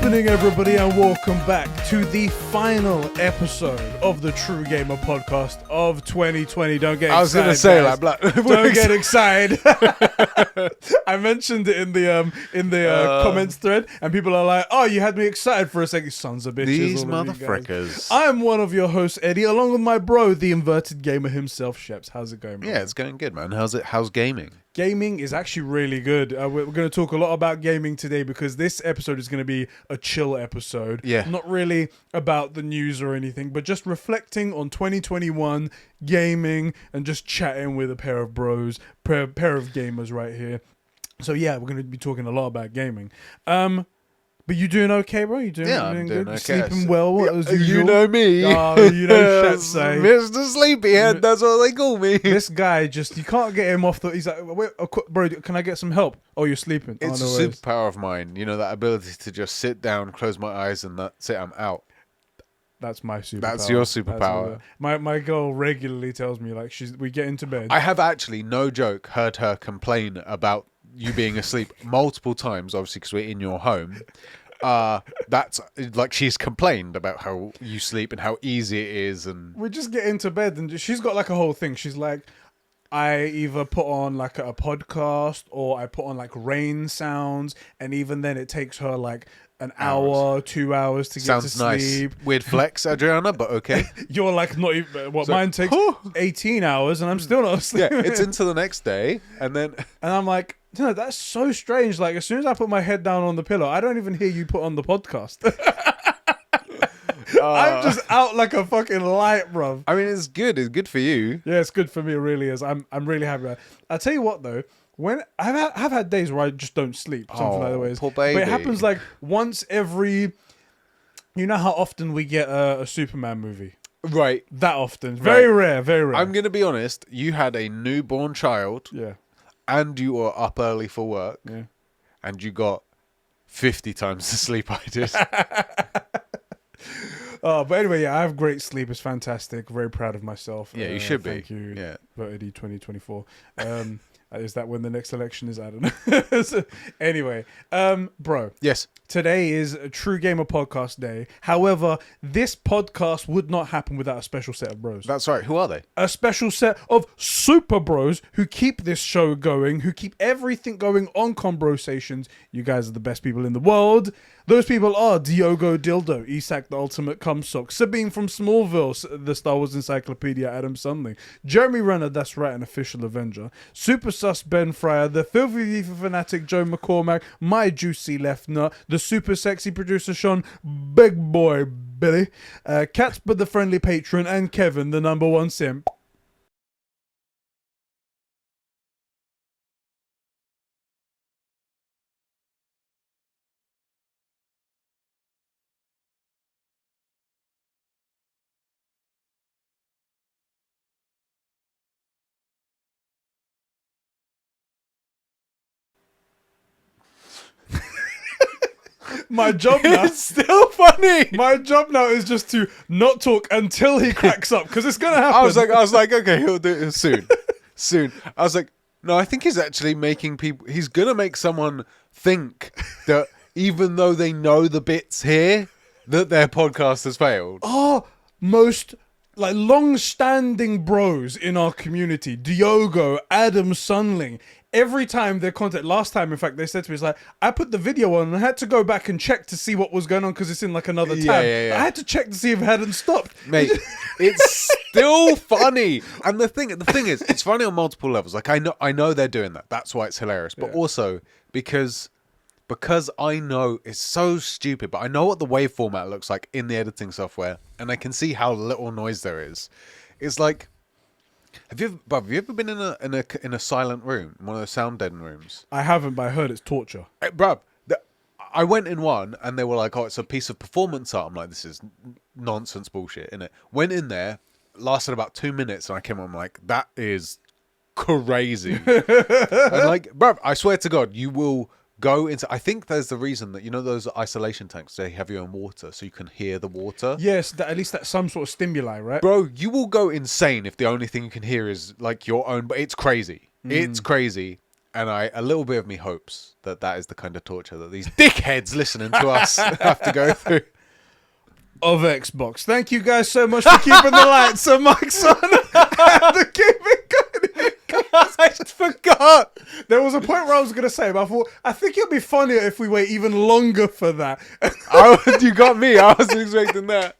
evening, everybody, and welcome back to the final episode of the True Gamer podcast of 2020. Don't get excited. I was going to say guys. Don't get excited. I mentioned it in the comments thread, and people are like, "Oh, you had me excited for a second, sons of bitches." These motherfuckers. I'm one of your hosts, Eddie, along with my bro, the inverted gamer himself, Sheps. How's it going, bro? Yeah, it's going good, man. How's gaming? Gaming is actually really good. We're going to talk a lot about gaming today because this episode is going to be a chill episode. Yeah. Not really about the news or anything, but just reflecting on 2021 gaming and just chatting with a pair of bros, pair of gamers right here. So yeah, we're going to be talking a lot about gaming. But you doing okay, bro? You doing, I'm doing good? okay. Sleeping well as usual? You know me. Oh, you know Shetsay. Mr. Sleepyhead, that's what they call me. This guy you can't get him off the. He's like, wait, bro, can I get some help? Oh, you're sleeping. It's a superpower of mine. You know, that ability to just sit down, close my eyes, and that's it. I'm out. That's my superpower. That's your superpower. My girl regularly tells me, like, we get into bed. I have actually, no joke, heard her complain about you being asleep multiple times, obviously because we're in your home. That's like, she's complained about how you sleep and how easy it is, and we just get into bed and she's got like a whole thing. She's like, I either put on like a podcast or I put on like rain sounds, and even then it takes her like an hour, 2 hours to get to sleep. Nice. Weird flex, Adriana, but okay. You're like, not even mine takes 18 hours and I'm still not asleep. Yeah, it's into the next day, and I'm like, that's so strange. Like, as soon as I put my head down on the pillow, I don't even hear you put on the podcast. I'm just out like a fucking light, bruv. I mean, it's good. It's good for you. Yeah, it's good for me. It really is. I'm really happy about it. I'll tell you what, though. When I've had days where I just don't sleep, something like that. Way. Poor baby. But it happens like once every. You know how often we get a Superman movie? Right. That often. Very rare. Very rare. I'm gonna be honest. You had a newborn child. Yeah. And you were up early for work. Yeah. And you got 50 times the sleep I did. But anyway, yeah, I have great sleep. It's fantastic. Very proud of myself. Yeah, you should be. Thank you. Yeah. Voted 2024. Is that when the next election is? I don't know. So, anyway, bro. Yes. Today is a True Gamer Podcast Day. However, this podcast would not happen without a special set of bros. That's right. Who are they? A special set of super bros who keep this show going, who keep everything going on Conbrosations. You guys are the best people in the world. Those people are Diogo Dildo, Isak the Ultimate Cumsock, Sabine from Smallville, the Star Wars Encyclopedia, Adam Sundling, Jeremy Renner, that's right, an official Avenger, Super Sus Ben Fryer, the Filthy FIFA Fanatic Joe McCormack, my juicy left nut, the super sexy producer Sean, Big Boy Billy, Catsper the friendly patron, and Kevin, the number one simp. My job now. It's still funny. My job now is just to not talk until he cracks up, because it's gonna happen. I was like, okay, he'll do it soon. I was like, no, I think he's actually making people. He's gonna make someone think that even though they know the bits here, that their podcast has failed. Oh, most like long-standing bros in our community, Diogo, Adam Sundling. Every time their content, last time, in fact, they said to me, it's like, I put the video on and I had to go back and check to see what was going on because it's in like another tab. Yeah. I had to check to see if it hadn't stopped. Mate, it's still funny. And the thing is, it's funny on multiple levels. Like, I know they're doing that. That's why it's hilarious. But also because I know it's so stupid, but I know what the wave format looks like in the editing software, and I can see how little noise there is. It's like, have you ever been in a silent room, one of those sound deadened rooms? I haven't, but I heard it's torture. Bruv, I went in one and they were like, oh, it's a piece of performance art. I'm like, this is nonsense bullshit, innit? Went in there, lasted about 2 minutes, and I came on, I'm like, that is crazy. And like, bruv, I swear to God, you will go into, I think there's the reason that, you know, those isolation tanks, they have your own water so you can hear the water. Yes, at least that's some sort of stimuli, right? Bro, you will go insane if the only thing you can hear is like your own, but it's crazy. It's crazy. a little bit of me hopes that is the kind of torture that these dickheads listening to us have to go through. Of Xbox. Thank you guys so much for keeping the lights and mics on and the gaming going. I just forgot. There was a point where I was going to say, but I thought, I think it'd be funnier if we wait even longer for that. You got me. I wasn't expecting that.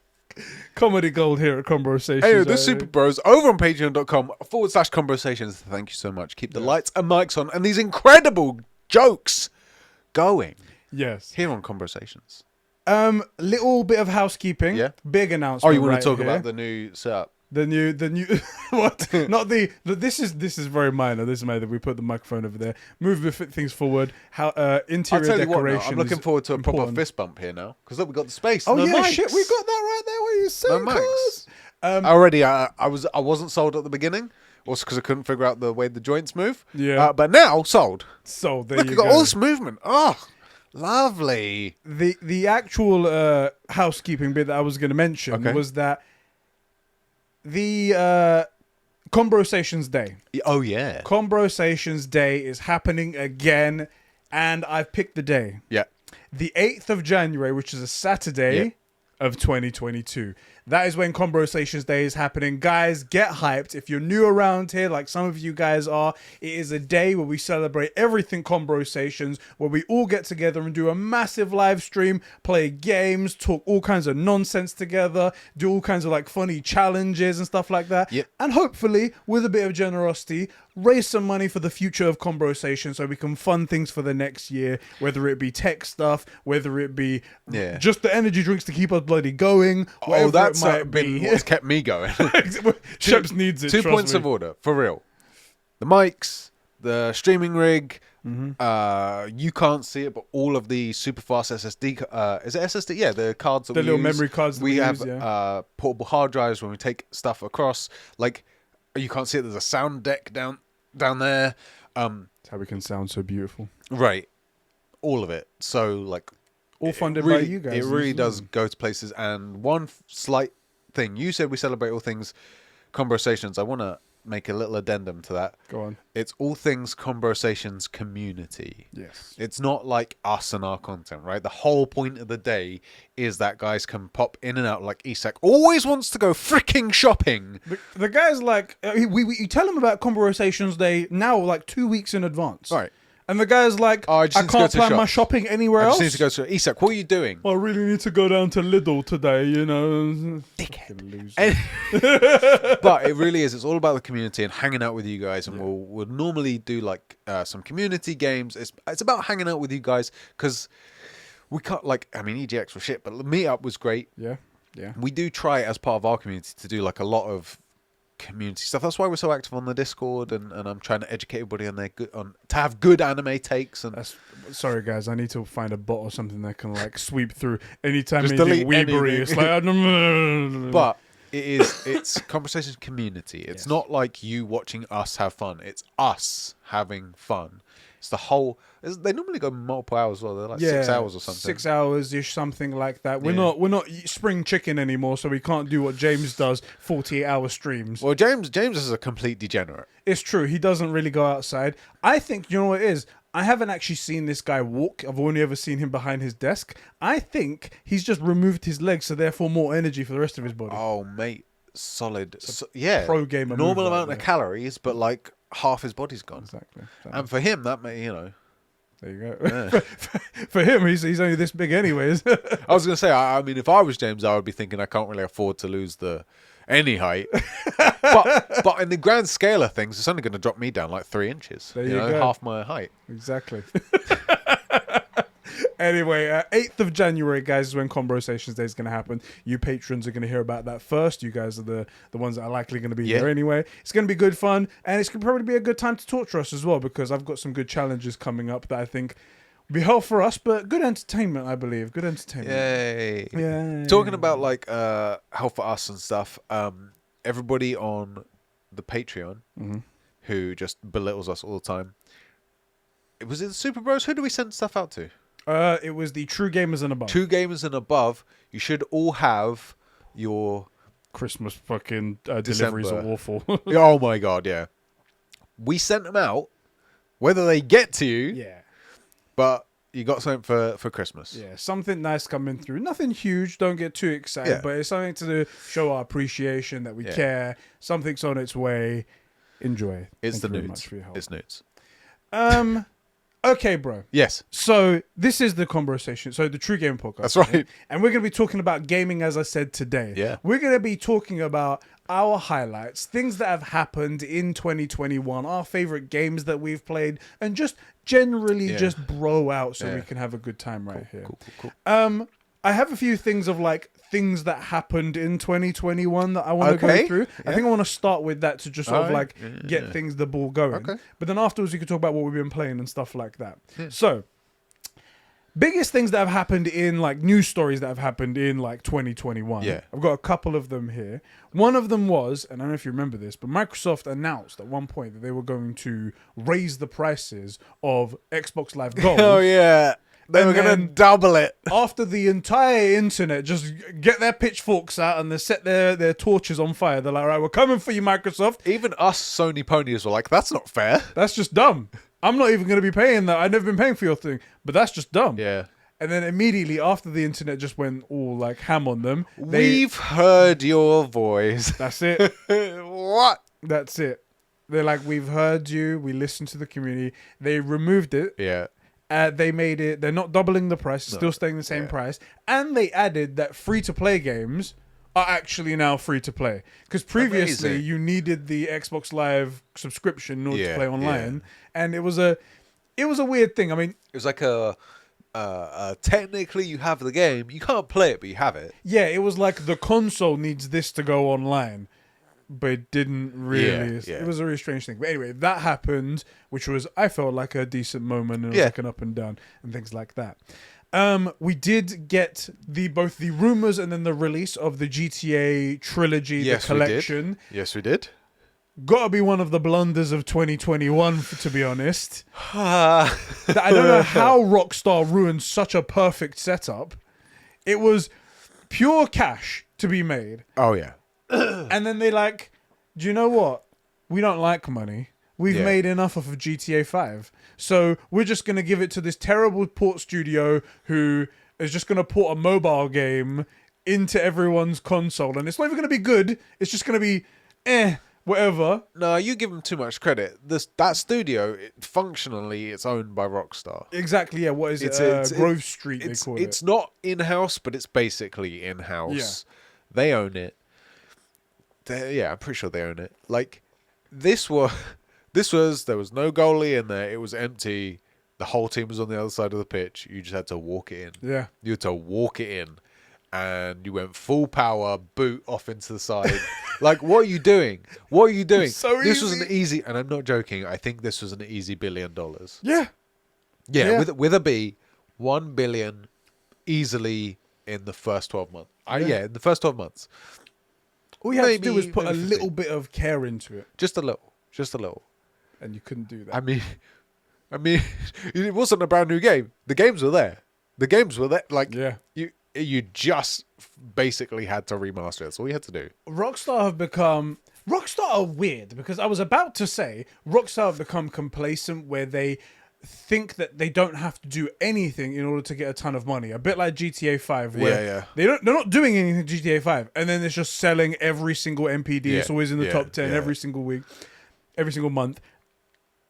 Comedy gold here at Conbrosations. Anyway, the Super Bros over on patreon.com/Conbrosations. Thank you so much. Keep the lights and mics on and these incredible jokes going. Yes. Here on Conbrosations. Little bit of housekeeping. Yeah. Big announcement. Oh, you want right to talk here. about the new setup? The new what? Not this is very minor. This is minor that we put the microphone over there. Move things forward. How interior I'll tell you what, decoration. I'm looking forward to a proper important. fist bump here now because look, we got the space. Oh no yeah, mics. shit, we got that right there. Where you so No close? mics. Already, I wasn't sold at the beginning, also because I couldn't figure out the way the joints move. Yeah. But now sold. So there Look, you I go. got all this movement. Oh, lovely. The actual housekeeping bit that I was going to mention was that the Conbrosations Day. Oh yeah. Conbrosations Day is happening again, and I've picked the day. Yeah. The 8th of January, which is a Saturday of 2022. That is when Conbrosations Day is happening. Guys, get hyped. If you're new around here, like some of you guys are, it is a day where we celebrate everything Conbrosations, where we all get together and do a massive live stream, play games, talk all kinds of nonsense together, do all kinds of like funny challenges and stuff like that. Yep. And hopefully, with a bit of generosity, raise some money for the future of Conbrosations so we can fund things for the next year, whether it be tech stuff, whether it be just the energy drinks to keep us bloody going, whatever that's it might been be. what's kept me going. Sheps needs it. 2 trust points me. of order for real. The mics, the streaming rig. You can't see it, but all of the super fast SSD. Is it SSD? Yeah, the cards that The we little use. memory cards that We we have use, portable hard drives when we take stuff across. Like you can't see it. There's a sound deck down there. That's how we can sound so beautiful. Right, all of it. So like, All funded really, by you guys. it really does go to places. And one slight thing, you said we celebrate all things Conversations. I want to make a little addendum to that. Go on. It's all things Conversations community. Yes. It's not like us and our content, right? The whole point of the day is that guys can pop in and out. Like Isak always wants to go freaking shopping. The guy's like, we tell him about Conversations Day now, like 2 weeks in advance. Right. And the guy's like, Oh, I I just need to go can't to plan my shops. shopping anywhere I else. just need to go to Isak. What are you doing? I really need to go down to Lidl today, you know. Dickhead. But it really is. It's all about the community and hanging out with you guys. And we'll normally do like some community games. It's about hanging out with you guys because we can't EGX was shit, but the meetup was great. Yeah. We do try as part of our community to do like a lot of community stuff. That's why we're so active on the Discord, and I'm trying to educate everybody on to have good anime takes. And Sorry guys, I need to find a bot or something that can like sweep through anytime Just anything delete weebery. anything. It's like, but it's Conversations community. It's not like you watching us have fun. It's us having fun. It's the whole. They normally go multiple hours. Well, they're like 6 hours or something. 6 hours ish, something like that. We're not spring chicken anymore, so we can't do what James does, 48-hour streams. Well, James is a complete degenerate. It's true. He doesn't really go outside. I think, you know what it is? I haven't actually seen this guy walk. I've only ever seen him behind his desk. I think he's just removed his legs, so therefore more energy for the rest of his body. Oh, mate, solid. pro gamer normal move right amount of there. calories, but like half his body's gone. Exactly. And for him, that may There you go. For him, he's only this big anyways. I was going to say, I mean, if I was James, I would be thinking I can't really afford to lose any height. but in the grand scale of things, it's only going to drop me down like 3 inches. There you go. Half my height. Exactly. Anyway, 8th of January, guys, is when Conversations Day is going to happen. You patrons are going to hear about that first. You guys are the ones that are likely going to be there anyway. It's going to be good fun, and it's going to probably be a good time to torture us as well, because I've got some good challenges coming up that I think will be helpful for us, but good entertainment, I believe. Good entertainment. Yay. Yay. Talking about like help for us and stuff, everybody on the Patreon who just belittles us all the time. Was it the Super Bros? Who do we send stuff out to? It was the True Gamers and Above. 2 gamers and above. You should all have your Christmas fucking deliveries are awful. Oh my god, yeah. We sent them out whether they get to you, Yeah. but you got something for Christmas. Yeah, something nice coming through. Nothing huge. Don't get too excited, Yeah. but it's something to show our appreciation that we Yeah. care. Something's on its way. Enjoy. It's Thank the you very nudes. much for your help. It's nudes. Okay, bro. Yes, So this is the Conversation. So the True Game Podcast. that's right. And we're going to be talking about gaming, as I said today. Yeah. We're going to be talking about our highlights, things that have happened in 2021, our favorite games that we've played, and just generally just bro out so we can have a good time right here. Cool. I have a few things of like things that happened in 2021 that I want to Okay. go through. I Yeah. think I want to start with that to just sort of like Alright. get things the ball going. Okay. But then afterwards we could talk about what we've been playing and stuff like that. So, biggest things that have happened in like news stories that have happened in like 2021. Yeah. I've got a couple of them here. One of them was, and I don't know if you remember this, but Microsoft announced at one point that they were going to raise the prices of Xbox Live Gold. Oh yeah, they And were gonna then- double it. After the entire internet just get their pitchforks out and they set their torches on fire. They're like, all right, we're coming for you, Microsoft. Even us Sony ponies were like, that's not fair. That's just dumb. I'm not even going to be paying that. I've never been paying for your thing, but that's just dumb. Yeah. And then immediately after the internet just went all like ham on them, We've heard your voice. that's it. What? That's it. They're like, we've heard you. We listened to the community. They removed it. Yeah. They made it. They're not doubling the price. It's still staying the same price. And they added that free-to-play games are actually now free-to-play. Because previously Amazing. you needed the Xbox Live subscription in order to Yeah, play online, and it was a weird thing. I mean, It was like technically you have the game, you can't play it, but you have it. yeah, it was like the console needs this to go online, but it didn't really. Yeah. It was a really strange thing. But anyway, that happened, which was, I felt like a decent moment, and it was Yeah. like an up and down and things like that. We did get both the rumors and then the release of the GTA trilogy, Yes, the collection. Yes, we did. Gotta be one of the blunders of 2021, to be honest. Ah. I don't know how Rockstar ruined such a perfect setup. It was pure cash to be made. Oh yeah. And then they like, do you know what? We don't like money. We've Yeah. made enough of GTA 5. So we're just going to give it to this terrible port studio who is just going to port a mobile game into everyone's console. And it's not even going to be good. It's just going to be whatever. No, you give them too much credit. That studio, functionally, it's owned by Rockstar. Exactly, yeah. What is It's- it? it's- Grove Street, It's they call it's it. not in-house, but it's basically in-house. They own it. Yeah, I'm pretty sure they own it. Like this was there was no goalie in there. It was empty. The whole team was on the other side of the pitch. You just had to walk it in. Yeah. You had to walk it in, and you went full power, boot off into the side. Like, what are you doing? What are you doing? So this was an easy. easy, and I'm not joking. I think this was an easy $1 billion. Yeah. Yeah, with a B, 1 billion easily in the first 12 months. Yeah. In the first 12 months. All you had to do Maybe- was put a maybe little 15. bit of care into it, Just a little. and you couldn't do that. I mean, it wasn't a brand new game. The games were there. Like, Yeah. you just basically had to remaster it. That's all you had to do. Rockstar are weird, because I was about to say Rockstar have become complacent where they think that they don't have to do anything in order to get a ton of money. A bit like GTA 5 where Yeah. they're not doing anything in GTA 5, and then it's just selling every single MPD. It's Yeah, always in the yeah, top 10 yeah. every single week, every single month.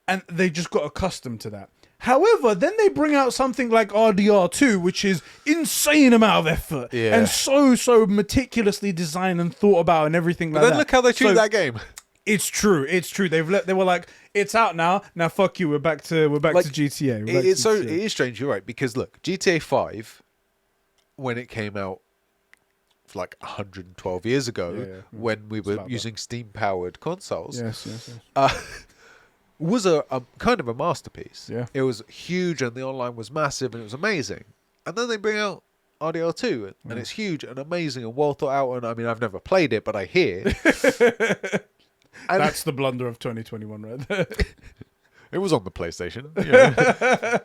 And they just got accustomed to that. However, then they bring out something like RDR2, which is insane amount of effort Yeah. and so meticulously designed and thought about and everything But like then that. look how they treat So, that game. It's true. They were like, it's out now. Now fuck you. We're back to GTA. We're back It's to so GTA. it is strange. You're right, because look, GTA 5, when it came out like 112 years ago, Yeah. when we were about that. using Steam-powered consoles, Yes. was a kind of a masterpiece. Yeah. It was huge, and the online was massive, and it was amazing. And then they bring out RDR2, and it's huge and amazing and well thought out. And I mean, I've never played it, but I hear. And That's the blunder of 2021, right there. it was on the PlayStation. You know.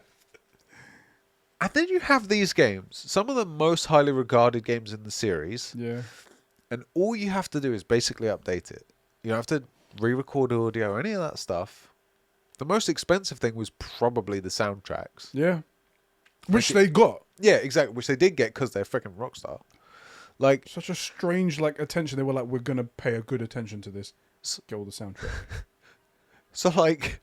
And then you have these games, some of the most highly regarded games in the series, Yeah. and all you have to do is basically update it. You don't have to re-record audio or any of that stuff. the most expensive thing was probably the soundtracks. Yeah. Which Like they got. Yeah, exactly. Which they did get because they're freaking Rockstar. Like, Such a strange like attention. They were like, we're gonna pay a good attention to this. Get all the soundtrack. so like,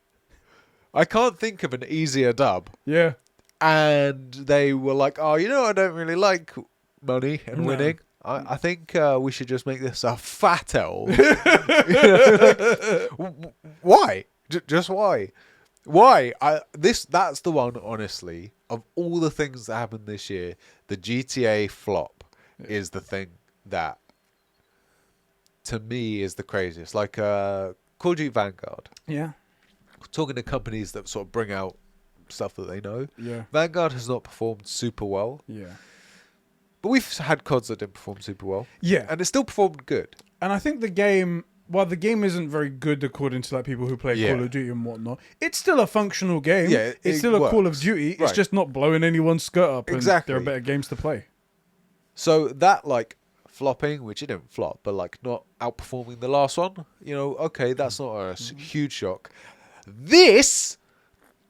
I can't think of an easier dub. Yeah. And they were like, oh, I don't really like money and winning. I think we should just make this a fat L. Why? Just why? Why? That's the one, honestly, of all the things that happened this year, the GTA flop is the thing that, to me, is the craziest. Like, Call of Duty Vanguard. Yeah. Talking to companies that sort of bring out stuff that they know. Yeah. Vanguard has not performed super well. Yeah. But we've had CODs that didn't perform super well. Yeah. And it still performed good. And I think the game, while the game isn't very good according to like people who play Call of Duty and whatnot, it's still a functional game. Yeah, it's it still a works. Call of Duty. It's Right. just not blowing anyone's skirt up. Exactly. And there are better games to play. So that, like, flopping, which it didn't flop, but, like, not outperforming the last one, okay, that's not a huge shock. This,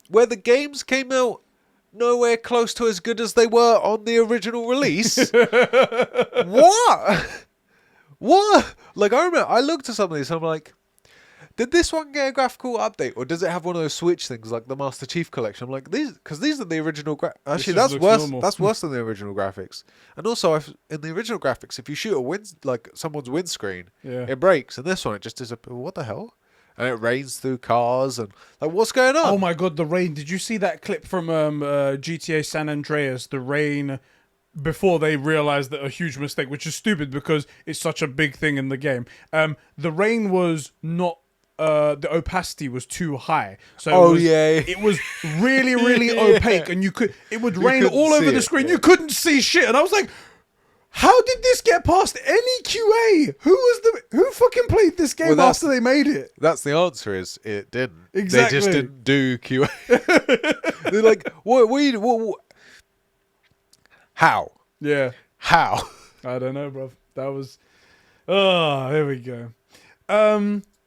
where the games came out nowhere close to as good as they were on the original release. What? What? Like, I remember, I looked at some of these and I'm like, did this one get a graphical update, or does it have one of those Switch things like the Master Chief Collection? I'm like, because these are the original. Actually, that's just worse. looks normal. That's worse than the original graphics. And also, in the original graphics, if you shoot someone's windscreen, Yeah. it breaks. And this one, it just disappears. What the hell? And it rains through cars and like, what's going on? Oh my god, the rain! Did you see that clip from GTA San Andreas? The rain before they realized that a huge mistake, which is stupid because it's such a big thing in the game. The rain was not. The opacity was too high, so it was really, really opaque, and it would rain all over the screen. You couldn't see shit, and I was like, "How did this get past any QA? Who fucking played this game after they made it?" That's the answer. Is it didn't? Exactly. They just didn't do QA. They're like, what? How? Yeah. How? I don't know, bro. That was. Oh, here we go.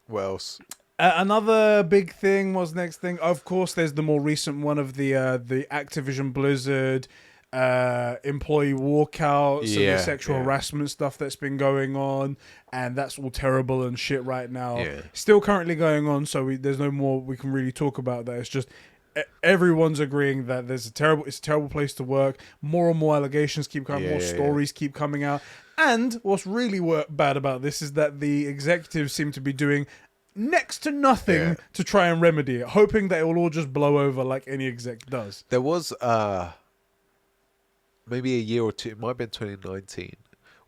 What else? Another big thing was next thing. Of course, there's the more recent one of the Activision Blizzard employee walkouts and the sexual harassment stuff that's been going on, and that's all terrible and shit right now. Yeah. Still currently going on, so there's no more we can really talk about that. It's just everyone's agreeing that it's a terrible place to work. More and more allegations keep coming, more stories keep coming out. And what's really bad about this is that the executives seem to be doing next to nothing to try and remedy it, hoping that it will all just blow over like any exec does. There was maybe a year or two, it might have been 2019,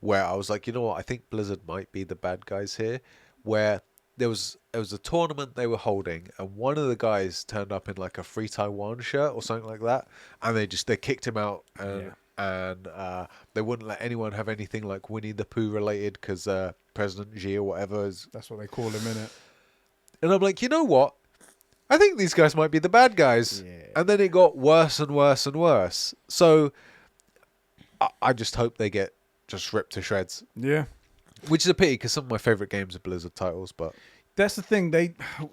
where I was like, you know what, I think Blizzard might be the bad guys here, where it was a tournament they were holding, and one of the guys turned up in like a Free Taiwan shirt or something like that, and they kicked him out, and they wouldn't let anyone have anything like Winnie the Pooh related because President Xi or whatever is. That's what they call him, innit? And I'm like, you know what? I think these guys might be the bad guys. Yeah. And then it got worse and worse and worse. So I just hope they get just ripped to shreds. Yeah. Which is a pity because some of my favorite games are Blizzard titles, but that's the thing.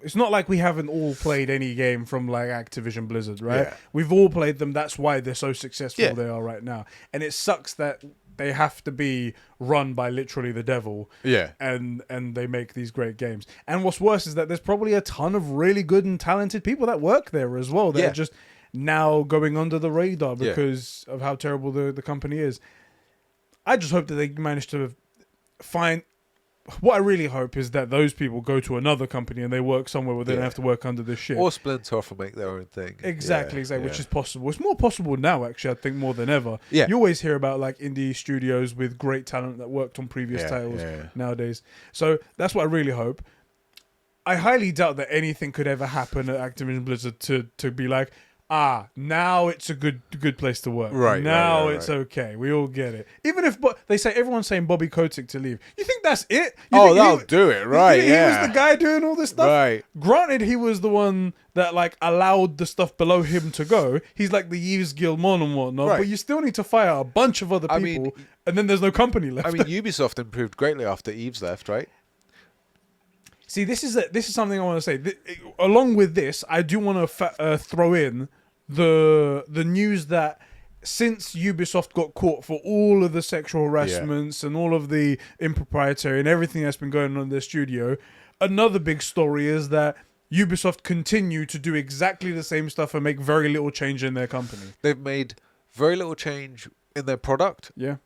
It's not like we haven't all played any game from like Activision Blizzard, right? Yeah. We've all played them. That's why they're so successful Yeah. they are right now. And it sucks that they have to be run by literally the devil. yeah. And they make these great games. And what's worse is that there's probably a ton of really good and talented people that work there as well. That are just now going under the radar because of how terrible the company is. I just hope that they manage to find. What I really hope is that those people go to another company and they work somewhere where they don't have to work under this shit. Or splinter off and make their own thing. Exactly, which is possible. It's more possible now, actually, I think, more than ever. Yeah. You always hear about like indie studios with great talent that worked on previous titles nowadays. So that's what I really hope. I highly doubt that anything could ever happen at Activision Blizzard to be like, now it's a good place to work. Right. Now it's okay. We all get it. Even if they say everyone's saying Bobby Kotick to leave. You think that's it? That'll do it, right? He was the guy doing all this stuff. Right. Granted, he was the one that like allowed the stuff below him to go. He's like the Yves Gilmon and whatnot. Right. But you still need to fire a bunch of other people, and then there's no company left. I mean, Ubisoft improved greatly after Eves left, right? See, this is something I want to say. Along with this, I do want to throw in the news that since Ubisoft got caught for all of the sexual harassments and all of the impropriety and everything that's been going on in their studio, another big story is that Ubisoft continue to do exactly the same stuff and make very little change in their company. They've made very little change in their product. Yeah.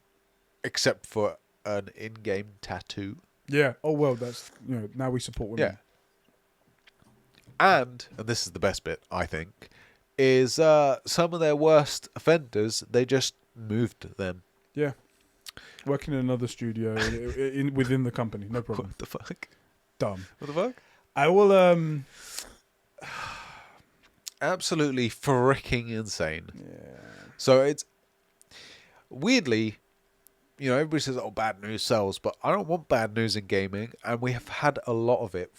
Except for an in-game tattoo. Yeah. Oh, well, that's, now we support women. Yeah. And this is the best bit, I think, is some of their worst offenders, they just moved them. Yeah. Working in another studio within the company. No problem. What the fuck? Dumb. What the fuck? I will, Absolutely freaking insane. Yeah. So it's... Weirdly, everybody says, oh, bad news sells, but I don't want bad news in gaming, and we have had a lot of it.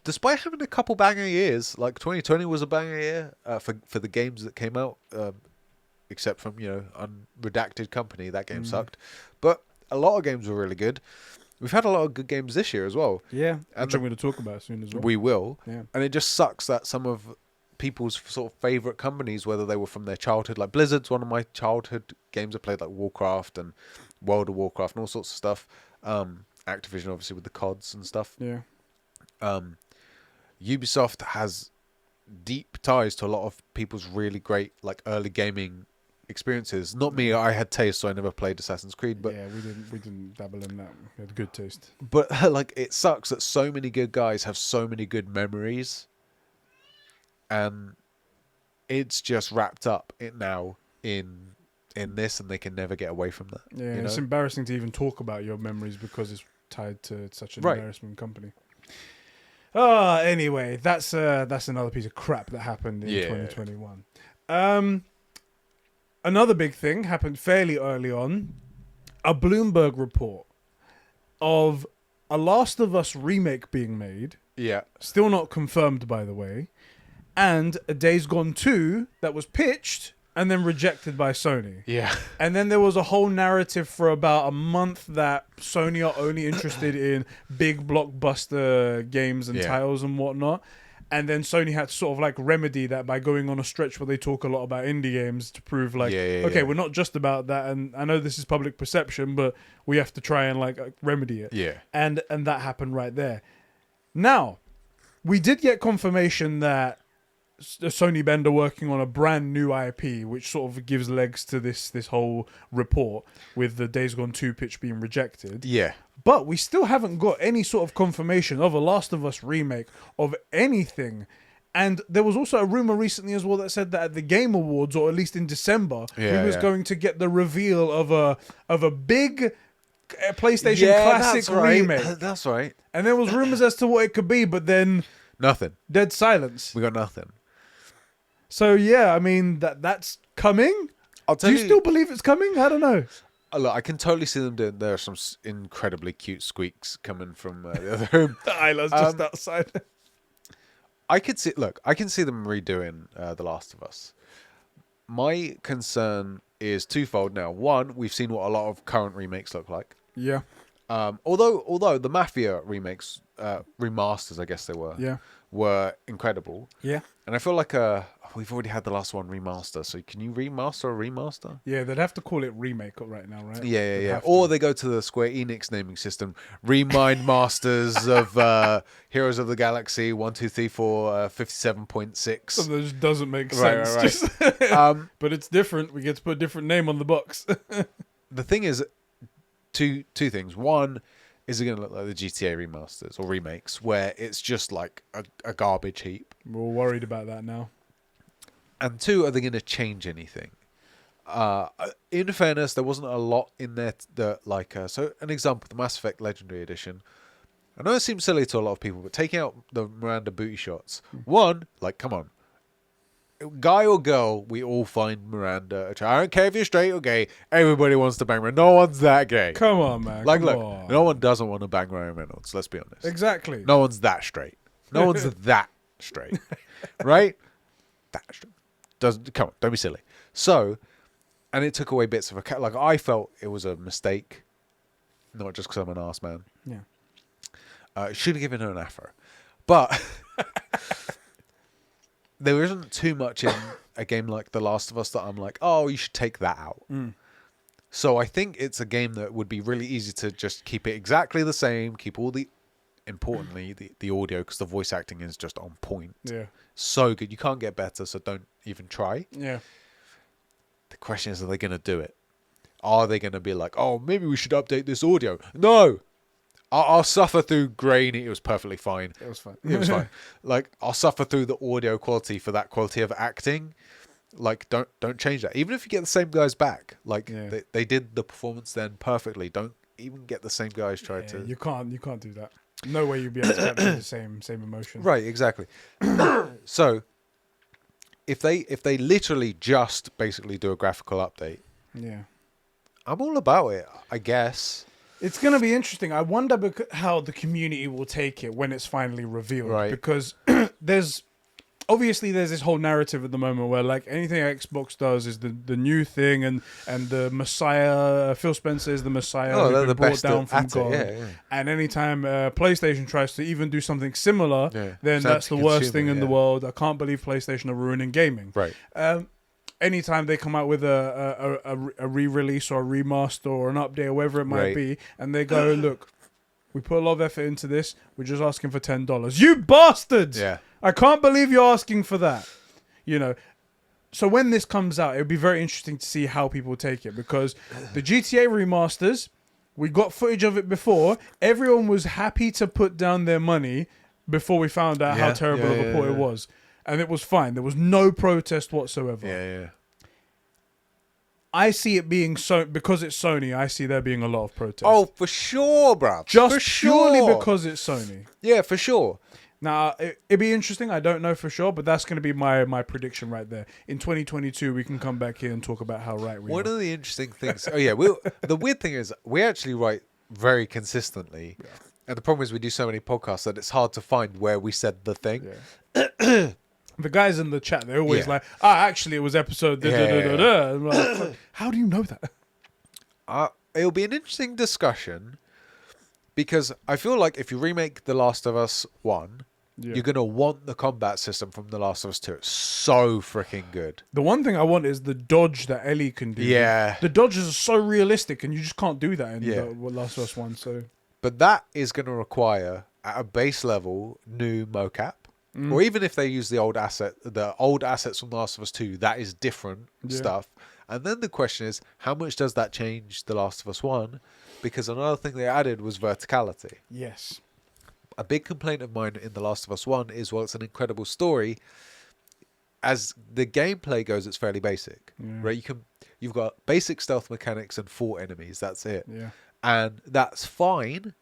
Despite having a couple banger years, like 2020 was a banger year for the games that came out, except from, Unredacted Company, that game sucked. But a lot of games were really good. We've had a lot of good games this year as well. Yeah, and which I'm going to talk about soon as well. We will. Yeah. And it just sucks that some of people's sort of favourite companies, whether they were from their childhood, like Blizzard's one of my childhood games I played, like Warcraft and World of Warcraft and all sorts of stuff. Activision, obviously, with the CODs and stuff. Yeah. Ubisoft has deep ties to a lot of people's really great, like, early gaming experiences. Not me, I had taste, so I never played Assassin's Creed, but yeah, we didn't dabble in that. We had good taste. But like, it sucks that so many good guys have so many good memories, and it's just wrapped up now in this, and they can never get away from that. Yeah, it's embarrassing to even talk about your memories because it's tied to such an embarrassing company. Anyway, that's another piece of crap that happened in 2021. Another big thing happened fairly early on. A Bloomberg report of a Last of Us remake being made. Yeah. Still not confirmed, by the way. And a Days Gone 2 that was pitched and then rejected by Sony. Yeah. And then there was a whole narrative for about a month that Sony are only interested in big blockbuster games and titles and whatnot. And then Sony had to sort of like remedy that by going on a stretch where they talk a lot about indie games to prove like, we're not just about that. And I know this is public perception, but we have to try and like remedy it. Yeah. And that happened right there. Now, we did get confirmation that Sony Bend are working on a brand new IP, which sort of gives legs to this whole report with the Days Gone 2 pitch being rejected. Yeah. But we still haven't got any sort of confirmation of a Last of Us remake of anything. And there was also a rumor recently as well that said that at the Game Awards, or at least in December, we was going to get the reveal of a big PlayStation Classic remake. That's right. And there was rumors as to what it could be, but then nothing. Dead silence. We got nothing. So yeah, I mean that's coming. Do you still believe it's coming? I don't know. Look, I can totally see them doing. There are some incredibly cute squeaks coming from the other room. Isla's just outside. I can see them redoing The Last of Us. My concern is twofold now. One, we've seen what a lot of current remakes look like. Yeah. Although the Mafia remakes, remasters, I guess they were incredible. Yeah. And I feel like we've already had the last one remaster. So can you remaster a remaster? Yeah, they'd have to call it remake right now, right? Yeah. Or they go to the Square Enix naming system. Remind Masters of Heroes of the Galaxy 1, 2, 3, 4, 57.6. So that just doesn't make sense. Right. But it's different. We get to put a different name on the box. The thing is, two things. One, is it going to look like the GTA remasters or remakes where it's just like a garbage heap? We're all worried about that now. And two, are they going to change anything? In fairness, there wasn't a lot in there so an example, the Mass Effect Legendary Edition. I know it seems silly to a lot of people, but taking out the Miranda booty shots. One, like, come on. Guy or girl, we all find Miranda. I don't care if you're straight or gay. Everybody wants to bang Miranda. No one's that gay. Come on, man. Like, look, no one doesn't want to bang Ryan Reynolds. Let's be honest. Exactly. No one's that straight. No one's that straight. Right? That straight. Come on, don't be silly. So, and it took away bits of a cat. Like, I felt it was a mistake. Not just because I'm an arse man. Yeah. Should have given her an afro. But there isn't too much in a game like The Last of Us that I'm like, oh, you should take that out. So I think it's a game that would be really easy to just keep it exactly the same, keep all the, importantly, the audio, because the voice acting is just on point. Yeah. So good. You can't get better, so don't even try. Yeah. The question is, are they going to do it? Are they going to be like, oh, maybe we should update this audio? No! I'll suffer through grain. It was perfectly fine. It was fine. It was fine. Like, I'll suffer through the audio quality for that quality of acting. Like, don't change that. Even if you get the same guys back. Like, they did the performance then perfectly. Don't even get the same guys try to... You can't do that. No way you'd be able to capture the same emotion. Right, exactly. So, if they literally just basically do a graphical update... Yeah. I'm all about it, I guess. It's going to be interesting. I wonder how the community will take it when it's finally revealed. Right. Because there's this whole narrative at the moment where like anything Xbox does is the new thing, and the Messiah, Phil Spencer is the Messiah, they're the brought best down from at God. it. Yeah. And anytime PlayStation tries to even do something similar, then that's the worst thing in the world. I can't believe PlayStation are ruining gaming. Right. Anytime they come out with a re-release or a remaster or an update or whatever it might be, and they go, look, we put a lot of effort into this, we're just asking for $10. You bastards! Yeah. I can't believe you're asking for that. You know. So when this comes out, it'll be very interesting to see how people take it, because the GTA remasters, we got footage of it before. Everyone was happy to put down their money before we found out how terrible of a port it was. And it was fine. There was no protest whatsoever. Yeah. I see it being because it's Sony. I see there being a lot of protest. Oh, for sure, bruv. Just purely because it's Sony. Yeah, for sure. Now, it'd be interesting. I don't know for sure, but that's going to be my prediction right there. In 2022, we can come back here and talk about how right we are. One of the interesting things... the weird thing is, we actually write very consistently. Yeah. And the problem is we do so many podcasts that it's hard to find where we said the thing. Yeah. The guys in the chat, they're always like, actually, it was episode da-da-da-da-da. I'm like, how do you know that? It'll be an interesting discussion, because I feel like if you remake The Last of Us 1, you're going to want the combat system from The Last of Us 2. It's so freaking good. The one thing I want is the dodge that Ellie can do. Yeah. The dodges are so realistic, and you just can't do that in The Last of Us 1. So, but that is going to require, at a base level, new mocap. Or even if they use the old assets from The Last of Us 2, that is different stuff. And then the question is, how much does that change The Last of Us 1? Because another thing they added was verticality. Yes. A big complaint of mine in The Last of Us 1 is, while it's an incredible story, as the gameplay goes, it's fairly basic. Right? You've got basic stealth mechanics and 4 enemies. That's it. Yeah. And that's fine.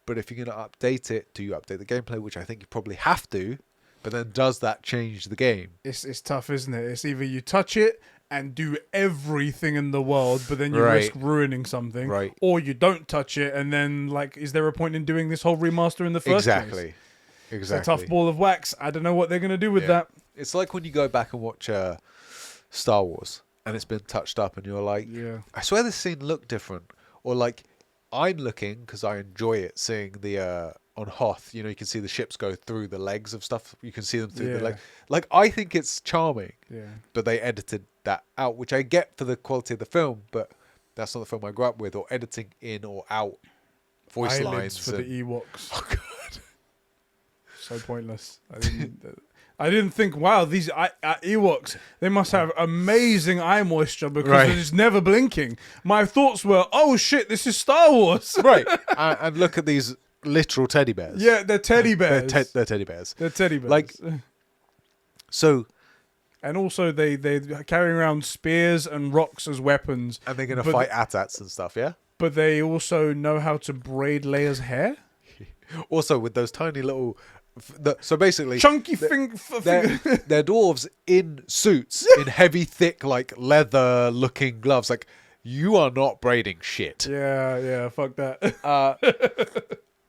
But if you're going to update it, do you update the gameplay? Which I think you probably have to. But then does that change the game? It's tough, isn't it? It's either you touch it and do everything in the world, but then you risk ruining something. Right. Or you don't touch it, and then, like, is there a point in doing this whole remaster in the first place? Exactly. It's a tough ball of wax. I don't know what they're going to do with that. It's like when you go back and watch Star Wars, and it's been touched up, and you're like, I swear this scene looked different. Or, like, I'm looking, because I enjoy it, seeing the on Hoth, you can see the ships go through the legs of stuff. You can see them through the legs. Like, I think it's charming. Yeah. But they edited that out, which I get for the quality of the film, but that's not the film I grew up with. Or editing in or out voice lines for the Ewoks. Oh god, so pointless. I didn't think, wow, these Ewoks, they must have amazing eye moisture because they're just never blinking. My thoughts were, oh shit, this is Star Wars. Right. And look at these literal teddy bears. Yeah, they're teddy bears. They're teddy bears. They're teddy bears. Like, so... And also, they're carrying around spears and rocks as weapons. And they're going to fight AT-ATs and stuff, yeah? But they also know how to braid Leia's hair? Also, with those tiny little... So basically... Chunky they're dwarves in suits, in heavy, thick, like, leather-looking gloves. Like, you are not braiding shit. Yeah, fuck that.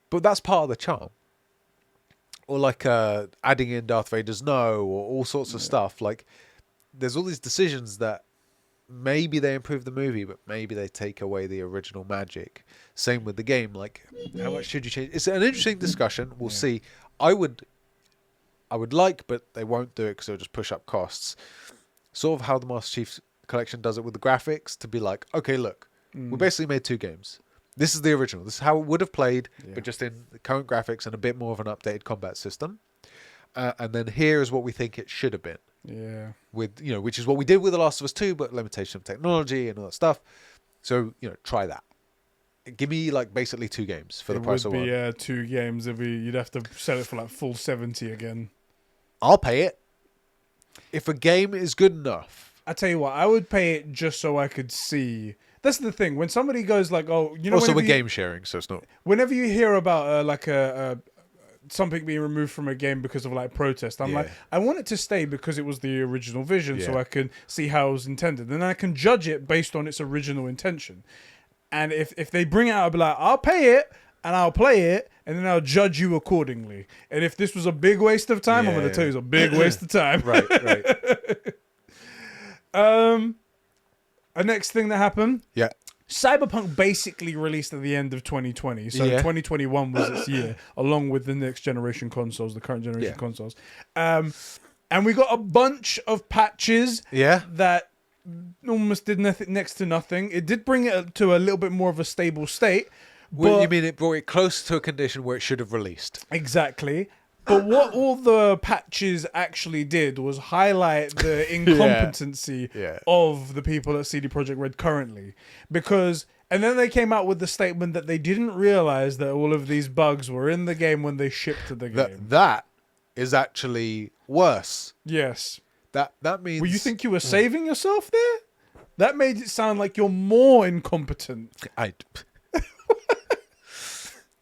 But that's part of the charm. Or like adding in Darth Vader's no, or all sorts of stuff. Like, there's all these decisions that maybe they improve the movie, but maybe they take away the original magic. Same with the game. Like, how much should you change? It's an interesting discussion. We'll see. I would like, but they won't do it because it'll just push up costs. Sort of how the Master Chief Collection does it with the graphics, to be like, okay, look, we basically made 2 games. This is the original. This is how it would have played, but just in the current graphics and a bit more of an updated combat system. And then here is what we think it should have been. Yeah. With, which is what we did with The Last of Us 2, but limitation of technology and all that stuff. So, try that. Give me like basically 2 games for the price of one. It would be 2 games. You'd have to sell it for like full 70 again. I'll pay it. If a game is good enough. I tell you what, I would pay it just so I could see. That's the thing. When somebody goes like, "Oh, Also, we're game sharing, so it's not. Whenever you hear about like something being removed from a game because of like protest, I'm like, I want it to stay because it was the original vision, so I can see how it was intended, and I can judge it based on its original intention. And if they bring it out, I'll be like, I'll pay it and I'll play it, and then I'll judge you accordingly. And if this was a big waste of time, I'm going to tell you it's a big waste of time. Right. A next thing that happened. Yeah. Cyberpunk basically released at the end of 2020. So 2021 was its year, along with the next generation consoles, the current generation consoles. And we got a bunch of patches that almost did nothing, next to nothing. It did bring it to a little bit more of a stable state. Well, you mean it brought it close to a condition where it should have released? Exactly. But what all the patches actually did was highlight the incompetency of the people at CD Projekt Red currently. And then they came out with the statement that they didn't realize that all of these bugs were in the game when they shipped to the game. That is actually worse. Yes. That means... Well, you think you were saving yourself there? That made it sound like you're more incompetent.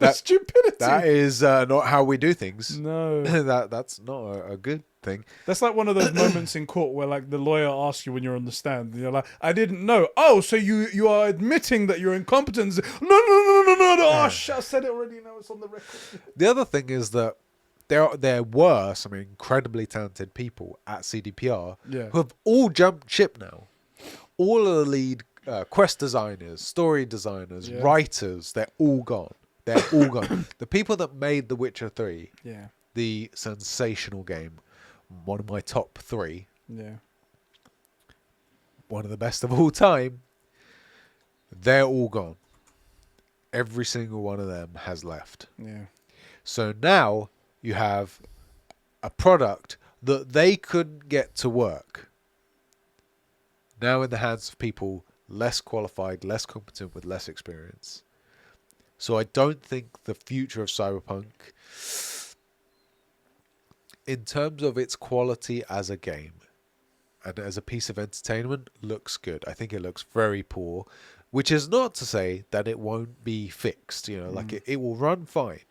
That's stupidity. That is not how we do things. No. That's not a good thing. That's like one of those moments in court where like the lawyer asks you when you're on the stand, and you're like, I didn't know. Oh, so you are admitting that you're incompetent. No. Oh, I said it already. Now it's on the record. The other thing is that there were some incredibly talented people at CDPR who have all jumped ship now. All of the lead quest designers, story designers, writers, they're all gone. They're all gone. The people that made The Witcher 3, the sensational game, one of my top 3, one of the best of all time, they're all gone. Every single one of them has left. Yeah. So now you have a product that they couldn't get to work. Now in the hands of people less qualified, less competent, with less experience. So I don't think the future of Cyberpunk, in terms of its quality as a game and as a piece of entertainment, looks good. I think it looks very poor, which is not to say that it won't be fixed. Like it will run fine.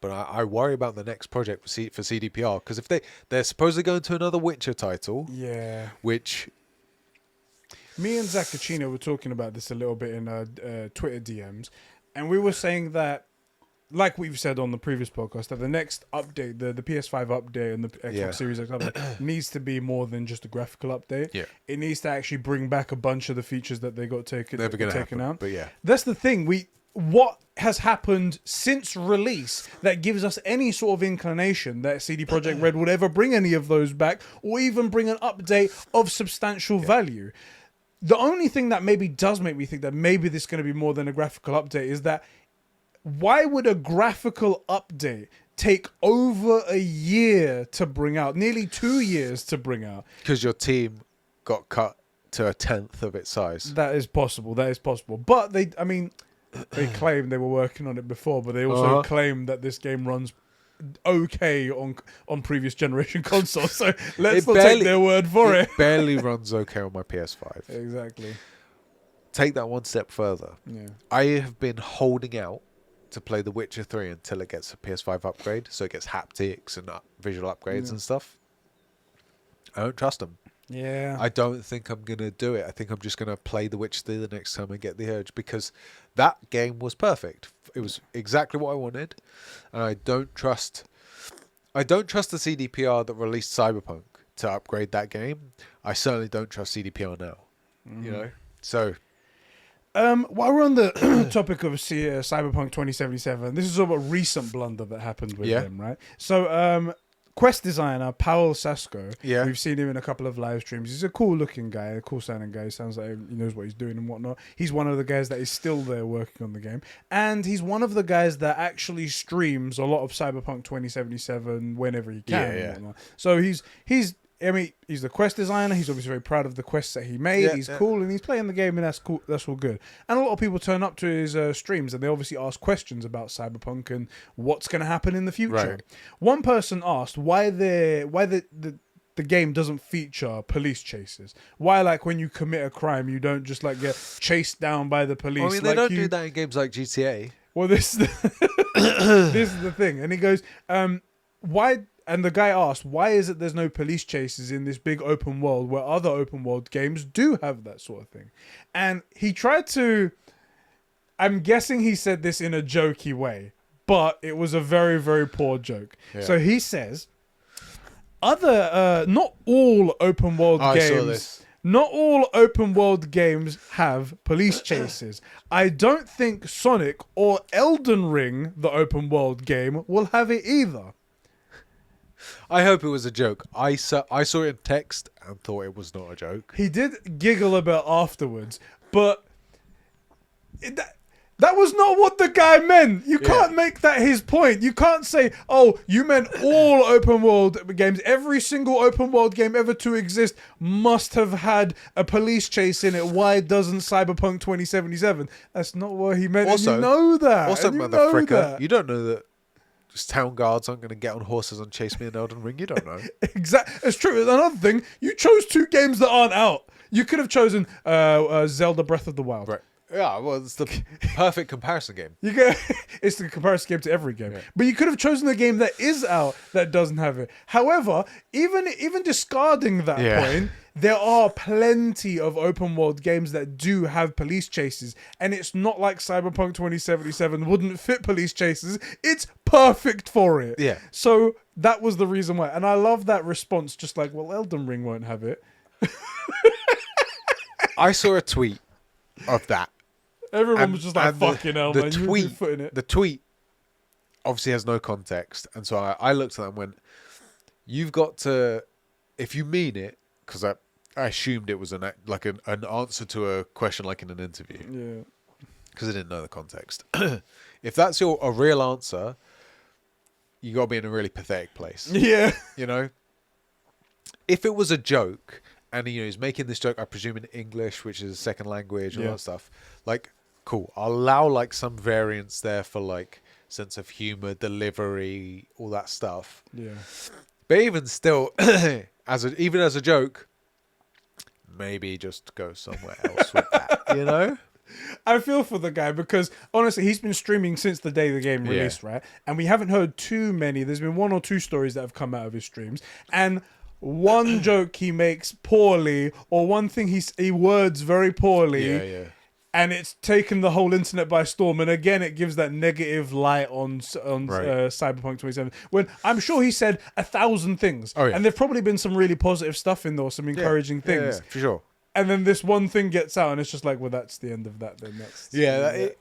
But I worry about the next project for CDPR, because if they're supposedly going to another Witcher title, which... Me and Zacchino were talking about this a little bit in Twitter DMs, and we were saying that, like we've said on the previous podcast, that the next update, the PS5 update and the Xbox Series X update, needs to be more than just a graphical update. Yeah. It needs to actually bring back a bunch of the features that they got taken out. But that's the thing. What has happened since release that gives us any sort of inclination that CD Projekt Red would ever bring any of those back, or even bring an update of substantial value? The only thing that maybe does make me think that maybe this is going to be more than a graphical update is that why would a graphical update take over a year to bring out, nearly 2 years to bring out? Because your team got cut to a 1/10 of its size. That is possible. But they claimed they were working on it before, but they also claimed that this game runs okay on previous generation consoles, so let's not take their word for it. It barely runs okay on my PS5. Exactly. Take that one step further. I have been holding out to play The Witcher 3 until it gets a PS5 upgrade, so it gets haptics and visual upgrades and stuff. I don't trust them. I don't think I'm going to do it. I think I'm just going to play The Witcher 3 the next time I get the urge, because that game was perfect. It was exactly what I wanted, and I don't trust the CDPR that released Cyberpunk to upgrade that game, I certainly don't trust CDPR now. You know, so. While we're on the topic of Cyberpunk 2077, this is sort of a recent blunder that happened with him, right? So, Quest designer Paul Sasko, we've seen him in a couple of live streams. He's a cool looking guy, a cool sounding guy. Sounds like he knows what he's doing and whatnot. He's one of the guys that is still there working on the game. And he's one of the guys that actually streams a lot of Cyberpunk 2077 whenever he can. And whatnot. So he's the Quest designer. He's obviously very proud of the quests that he made. He's cool, and he's playing the game, and that's cool. That's all good. And a lot of people turn up to his streams, and they obviously ask questions about Cyberpunk and what's going to happen in the future. Right. One person asked why the game doesn't feature police chases. Why, like, when you commit a crime, you don't just like get chased down by the police? I mean, they don't do that in games like GTA. Well, this is the thing, and he goes, why? And the guy asked, why is it there's no police chases in this big open world where other open world games do have that sort of thing? And he tried to... I'm guessing he said this in a jokey way, but it was a very, very poor joke. Yeah. So he says, not all open world games... Not all open world games have police chases. I don't think Sonic or Elden Ring, the open world game, will have it either. I hope it was a joke. I saw it in text and thought it was not a joke. He did giggle a bit afterwards, but that was not what the guy meant. You can't make that his point. You can't say, oh, you meant all open world games. Every single open world game ever to exist must have had a police chase in it. Why doesn't Cyberpunk 2077? That's not what he meant. Also, and you know that. Also, motherfucker, you don't know that town guards aren't going to get on horses and chase me in Elden Ring. You don't know. Exactly. It's true. Another thing, you chose two games that aren't out. You could have chosen Zelda Breath of the Wild. Right. Yeah, well, it's the perfect comparison game. It's the comparison game to every game. Yeah. But you could have chosen a game that is out that doesn't have it. However, even discarding that point, there are plenty of open world games that do have police chases. And it's not like Cyberpunk 2077 wouldn't fit police chases. It's perfect for it. Yeah. So that was the reason why. And I love that response, just like, well, Elden Ring won't have it. I saw a tweet of that. Everyone was just like, fucking hell, man. The tweet obviously has no context. And so I looked at that and went, you've got to, if you mean it, because I assumed it was an answer to a question like in an interview. Yeah. Because I didn't know the context. If that's a real answer, you got to be in a really pathetic place. Yeah. You know? If it was a joke, and he's making this joke, I presume in English, which is a second language, all that stuff, like, cool. I'll allow like some variance there for like sense of humor, delivery, all that stuff. Yeah. But even still, even as a joke, maybe just go somewhere else with that, you know? I feel for the guy because honestly, he's been streaming since the day the game released, right? And we haven't heard too many. There's been one or two stories that have come out of his streams, and one joke he makes poorly, or one thing he words very poorly, and it's taken the whole internet by storm. And again, it gives that negative light on Cyberpunk 27. When I'm sure he said 1,000 things, and there've probably been some really positive stuff in there, some encouraging things, for sure. And then this one thing gets out, and it's just like, well, that's the end of that. Then that's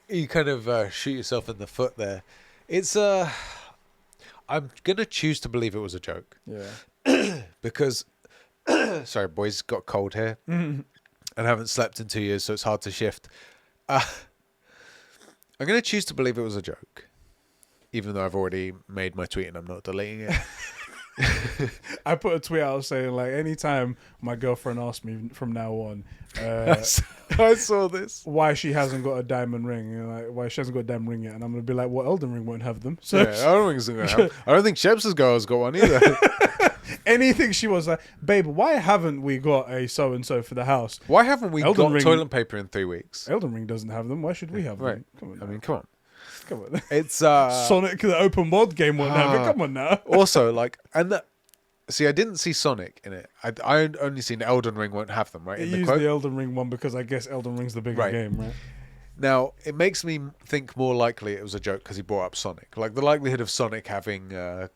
you kind of shoot yourself in the foot there. It's I'm gonna choose to believe it was a joke. Yeah. Because, sorry, boys, got cold here, and haven't slept in 2 years, so it's hard to shift. I'm going to choose to believe it was a joke, even though I've already made my tweet and I'm not deleting it. I put a tweet out saying, like, anytime my girlfriend asks me from now on, I saw this, why she hasn't got a diamond ring, like why she hasn't got a diamond ring yet, and I'm gonna be like, well, Elden Ring won't have them. So Elden Ring's gonna have. I don't think Shep's girl's got one either. Anything she was like, babe, why haven't we got a so and so for the house? Why haven't we got toilet paper in 3 weeks? Elden Ring doesn't have them. Why should we have them? Come on. Come on. Come on. It's Sonic, the open world game, won't have it. Come on now. Also, like, see, I didn't see Sonic in it. I only seen Elden Ring won't have them, right? It used the Elden Ring one because I guess Elden Ring's the bigger game, right? Now, it makes me think more likely it was a joke because he brought up Sonic. Like, the likelihood of Sonic having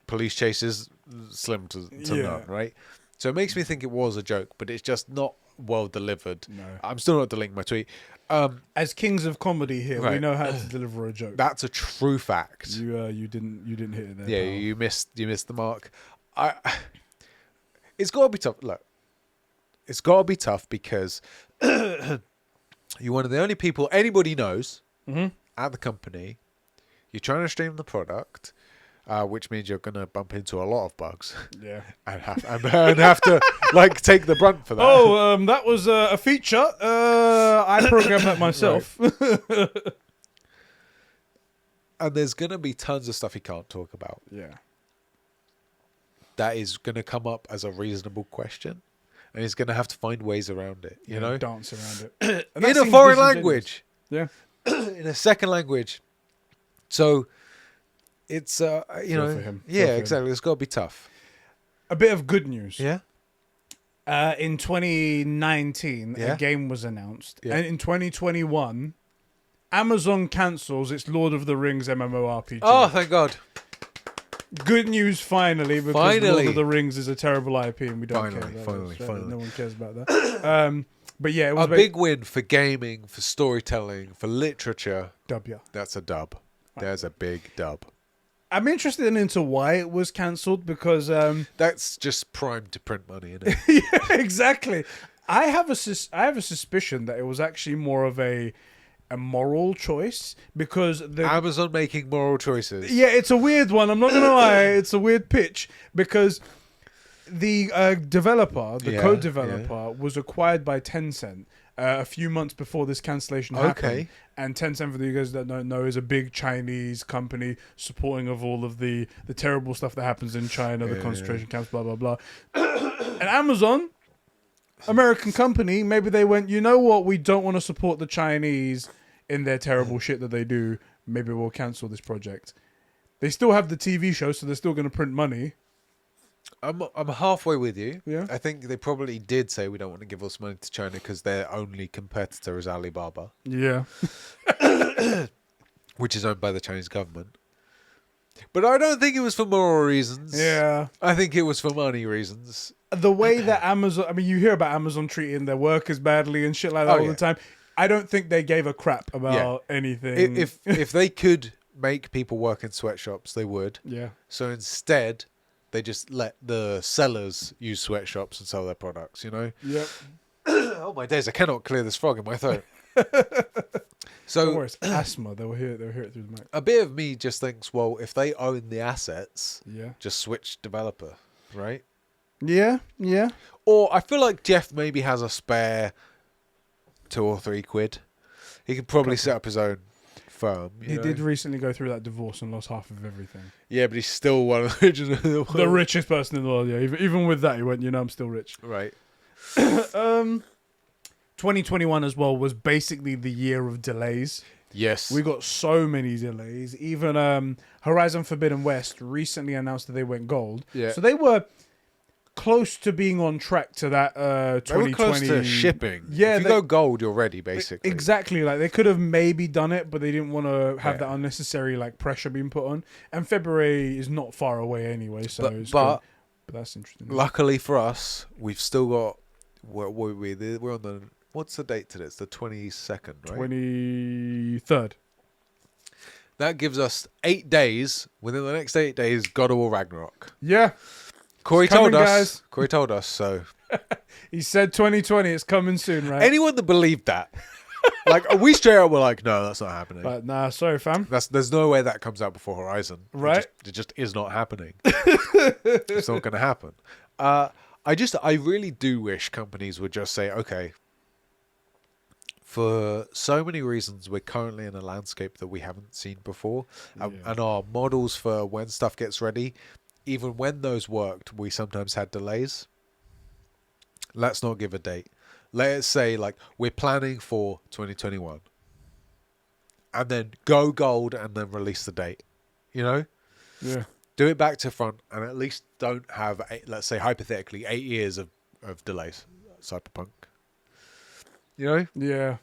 police chases, slim to none, right? So it makes me think it was a joke, but it's just not well delivered. No. I'm still not deleting my tweet. As kings of comedy here, we Right. know how to deliver a joke. That's a true fact. You didn't hit it there. Yeah, pal. you missed the mark. It's got to be tough. Look, it's got to be tough because you're one of the only people anybody knows at the company. You're trying to stream the product, which means you're going to bump into a lot of bugs. Yeah. and have to like take the brunt for that. Oh, that was a feature. I programmed that myself. And there's going to be tons of stuff you can't talk about. Yeah. That is going to come up as a reasonable question. And he's going to have to find ways around it, you know? Dance around it. And that In a seems foreign disingenuous. language. Yeah. In a second language. So it's, you know, for him. yeah, Feel for exactly. It's got to be tough. A bit of good news. Yeah. In 2019, Yeah. a game was announced. Yeah. And in 2021, Amazon cancels its Lord of the Rings MMORPG. Oh, thank God. Good news, finally, because Finally. Lord of the Rings is a terrible IP and we don't care about Finally. it. No one cares about that. But yeah, it was A big win for gaming, for storytelling, for literature. W. That's a dub. There's a big dub. I'm interested into why it was cancelled because That's just primed to print money, isn't it? yeah, exactly. I have a suspicion that it was actually more of a moral choice because the Amazon making moral choices. yeah, it's a weird one. I'm not gonna lie, it's a weird pitch because the developer, the Yeah, code developer, was acquired by Tencent a few months before this cancellation happened. Okay. And Tencent, for you guys that don't know, is a big Chinese company supporting of all of the terrible stuff that happens in China, the concentration camps, blah blah blah. And Amazon, American company, maybe they went, you know what, we don't want to support the Chinese in their terrible shit that they do. Maybe we'll cancel this project. They still have the TV show, so they're still going to print money. I'm halfway with you. Yeah. I think they probably did say we don't want to give us money to China because their only competitor is Alibaba, Yeah. which is owned by the Chinese government. But I don't think it was for moral reasons. Yeah. I think it was for money reasons. The way that Amazon, I mean, you hear about Amazon treating their workers badly and shit like that all yeah. the time. I don't think they gave a crap about anything. If they could make people work in sweatshops, they would. Yeah. So instead, they just let the sellers use sweatshops and sell their products, you know? Yep. Oh my days, I cannot clear this frog in my throat. Don't So worry, it's asthma. They'll hear it through the mic. a bit of me just thinks, well, if they own the assets, Yeah. just switch developer, right? Yeah. Yeah. Or I feel like Jeff maybe has a spare £2 or £3. He could probably set up his own firm. He did recently go through that divorce and lost half of everything. Yeah, but he's still one of the The richest person in the world, yeah. Even with that, he went, I'm still rich. Right. 2021 as well was basically the year of delays. Yes. We got so many delays. Even Horizon Forbidden West recently announced that they went gold. Yeah. So they were close to being on track to that They were 2020. close to shipping. Yeah, If you go gold, you're ready, basically. Exactly. Like they could have maybe done it, but they didn't want to have Yeah. that unnecessary like pressure being put on. And February is not far away anyway, so it's But good. But that's interesting. luckily for us, we've still got. We're on the. What's the date today? It's the 22nd, right? 23rd. That gives us 8 days. Within the next 8 days, God of War Ragnarok. Yeah. Corey coming, told us. guys. Corey told us. So He said 2020, it's coming soon, right? anyone that believed that, like we straight up were like, no, that's not happening. But nah, sorry, fam. There's no way that comes out before Horizon. Right. It just is not happening. It's not going to happen. I really do wish companies would just say, okay, for so many reasons, we're currently in a landscape that we haven't seen before. And our models for when stuff gets ready, even when those worked, we sometimes had delays. Let's not give a date. Let's say, like, we're planning for 2021. And then go gold and then release the date. You know? Yeah. Do it back to front and at least don't have, let's say, hypothetically, 8 years of delays. Cyberpunk. You know? Yeah.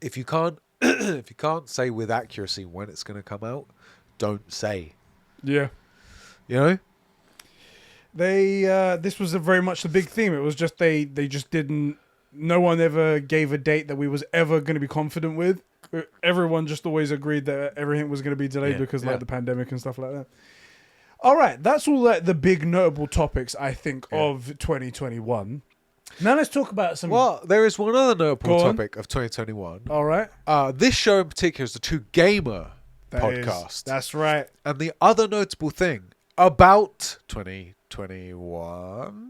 If you can't if you can't say with accuracy when it's going to come out, don't say. Yeah. You know? This was very much the big theme. It was just they just didn't. No one ever gave a date that we was ever going to be confident with. Everyone just always agreed that everything was going to be delayed because like the pandemic and stuff like that. All right, that's all like the big notable topics I think of 2021. Now let's talk about some. Well, there is one other notable topic of 2021. All right. This show in particular is the True Gamer That podcast. That's right. And the other notable thing about 2021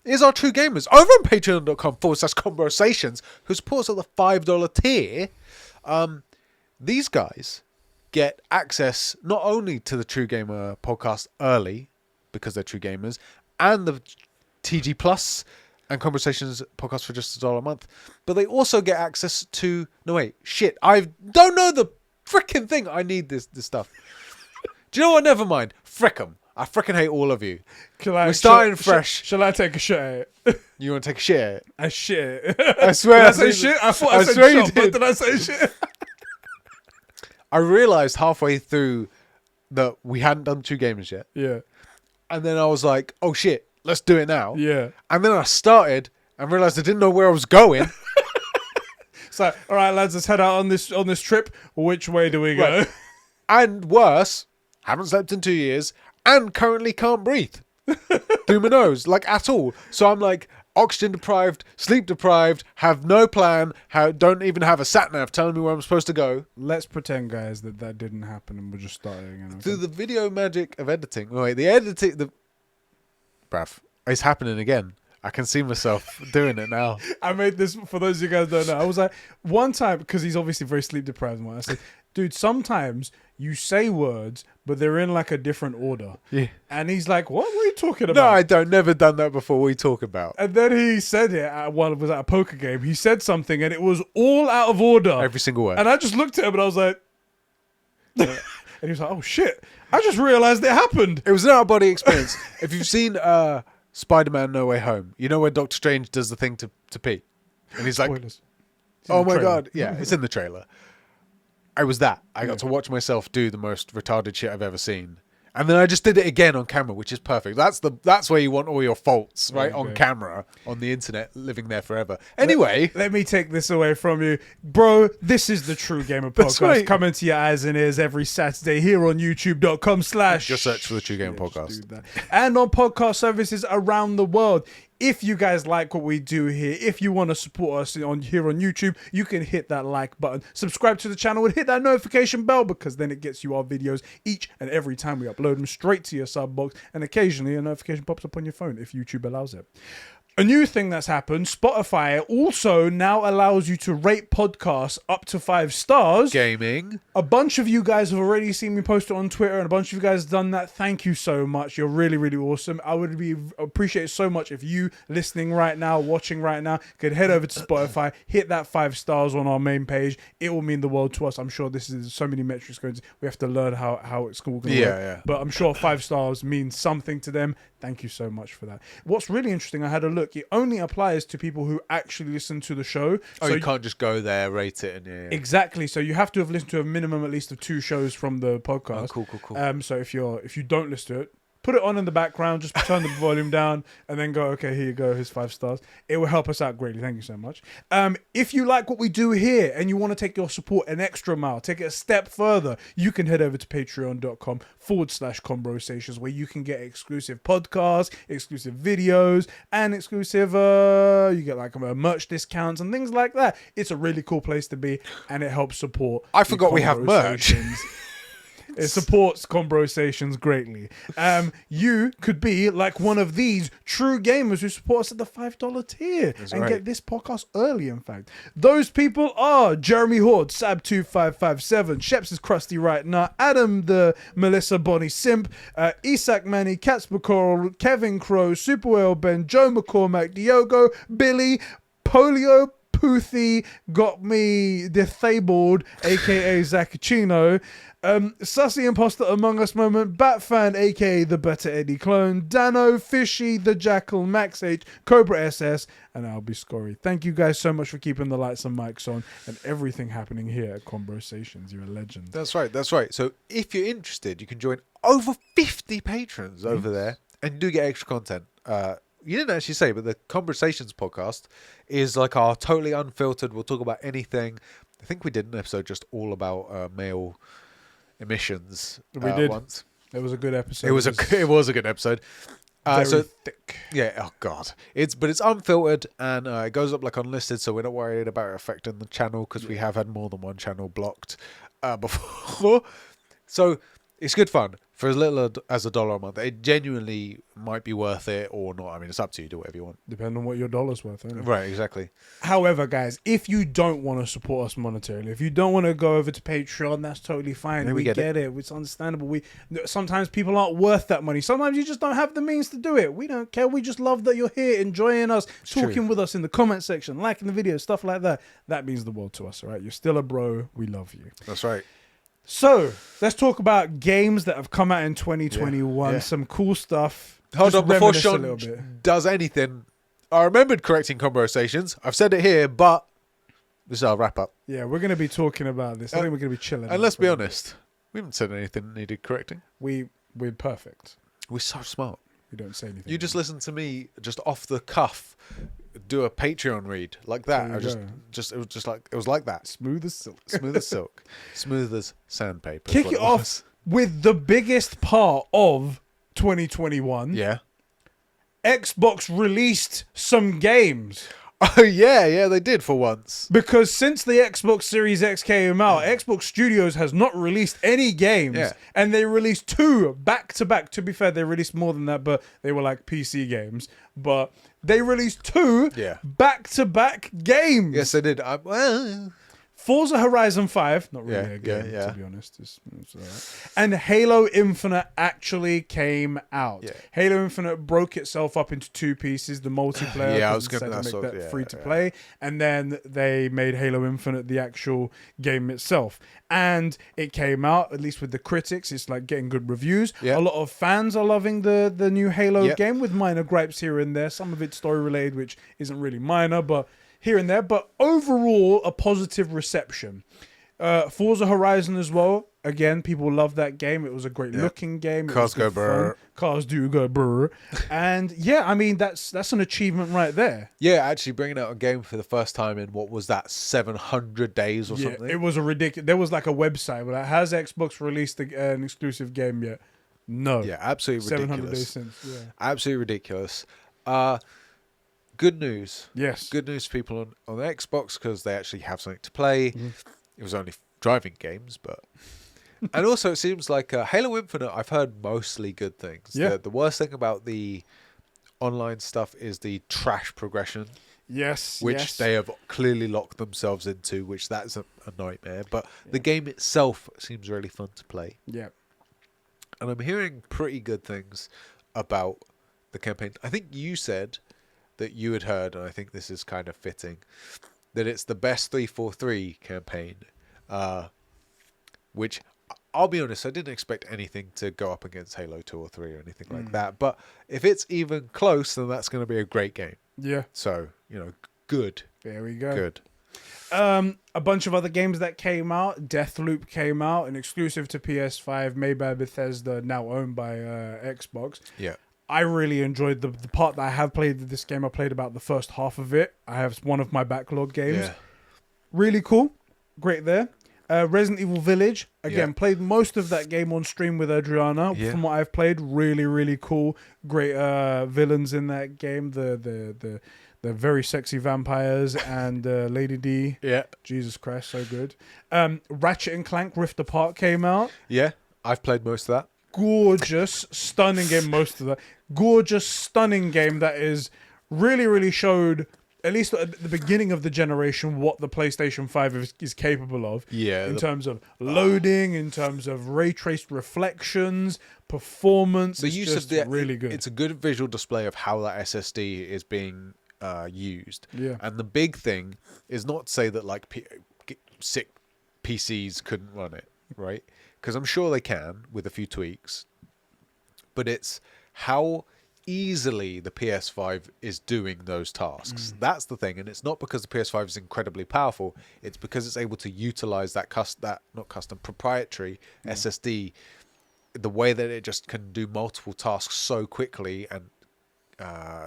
is our True Gamers over on patreon.com/Conbrosations, who supports at the $5 tier. These guys get access not only to the True Gamer podcast early, because they're True Gamers, and the TG Plus and Conversations podcast for just $1 a month, but they also get access to... No, wait, shit, I don't know the freaking thing. I need this stuff. Do you know what? Never mind. Frick 'em. I freaking hate all of you. We're starting fresh. Shall I take a shit at it? You want to take a shit at it? A shit. I swear. Did I say shit? I thought I said swear you shot, but did. did I say shit? I realised halfway through that we hadn't done True Gamers yet. Yeah. And then I was like, oh shit, let's do it now. Yeah. And then I started and realised I didn't know where I was going. So, all right, lads, let's head out on this trip. Which way do we go? Right. And worse, haven't slept in 2 years and currently can't breathe through my nose, like at all. So I'm like oxygen deprived, sleep deprived, have no plan, don't even have a sat nav telling me where I'm supposed to go. Let's pretend, guys, that didn't happen and we're just starting. Through the video magic of editing. Oh, wait, the editing, bruv, it's happening again. I can see myself doing it now. I made this, for those of you guys who don't know, I was like, one time, because he's obviously very sleep deprived and what I said, dude, sometimes you say words, but they're in like a different order. Yeah. And he's like, what were you talking about? No, I don't. Never done that before. What are you talking about? And then he said it while it was at a poker game. He said something and it was all out of order. Every single word. And I just looked at him and I was like, and he was like, oh shit, I just realized it happened. It was an out-of-body experience. If you've seen Spider-Man No Way Home, you know where Doctor Strange does the thing to pee? And he's like, Spoilers. oh my God. Yeah, it's in the trailer. I was that. I got to watch myself do the most retarded shit I've ever seen. And then I just did it again on camera, which is perfect. That's where you want all your faults, right? Okay. On camera, on the internet, living there forever. Anyway. Let me take this away from you. Bro, this is the True Gamer That's podcast right. coming to your eyes and ears every Saturday here on youtube.com/ Just search for the True Gamer podcast. just do that. And on podcast services around the world. If you guys like what we do here, if you want to support us here on YouTube, you can hit that like button, subscribe to the channel, and hit that notification bell, because then it gets you our videos each and every time we upload them straight to your sub box, and occasionally a notification pops up on your phone if YouTube allows it. A new thing that's happened, Spotify also now allows you to rate podcasts up to 5 stars. Gaming. A bunch of you guys have already seen me post it on Twitter, and a bunch of you guys have done that. Thank you so much. You're really, really awesome. I would appreciate it so much if you listening right now, watching right now, could head over to Spotify, hit that 5 stars on our main page. It will mean the world to us. I'm sure this is so many metrics going to, we have to learn how it's all going to work. Yeah. But I'm sure 5 stars means something to them. Thank you so much for that. What's really interesting, I had a look. It only applies to people who actually listen to the show. Oh, so you can't just go there, rate it, and yeah. Exactly. So you have to have listened to a minimum at least of 2 shows from the podcast. Oh, cool. So if you don't listen to it, put it on in the background, just turn the volume down, and then go, okay, here you go, here's 5 stars. It will help us out greatly. Thank you so much. If you like what we do here and you want to take your support an extra mile, take it a step further, you can head over to patreon.com/Conbrosations, where you can get exclusive podcasts, exclusive videos, and exclusive, you get like merch discounts and things like that. It's a really cool place to be, and it helps support. I forgot we have merch. It supports Conbrosations greatly. You could be like one of these true gamers who support us at the $5 tier and get this podcast early, in fact. Those people are Jeremy Horde, Sab2557, Sheps is Crusty Right Now, Adam the Melissa Bonnie Simp, Isak Manny, Cats McCoral, Kevin Crow, Super Whale Ben, Joe McCormack, Diogo, Billy, Polio, Poothie, Got Me Disabled, aka Zacchino, Sussy Imposter Among Us Moment, Batfan, aka the Better Eddie Clone, Dano, Fishy, The Jackal, Max H, Cobra SS, and I'll be Scory. Thank you guys so much for keeping the lights and mics on and everything happening here at Conbrosations. You're a legend. That's right. So if you're interested, you can join over 50 patrons over there, and you do get extra content. You didn't actually say, but the Conbrosations podcast is like our totally unfiltered. We'll talk about anything. I think we did an episode just all about male emissions. We did once. It was a good episode. It was a good episode. Very so thick. yeah, oh god, but it's unfiltered and it goes up like unlisted, so we're not worried about it affecting the channel because we have had more than one channel blocked before. So it's good fun for as little as $1 a month. It genuinely might be worth it or not. I mean, it's up to you. Do whatever you want. Depending on what your dollar's worth, isn't it? Right, exactly. However, guys, if you don't want to support us monetarily, if you don't want to go over to Patreon, that's totally fine. Yeah, we get it. It's understandable. Sometimes people aren't worth that money. Sometimes you just don't have the means to do it. We don't care. We just love that you're here, enjoying us, talking with us in the comment section, liking the video, stuff like that. That means the world to us, all right? You're still a bro. We love you. That's right. So let's talk about games that have come out in 2021. Yeah. Some cool stuff. Hold Just on, before reminisce a Sean little bit. does anything, I remembered correcting Conbrosations. I've said it here, but this is our wrap up. Yeah, we're going to be talking about this. I think we're going to be chilling. And let's be honest, we haven't said anything that needed correcting. We're perfect. We're so smart. We don't say anything. You just listen to me just off the cuff do a Patreon read like that. There you go. It was like that. Smooth as silk. Smooth as silk. Smooth as sandpaper. is Kick what it was. off with the biggest part of 2021. Yeah. Xbox released some games. Oh yeah, they did for once. Because since the Xbox Series X came out, Xbox Studios has not released any games. Yeah. And they released 2 back to back. To be fair, they released more than that, but they were like PC games. But they released 2 back to back games. Yes, they did. Well, Forza Horizon 5, not really a game, to be honest. It's all right. And Halo Infinite actually came out. Yeah. Halo Infinite broke itself up into 2 pieces, the multiplayer, Yeah, I was decided gonna- to make that's that what- free to play, and then they made Halo Infinite the actual game itself. And it came out, at least with the critics, it's like getting good reviews. Yeah. A lot of fans are loving the new Halo Yep. game, with minor gripes here and there. Some of it's story related, which isn't really minor, but here and there, but overall a positive reception. Forza Horizon as well. Again, people love that game. It was a great looking game. It Cars was good go brr. fun. Cars do go brr. And yeah, I mean that's an achievement right there. yeah, actually bringing out a game for the first time in what was that 700 days or something. It was a ridiculous. There was like a website where has Xbox released an exclusive game yet? No. Yeah, absolutely 700 ridiculous. days since. Yeah. Absolutely ridiculous. Good news. Yes. Good news for people on Xbox because they actually have something to play. It was only driving games, but and also it seems like Halo Infinite. I've heard mostly good things. Yeah. The worst thing about the online stuff is the trash progression, Yes. which yes. they have clearly locked themselves into. Which that's a nightmare. But the game itself seems really fun to play, Yeah. and I'm hearing pretty good things about the campaign. I think you said that you had heard, and I think this is kind of fitting, that it's the best 343 campaign, which I'll be honest, I didn't expect anything to go up against Halo 2 or 3 or anything like that. But if it's even close, then that's going to be a great game. Yeah. So, good. There we go. Good. A bunch of other games that came out. Deathloop came out, an exclusive to PS5, made by Bethesda, now owned by Xbox. Yeah. I really enjoyed the part that I have played of this game. I played about the first half of it. I have one of my backlog games. Yeah. Really cool. Great there. Resident Evil Village. Again, Yeah. played most of that game on stream with Adriana. Yeah. From what I've played, really, really cool. Great villains in that game. The very sexy vampires and Lady D. Yeah. Jesus Christ, so good. Ratchet and Clank Rift Apart came out. Yeah. I've played most of that. Gorgeous, stunning game, most of that. Gorgeous, stunning game that is really, really showed, at least at the beginning of the generation, what the PlayStation 5 is capable of. Yeah. In terms of loading, in terms of ray traced reflections, performance. The it's use just of the really good. It's a good visual display of how that SSD is being used. Yeah. And the big thing is not to say that like sick PCs couldn't run it, right? Because I'm sure they can with a few tweaks. But it's how easily the PS5 is doing those tasks. That's the thing, and it's not because the PS5 is incredibly powerful. It's because it's able to utilize that proprietary SSD the way that it just can do multiple tasks so quickly and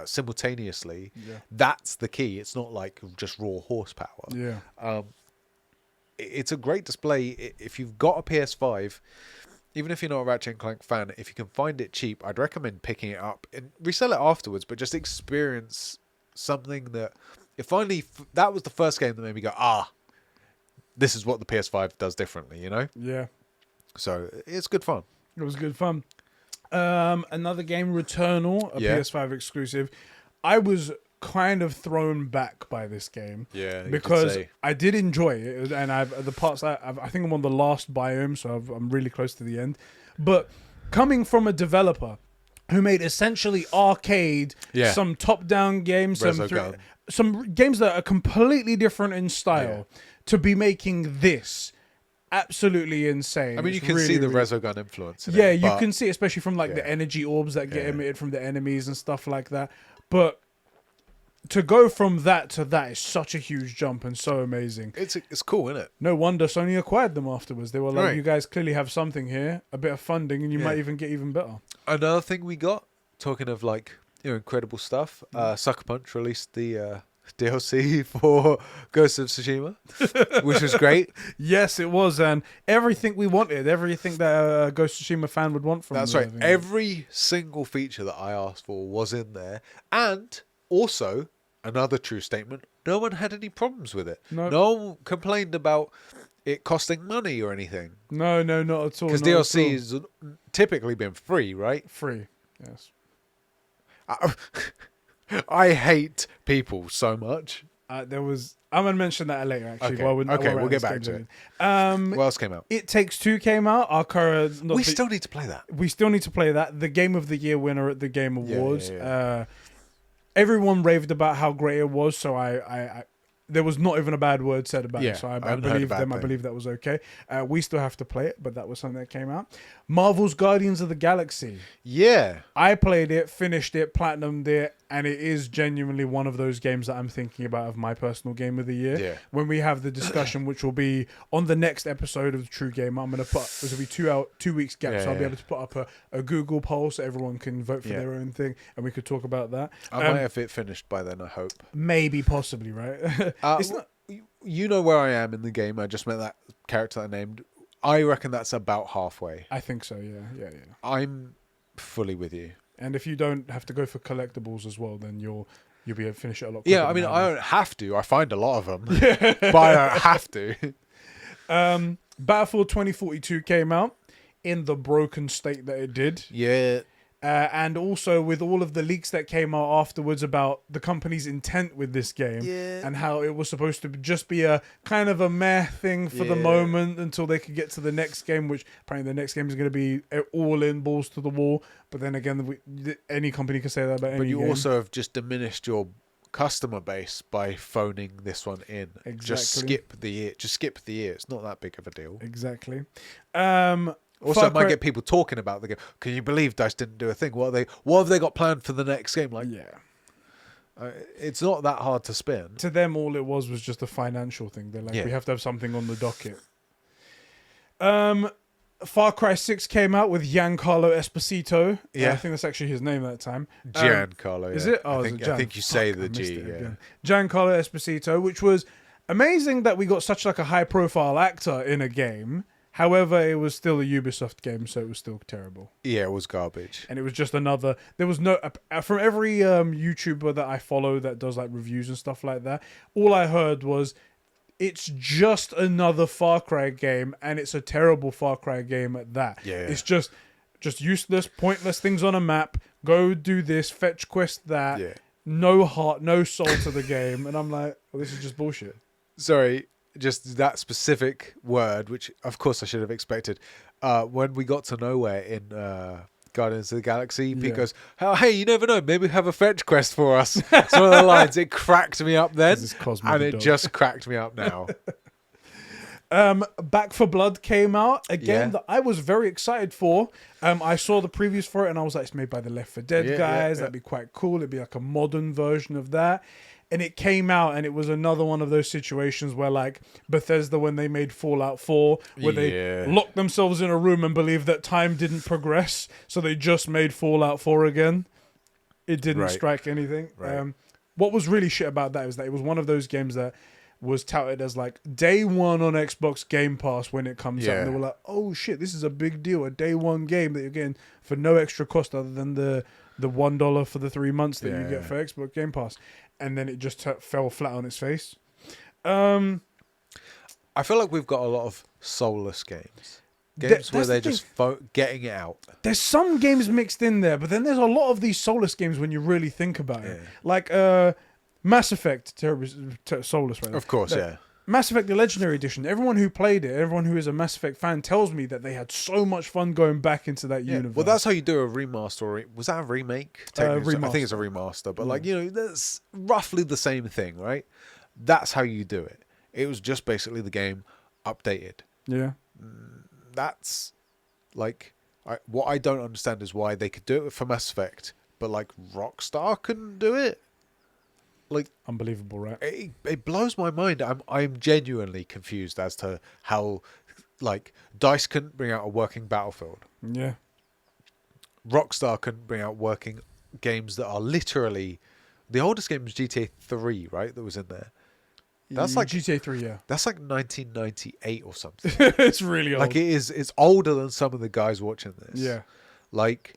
simultaneously, that's the key. It's not like just raw horsepower. Yeah. It's a great display. If you've got a PS5, even if you're not a Ratchet and Clank fan, if you can find it cheap, I'd recommend picking it up and resell it afterwards, but just experience something that that was the first game that made me go, this is what the PS5 does differently, you know? Yeah. So it's good fun. It was good fun. Another game, Returnal, a PS5 exclusive. I was kind of thrown back by this game. Yeah, because I did enjoy it, and I think I'm on the last biome, so I'm really close to the end. But coming from a developer who made essentially arcade, some top-down games, some games that are completely different in style, to be making this. Absolutely insane. I mean, you can see the Resogun influence. Yeah, you can see, especially from like the energy orbs that get emitted from the enemies and stuff like that. But to go from that to that is such a huge jump and so amazing. It's cool, isn't it? No wonder Sony acquired them afterwards. They were like, Right. you guys clearly have something here, a bit of funding, and you might even get even better. Another thing we got, talking of like incredible stuff, Sucker Punch released the DLC for Ghost of Tsushima, which was great. Yes, it was, and everything we wanted, everything that a Ghost of Tsushima fan would want from That's right. Every single feature that I asked for was in there, and also another true statement: no one had any problems with it. No. No one complained about it costing money or anything. No, not at all. Because DLC has typically been free, right? Free, yes. I hate people so much. I'm gonna mention that later. Actually, Okay, we'll get back to it. What else came out? It Takes Two came out. We still need to play that. We still need to play that. The Game of the Year winner at the Game Awards. Everyone raved about how great it was, so I there was not even a bad word said about it. So I believe them. I believe that was okay. We still have to play it, but that was something that came out. Marvel's Guardians of the Galaxy. Yeah. I played it, finished it, platinumed it, and it is genuinely one of those games that I'm thinking about of my personal game of the year. Yeah. When we have the discussion, which will be on the next episode of the True Game, I'm going to put, there's going to be 2 weeks gap, so I'll be able to put up a Google poll so everyone can vote for their own thing, and we could talk about that. I might have it finished by then, I hope. Maybe, possibly, right? It's not... You know where I am in the game. I just met that character I named. I reckon that's about halfway. I think so, yeah. I'm fully with you. And if you don't have to go for collectibles as well, then you'll be able to finish it a lot quicker. Yeah, I mean, I don't have to. I find a lot of them, but I don't have to. Battlefield 2042 came out in the broken state that it did. Yeah. And also with all of the leaks that came out afterwards about the company's intent with this game and how it was supposed to just be a kind of a meh thing for the moment until they could get to the next game, which apparently the next game is going to be all in, balls to the wall. But then again, any company can say that about any game. But you also have just diminished your customer base by phoning this one in. Exactly. Just skip the year. It's not that big of a deal. Exactly. Also, it might get people talking about the game. Can you believe DICE didn't do a thing? What have they got planned for the next game? Like, it's not that hard to spin. To them, all it was just a financial thing. They're like, we have to have something on the docket. Far Cry 6 came out with Giancarlo Esposito. Yeah. I think that's actually his name that time. Giancarlo. Is it? Oh, I think you say the G. Yeah. Giancarlo Esposito, which was amazing that we got such like a high-profile actor in a game. However, it was still a Ubisoft game, so it was still terrible. Yeah, it was garbage. And it was just another... There was no... From every YouTuber that I follow that does like reviews and stuff like that, all I heard was, it's just another Far Cry game, and it's a terrible Far Cry game at that. Yeah. It's just useless, pointless things on a map. Go do this, fetch quest that. Yeah. No heart, no soul to the game. And I'm like, well, this is just bullshit. Sorry. Just that specific word, which of course I should have expected. When we got to nowhere in Guardians of the Galaxy, Pete goes, "Oh, hey, you never know. Maybe have a fetch quest for us." It's one of the lines. It cracked me up then, and it just cracked me up now. Back for Blood came out, a game that I was very excited for. I saw the previews for it, and I was like, it's made by the Left 4 Dead guys. That'd be quite cool. It'd be like a modern version of that. and it came out, and it was another one of those situations where, like Bethesda, when they made Fallout 4, where they locked themselves in a room and believed that time didn't progress, so they just made Fallout 4 again. It didn't strike anything. Right. What was really shit about that is that it was one of those games that was touted as like day one on Xbox Game Pass when it comes out. And they were like, oh shit, this is a big deal. A day one game that you're getting for no extra cost other than the $1 for the 3 months that you get for Xbox Game Pass. And then it just fell flat on its face. I feel like we've got a lot of soulless games. Games where they're just getting it out. There's some games mixed in there, but then there's a lot of these soulless games when you really think about it. Like Mass Effect, soulless, right? Of course, Mass Effect, the Legendary Edition. Everyone who played it, everyone who is a Mass Effect fan tells me that they had so much fun going back into that universe. Well, that's how you do a remaster. Was that a remake? Remaster. I think it's a remaster, but like, that's roughly the same thing, right? That's how you do it. It was just basically the game updated. Yeah. That's like what I don't understand is why they could do it for Mass Effect, but like Rockstar couldn't do it. Like, unbelievable, right? It blows my mind. I'm genuinely confused as to how, like, DICE couldn't bring out a working Battlefield. Yeah. Rockstar couldn't bring out working games that are literally, the oldest game was GTA 3, right? That was in there. That's like GTA 3, yeah. That's like 1998 or something. It's really old. Like, it's older than some of the guys watching this. Yeah. Like,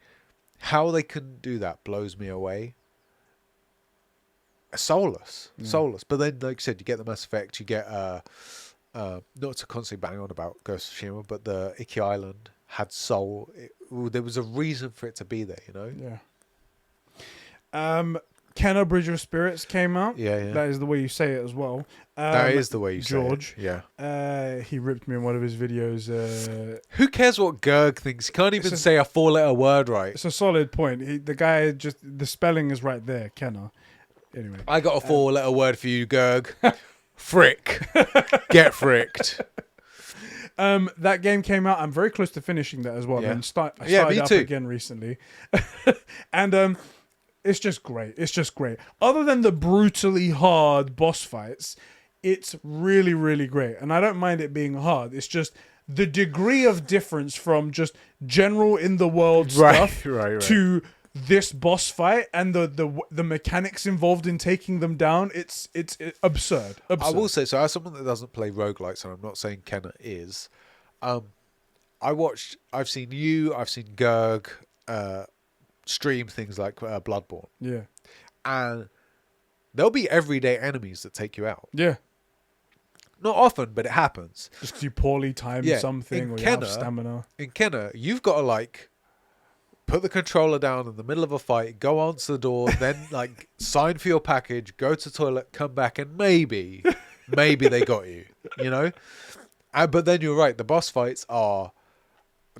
how they couldn't do that blows me away. Soulless. But then, like you said, you get the Mass Effect, you get not to constantly bang on about Ghost of Tsushima, but the Iki Island had soul. There was a reason for it to be there, Yeah. Kenna Bridge of Spirits came out. Yeah. That is the way you say it as well. That is the way you George, say it. Yeah. He ripped me in one of his videos. Who cares what Gerg thinks? He can't even say a 4-letter word right. It's a solid point. The guy the spelling is right there, Kenna. Anyway, I got a 4-letter word for you, Gerg. Frick. Get fricked. That game came out. I'm very close to finishing that as well. Yeah. I started me up too. again recently. And it's just great. It's just great. Other than the brutally hard boss fights, it's really, really great. And I don't mind it being hard. It's just the degree of difference from just general in the world stuff to this boss fight and the mechanics involved in taking them down. It's absurd. I will say, so as someone that doesn't play roguelikes, and I'm not saying Kenna is, I've seen Gerg stream things like Bloodborne. Yeah. And there'll be everyday enemies that take you out. Yeah. Not often, but it happens. Just you poorly time something, or you have stamina. In Kenna, you've got to like put the controller down in the middle of a fight, go answer the door, then like sign for your package, go to the toilet, come back, and maybe they got you, But then you're right, the boss fights are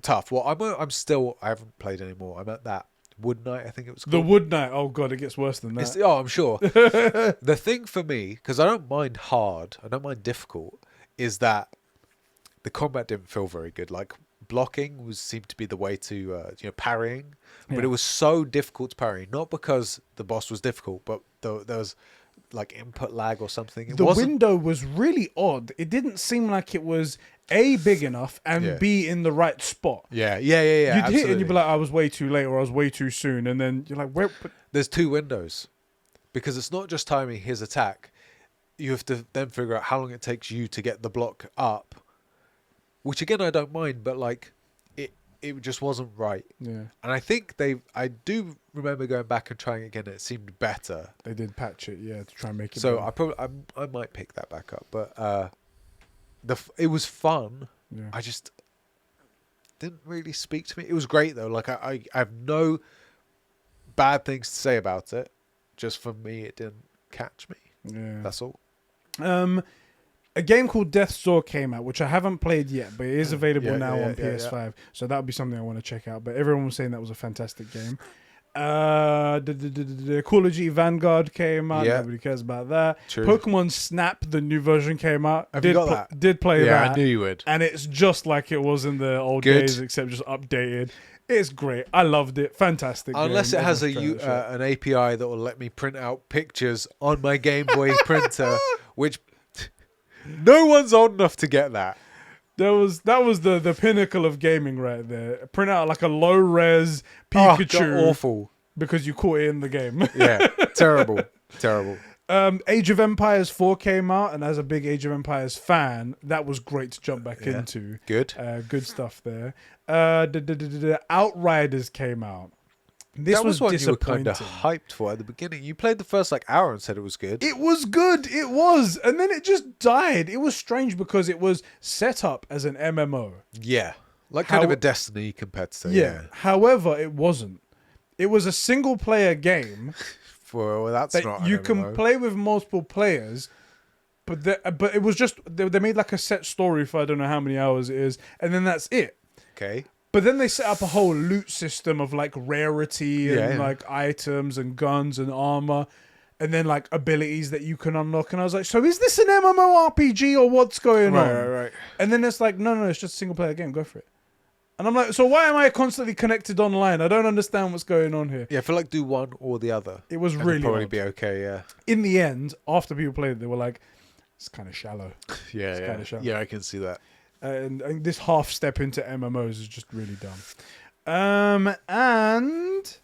tough. Well, I haven't played anymore. I'm at that Wood Knight, I think it was called. The Wood Knight. Oh god, it gets worse than that. I'm sure. The thing for me, because I don't mind hard, I don't mind difficult, is that the combat didn't feel very good. Like blocking seemed to be the way to parrying, but it was so difficult to parry. Not because the boss was difficult, but there was like input lag or something. The window was really odd. It didn't seem like it was A, big enough, and B, in the right spot. Yeah. You'd hit and you'd be like, I was way too late, or I was way too soon, and then you're like, where? There's two windows, because it's not just timing his attack. You have to then figure out how long it takes you to get the block up, which again I don't mind, but like it just wasn't right. Yeah. And I think I do remember going back and trying it again, and it seemed better. They did patch it, to try and make it so better. I might pick that back up, but it was fun. Yeah. I just didn't really speak to me. It was great though. Like I have no bad things to say about it. Just for me, it didn't catch me. Yeah. That's all. A game called Death's Door came out, which I haven't played yet, but it is available now on PS5. Yeah. So that would be something I want to check out. But everyone was saying that was a fantastic game. The Call of Duty Vanguard came out. Nobody cares about that. True. Pokemon Snap, the new version came out. Have you got that? Did play that. Yeah, I knew you would. And it's just like it was in the old days, except just updated. It's great. I loved it. Fantastic. Unless game. it has Everyone's trying to an API that will let me print out pictures on my Game Boy printer, which no one's old enough to get that. that was the pinnacle of gaming right there. Print out like a low res Oh, Pikachu God, awful. because you caught it in the game. Yeah, terrible. Age of Empires 4 came out, and as a big Age of Empires fan, that was great to jump back into. Good. Good stuff there. Outriders came out. This That was one you were disappointing. kind of hyped for at the beginning. You played the first hour and said it was good. It was good. It was. And then it just died. It was strange because it was set up as an MMO. Yeah, like kind of a Destiny competitor. Yeah. However, it wasn't. It was a single player game Well, that's that not. you an can MMO. play with multiple players. But it was just they made like a set story for I don't know how many hours it is, and then that's it. Okay. But then they set up a whole loot system of like rarity and Yeah. like items and guns and armor, and then like abilities that you can unlock. And I was like, so is this an MMORPG or what's going on? Right. And then it's like, no, it's just a single player game. Go for it. And I'm like, so why am I constantly connected online? I don't understand what's going on here. Yeah, I feel like do one or the other. It was And really it'd probably odd. be okay. Yeah. In the end, after people played it, they were like, it's kind of shallow. Yeah. kinda shallow. Yeah, I can see that. And this half step into MMOs is just really dumb. And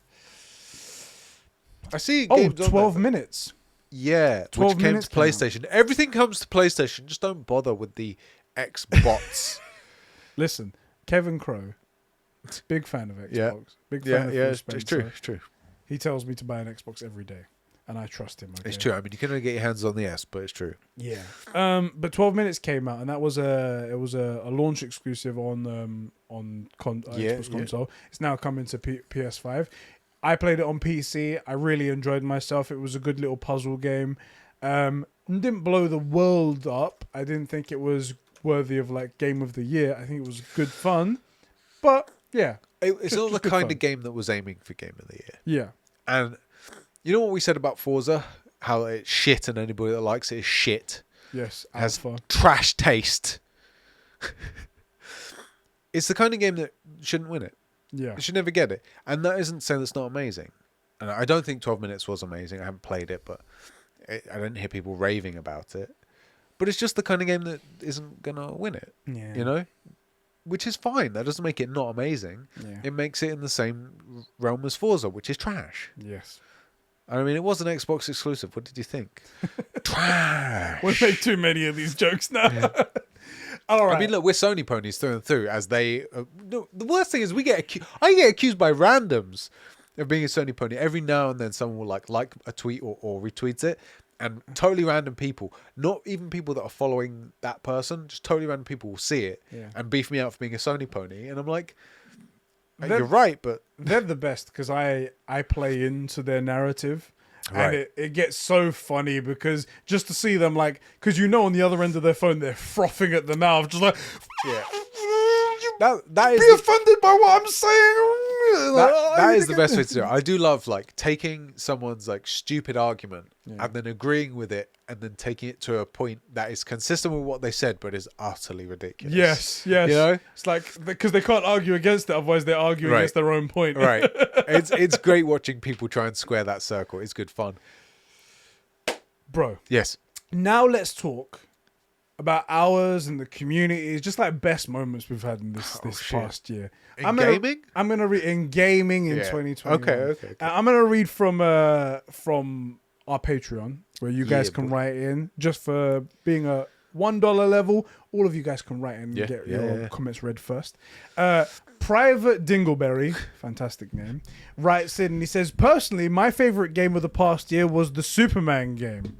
I see. oh, games on 12 there. minutes. Yeah, 12 which came minutes to came out. PlayStation. Everything comes to PlayStation. Just don't bother with the Xbots. Listen, Kevin Crowe, big fan of Xbox. Yeah. Big fan yeah, of yeah, Phil it's Spencer. true. It's true. He tells me to buy an Xbox every day, and I trust him. Okay? It's true. I mean, you can only get your hands on the S, but it's true. Yeah. But 12 minutes came out, and that was a launch exclusive on Xbox console. It's now coming to PS5. I played it on PC. I really enjoyed myself. It was a good little puzzle game. Didn't blow the world up. I didn't think it was worthy of like Game of the Year. I think it was good fun, but yeah, It's Just- not the just good kind fun. of game that was aiming for Game of the Year. yeah. And you know what we said about Forza? How it's shit, and anybody that likes it is shit. Yes, Has Alpha. trash taste. It's the kind of game that shouldn't win it. Yeah. You should never get it. And that isn't saying it's not amazing. And I don't think 12 minutes was amazing. I haven't played it, but I didn't hear people raving about it. But it's just the kind of game that isn't going to win it, Yeah. you know? Which is fine. That doesn't make it not amazing. Yeah. It makes it in the same realm as Forza, which is trash. Yes. I mean, it was an Xbox exclusive. What did you think? Trash. We'll make too many of these jokes now. All right. I mean, look, we're Sony ponies through and through. As they, no, the worst thing is I get accused by randoms of being a Sony pony. Every now and then, someone will like a tweet or retweets it, and totally random people, not even people that are following that person, just totally random people will see it and beef me out for being a Sony pony, and I'm like, you're right, but They're the best because I play into their narrative. Right. And it gets so funny because just to see them like, because you know on the other end of their phone they're frothing at the mouth, just like, Yeah. you that is be offended by what I'm saying. that is the best way to do it. I do love like taking someone's like stupid argument and then agreeing with it and then taking it to a point that is consistent with what they said but is utterly ridiculous. Yes. You know? It's like because they can't argue against it, otherwise they're arguing Right. against their own point. Right. It's great watching people try and square that circle. It's good fun. Bro. Yes. Now let's talk about ours and the communities, just like best moments we've had in this shit. past year. In gaming? I'm gonna read in gaming in Yeah. 2020. Okay. I'm gonna read from our Patreon where you guys can boy. write in just for being a $1 level. All of you guys can write in and Yeah, get yeah, your yeah. comments read first. Private Dingleberry, fantastic name, writes in and he says, personally, my favorite game of the past year was the Superman game.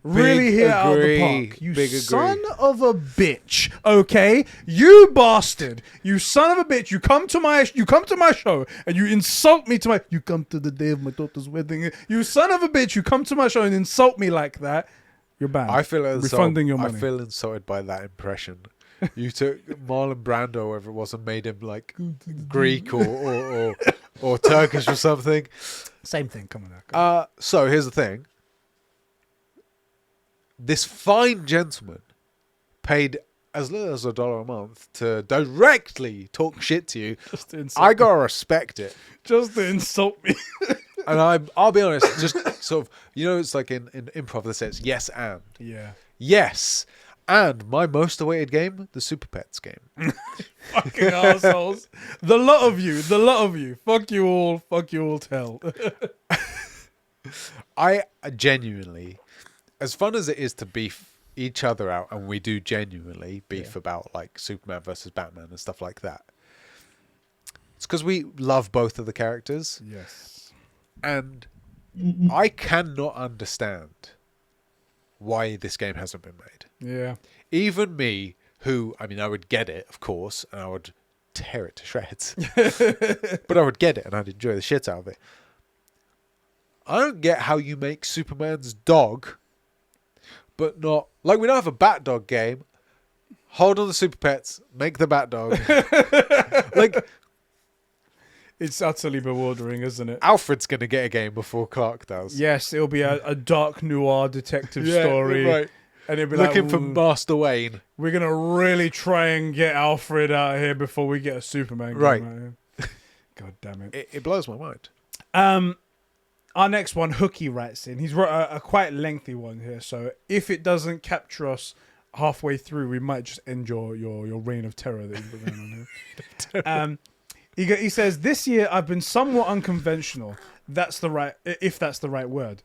Really Big hit it out of the agree. park. You Big son agree. of a bitch. Okay? You bastard. You son of a bitch. You come to my show and you insult me you come to the day of my daughter's wedding. You son of a bitch. You come to my show and insult me like that. You're banned. I feel insulted. refunding your money. I feel insulted by that impression. You took Marlon Brando, whoever it was, and made him like Greek or Turkish or something. Same thing. Come on now. So here's the thing. This fine gentleman paid as little as $1 a month to directly talk shit to you, Just to insult I gotta respect it. Just to insult me. And I'll be honest, just sort of, it's like in improv that says yes and. Yeah. Yes. And my most awaited game, the Super Pets game. Fucking assholes. The lot of you. Fuck you all to hell. I genuinely, as fun as it is to beef each other out, and we do genuinely beef about like Superman versus Batman and stuff like that, it's because we love both of the characters. Yes. And I cannot understand why this game hasn't been made. Yeah. Even me, who, I would get it, of course, and I would tear it to shreds. But I would get it, and I'd enjoy the shit out of it. I don't get how you make Superman's dog, but not... Like, we don't have a Bat Dog game. Hold on the Super Pets, make the Bat Dog. Like... It's utterly bewildering, isn't it? Alfred's going to get a game before Clark does. Yes, it'll be a dark noir detective story. Right. And it'll be looking like, for Master Wayne. We're going to really try and get Alfred out of here before we get a Superman game. Right. Out here. God damn it. It blows my mind. Our next one, Hookie writes in. He's wrote a quite lengthy one here, so if it doesn't capture us halfway through, we might just end your reign of terror that you've got going on here. He says, this year I've been somewhat unconventional. If that's the right word.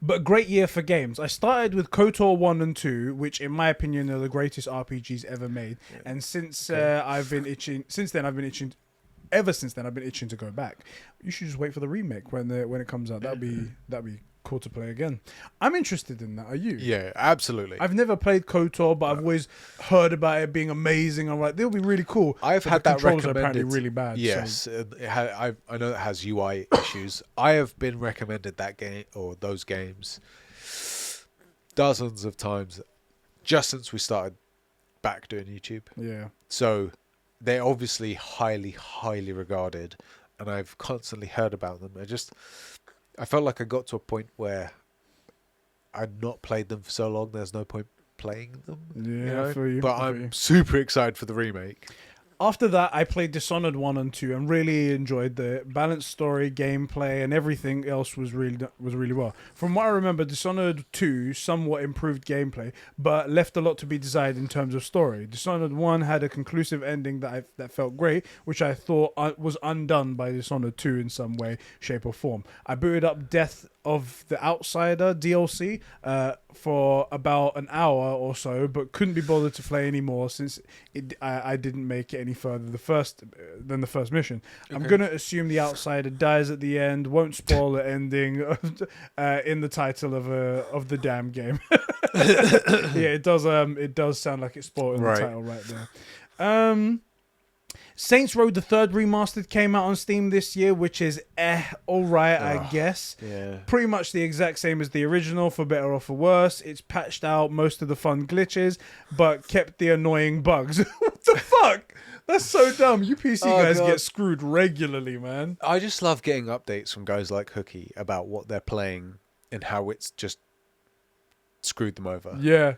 But great year for games. I started with KOTOR 1 and 2, which in my opinion are the greatest RPGs ever made. Yeah. And since then I've been itching to go back. You should just wait for the remake when it comes out. That'd be cool to play again. I'm interested in that. Are you? Yeah, absolutely. I've never played KOTOR, but I've always heard about it being amazing. I'm like, they'll be really cool. I've had that recommended. Are apparently really bad. Yes, so. I know it has UI issues. I have been recommended that game or those games dozens of times just since we started back doing YouTube. Yeah. So they're obviously highly, highly regarded, and I've constantly heard about them. I felt like I got to a point where I'd not played them for so long. There's no point playing them. Yeah, for you. But I'm super excited for the remake. After that, I played Dishonored 1 and 2 and really enjoyed the balanced story, gameplay, and everything else was really well. From what I remember, Dishonored 2 somewhat improved gameplay, but left a lot to be desired in terms of story. Dishonored 1 had a conclusive ending that felt great, which I thought was undone by Dishonored 2 in some way, shape, or form. I booted up Death of the Outsider DLC for about an hour or so, but couldn't be bothered to play anymore since I didn't make it any further than the first mission. Okay. I'm gonna assume the Outsider dies at the end. Won't spoil the ending in the title of the damn game. Yeah, it does sound like it's spoiled in the title right there. Saints Row the 3rd Remastered came out on Steam this year, which is alright, I guess. Yeah. Pretty much the exact same as the original, for better or for worse. It's patched out most of the fun glitches, but kept the annoying bugs. What the fuck? That's so dumb. You PC guys get screwed regularly, man. I just love getting updates from guys like Hookie about what they're playing and how it's just screwed them over. Yeah.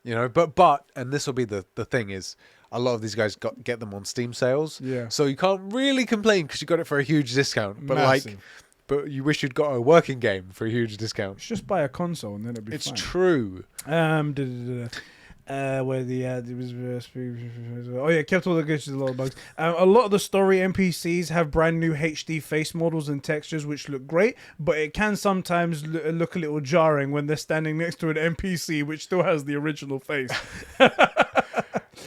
But and this will be the thing is, a lot of these guys get them on Steam sales. Yeah. So you can't really complain because you got it for a huge discount. But Massive. but you wish you'd got a working game for a huge discount. Just buy a console and then it'd be It's fine. true. Where the ad it was kept all the glitches, a lot of bugs. A lot of the story NPCs have brand new HD face models and textures which look great, but it can sometimes look a little jarring when they're standing next to an NPC which still has the original face.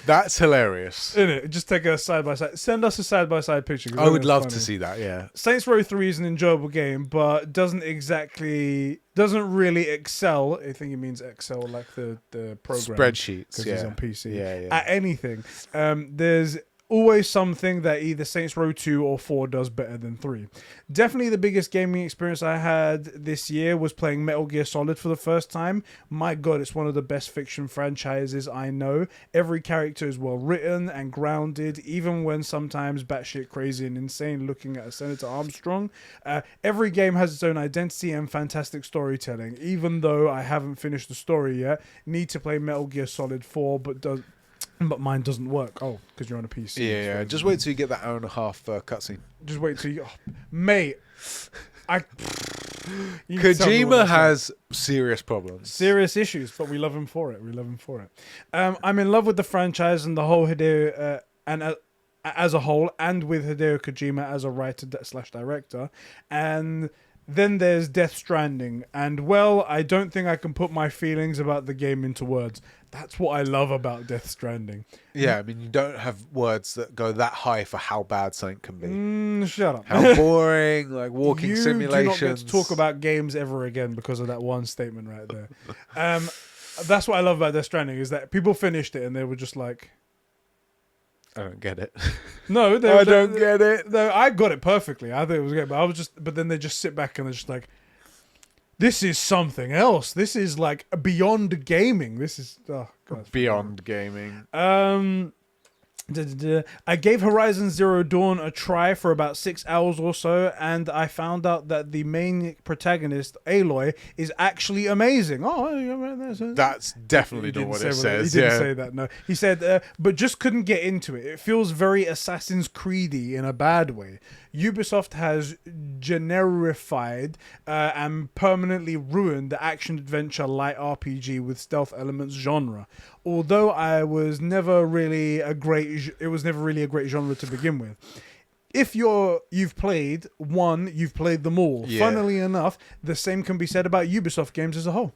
That's hilarious. Isn't it? Just take a side by side. Send us a side by side picture. I would love to see that. Yeah. Saints Row 3 is an enjoyable game, but doesn't really excel. I think it means excel like the program spreadsheets. because it's on PC. Yeah. At anything. There's always something that either Saints Row 2 or 4 does better than 3. Definitely the biggest gaming experience I had this year was playing Metal Gear Solid for the first time. My God, it's one of the best fiction franchises I know. Every character is well written and grounded, even when sometimes batshit crazy and insane looking at a Senator Armstrong. Every game has its own identity and fantastic storytelling. Even though I haven't finished the story yet, need to play Metal Gear Solid 4, but But mine doesn't work. Oh, because you're on a PC. Yeah. Just wait till you get that hour and a half cutscene. Just wait till you... Oh, mate, you need to tell me what Kojima that's like. has serious problems. Serious issues, but we love him for it. I'm in love with the franchise and the whole Hideo... as a whole, and with Hideo Kojima as a writer / director. And then there's Death Stranding. And, well, I don't think I can put my feelings about the game into words. That's what I love about Death Stranding. Yeah, I mean, you don't have words that go that high for how bad something can be. Shut up. How boring, like walking simulations. You do not get to talk about games ever again because of that one statement right there. That's what I love about Death Stranding, is that people finished it and they were just like... I don't get it. No, I don't get it. No, I got it perfectly. I thought it was good, but then they just sit back and they're just like, this is something else. This is like beyond gaming. This is Beyond gaming. I gave Horizon Zero Dawn a try for about 6 hours or so, and I found out that the main protagonist, Aloy, is actually amazing. That's definitely not what it says. He didn't say that, no. He said, but just couldn't get into it. It feels very Assassin's Creedy in a bad way. Ubisoft has generified and permanently ruined the action-adventure light RPG with stealth elements genre. Although it was never really a great genre to begin with. If you've played one, you've played them all. Yeah. Funnily enough, the same can be said about Ubisoft games as a whole.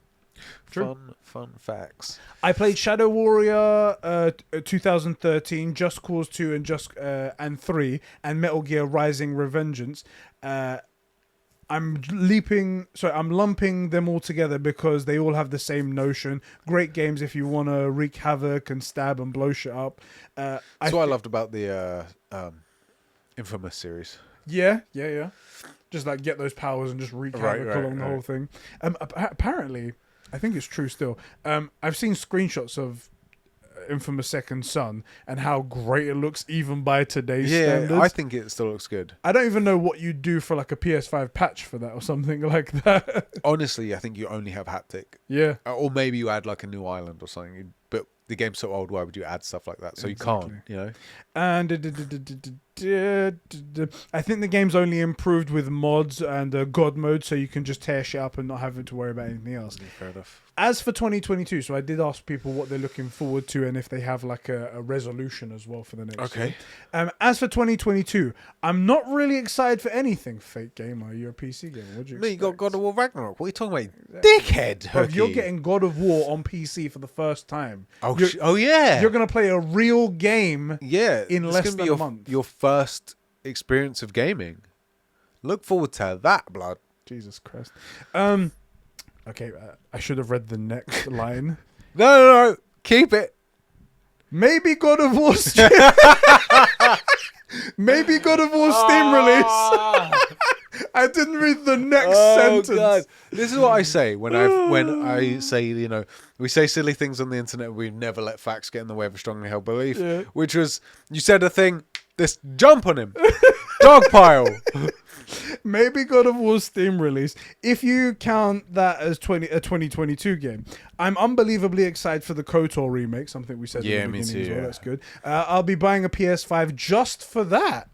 True. Fun facts. I played Shadow Warrior 2013, Just Cause 2 and 3, and Metal Gear Rising: Revengeance. I'm lumping them all together because they all have the same notion. Great games if you want to wreak havoc and stab and blow shit up. That's what I loved about the Infamous series. Yeah. Just like get those powers and just wreak havoc along the whole thing. Apparently, I think it's true still. I've seen screenshots of Infamous Second Son and how great it looks even by today's standards. I think it still looks good. I don't even know what you'd do for like a PS5 patch for that or something like that. Honestly, I think you only have haptic. Yeah. Or maybe you add like a new island or something. But the game's so old, why would you add stuff like that? So Exactly. you can't, you know? And I think the game's only improved with mods and God mode, so you can just tear shit up and not have to worry about anything else. Yeah, fair enough. As for 2022, so I did ask people what they're looking forward to and if they have like a resolution as well for the next year. As for 2022, I'm not really excited for anything. Fake gamer, you're a PC gamer. What do you expect? You got God of War Ragnarok. What are you talking about? Dickhead. Bro, you're getting God of War on PC for the first time. Oh yeah. You're going to play a real game Yeah. in less than a month. Your first experience of gaming. Look forward to that, blood. Jesus Christ. Okay, I should have read the next line. No. Keep it. Maybe God of War Maybe God of War Steam release. I didn't read the next sentence. God. This is what I say when I say, you know, we say silly things on the internet. We never let facts get in the way of a strongly held belief. Yeah. Which was, you said a thing, this jump on him. Dogpile. Maybe God of War Steam release, if you count that as a 2022 game. I'm unbelievably excited for the KOTOR remake, something we said at the beginning as well. That's good. I'll be buying a PS5 just for that.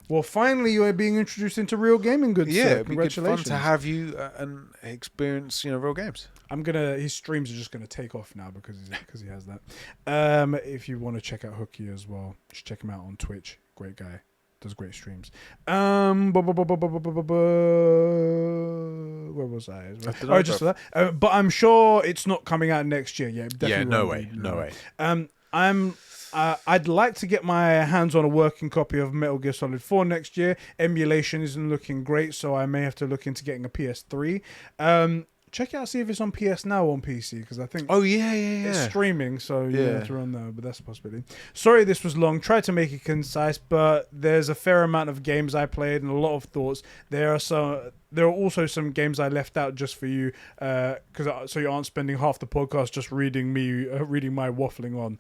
Well, finally, you are being introduced into real gaming goods. Yeah, sir. it'd be Congratulations. good fun to have you and experience, you know, real games. His streams are just gonna take off now because he has that. If you want to check out Hooky as well, just check him out on Twitch. Great guy. Does great streams. Where was I? Just for that. But I'm sure it's not coming out next year. Yeah, definitely. No way. I'd like to get my hands on a working copy of Metal Gear Solid 4 next year. Emulation isn't looking great, so I may have to look into getting a PS3. Check out, see if it's on PS Now on PC, because I think it's streaming, so you have to run there, but that's a possibility. Sorry this was long. Tried to make it concise, but there's a fair amount of games I played and a lot of thoughts. There are also some games I left out just for you, so you aren't spending half the podcast just reading my waffling on.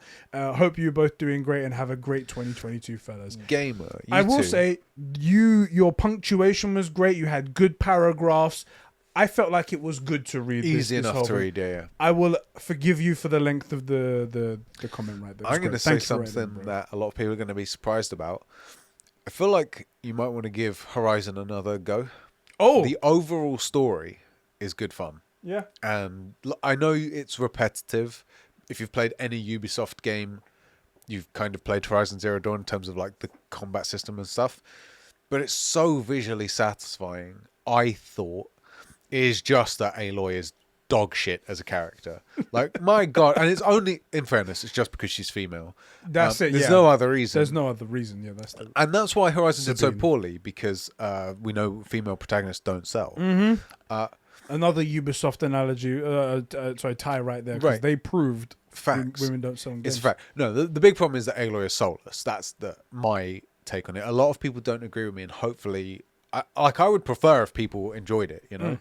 Hope you're both doing great and have a great 2022, fellas. Gamer, I will say, your punctuation was great. You had good paragraphs. I felt like it was good to read. Easy this enough whole to thing. read. Yeah, yeah. I will forgive you for the length of the comment right there. I'm going to say something that a lot of people are going to be surprised about. I feel like you might want to give Horizon another go. Oh, The overall story is good fun. yeah. And I know it's repetitive. If you've played any Ubisoft game, you've kind of played Horizon Zero Dawn in terms of like the combat system and stuff. But it's so visually satisfying, I thought, is just that Aloy is dog shit as a character. Like, my God. And it's only, in fairness, it's just because she's female. That's it. There's no other reason. There's no other reason. Yeah, that's the. And that's why Horizon did so Sabine. poorly, because we know female protagonists don't sell. Another Ubisoft analogy, tie right there, because Right. they proved Facts. women don't sell in games. It's a fact. No, the big problem is that Aloy is soulless. That's my take on it. A lot of people don't agree with me, and hopefully, I would prefer if people enjoyed it, you know.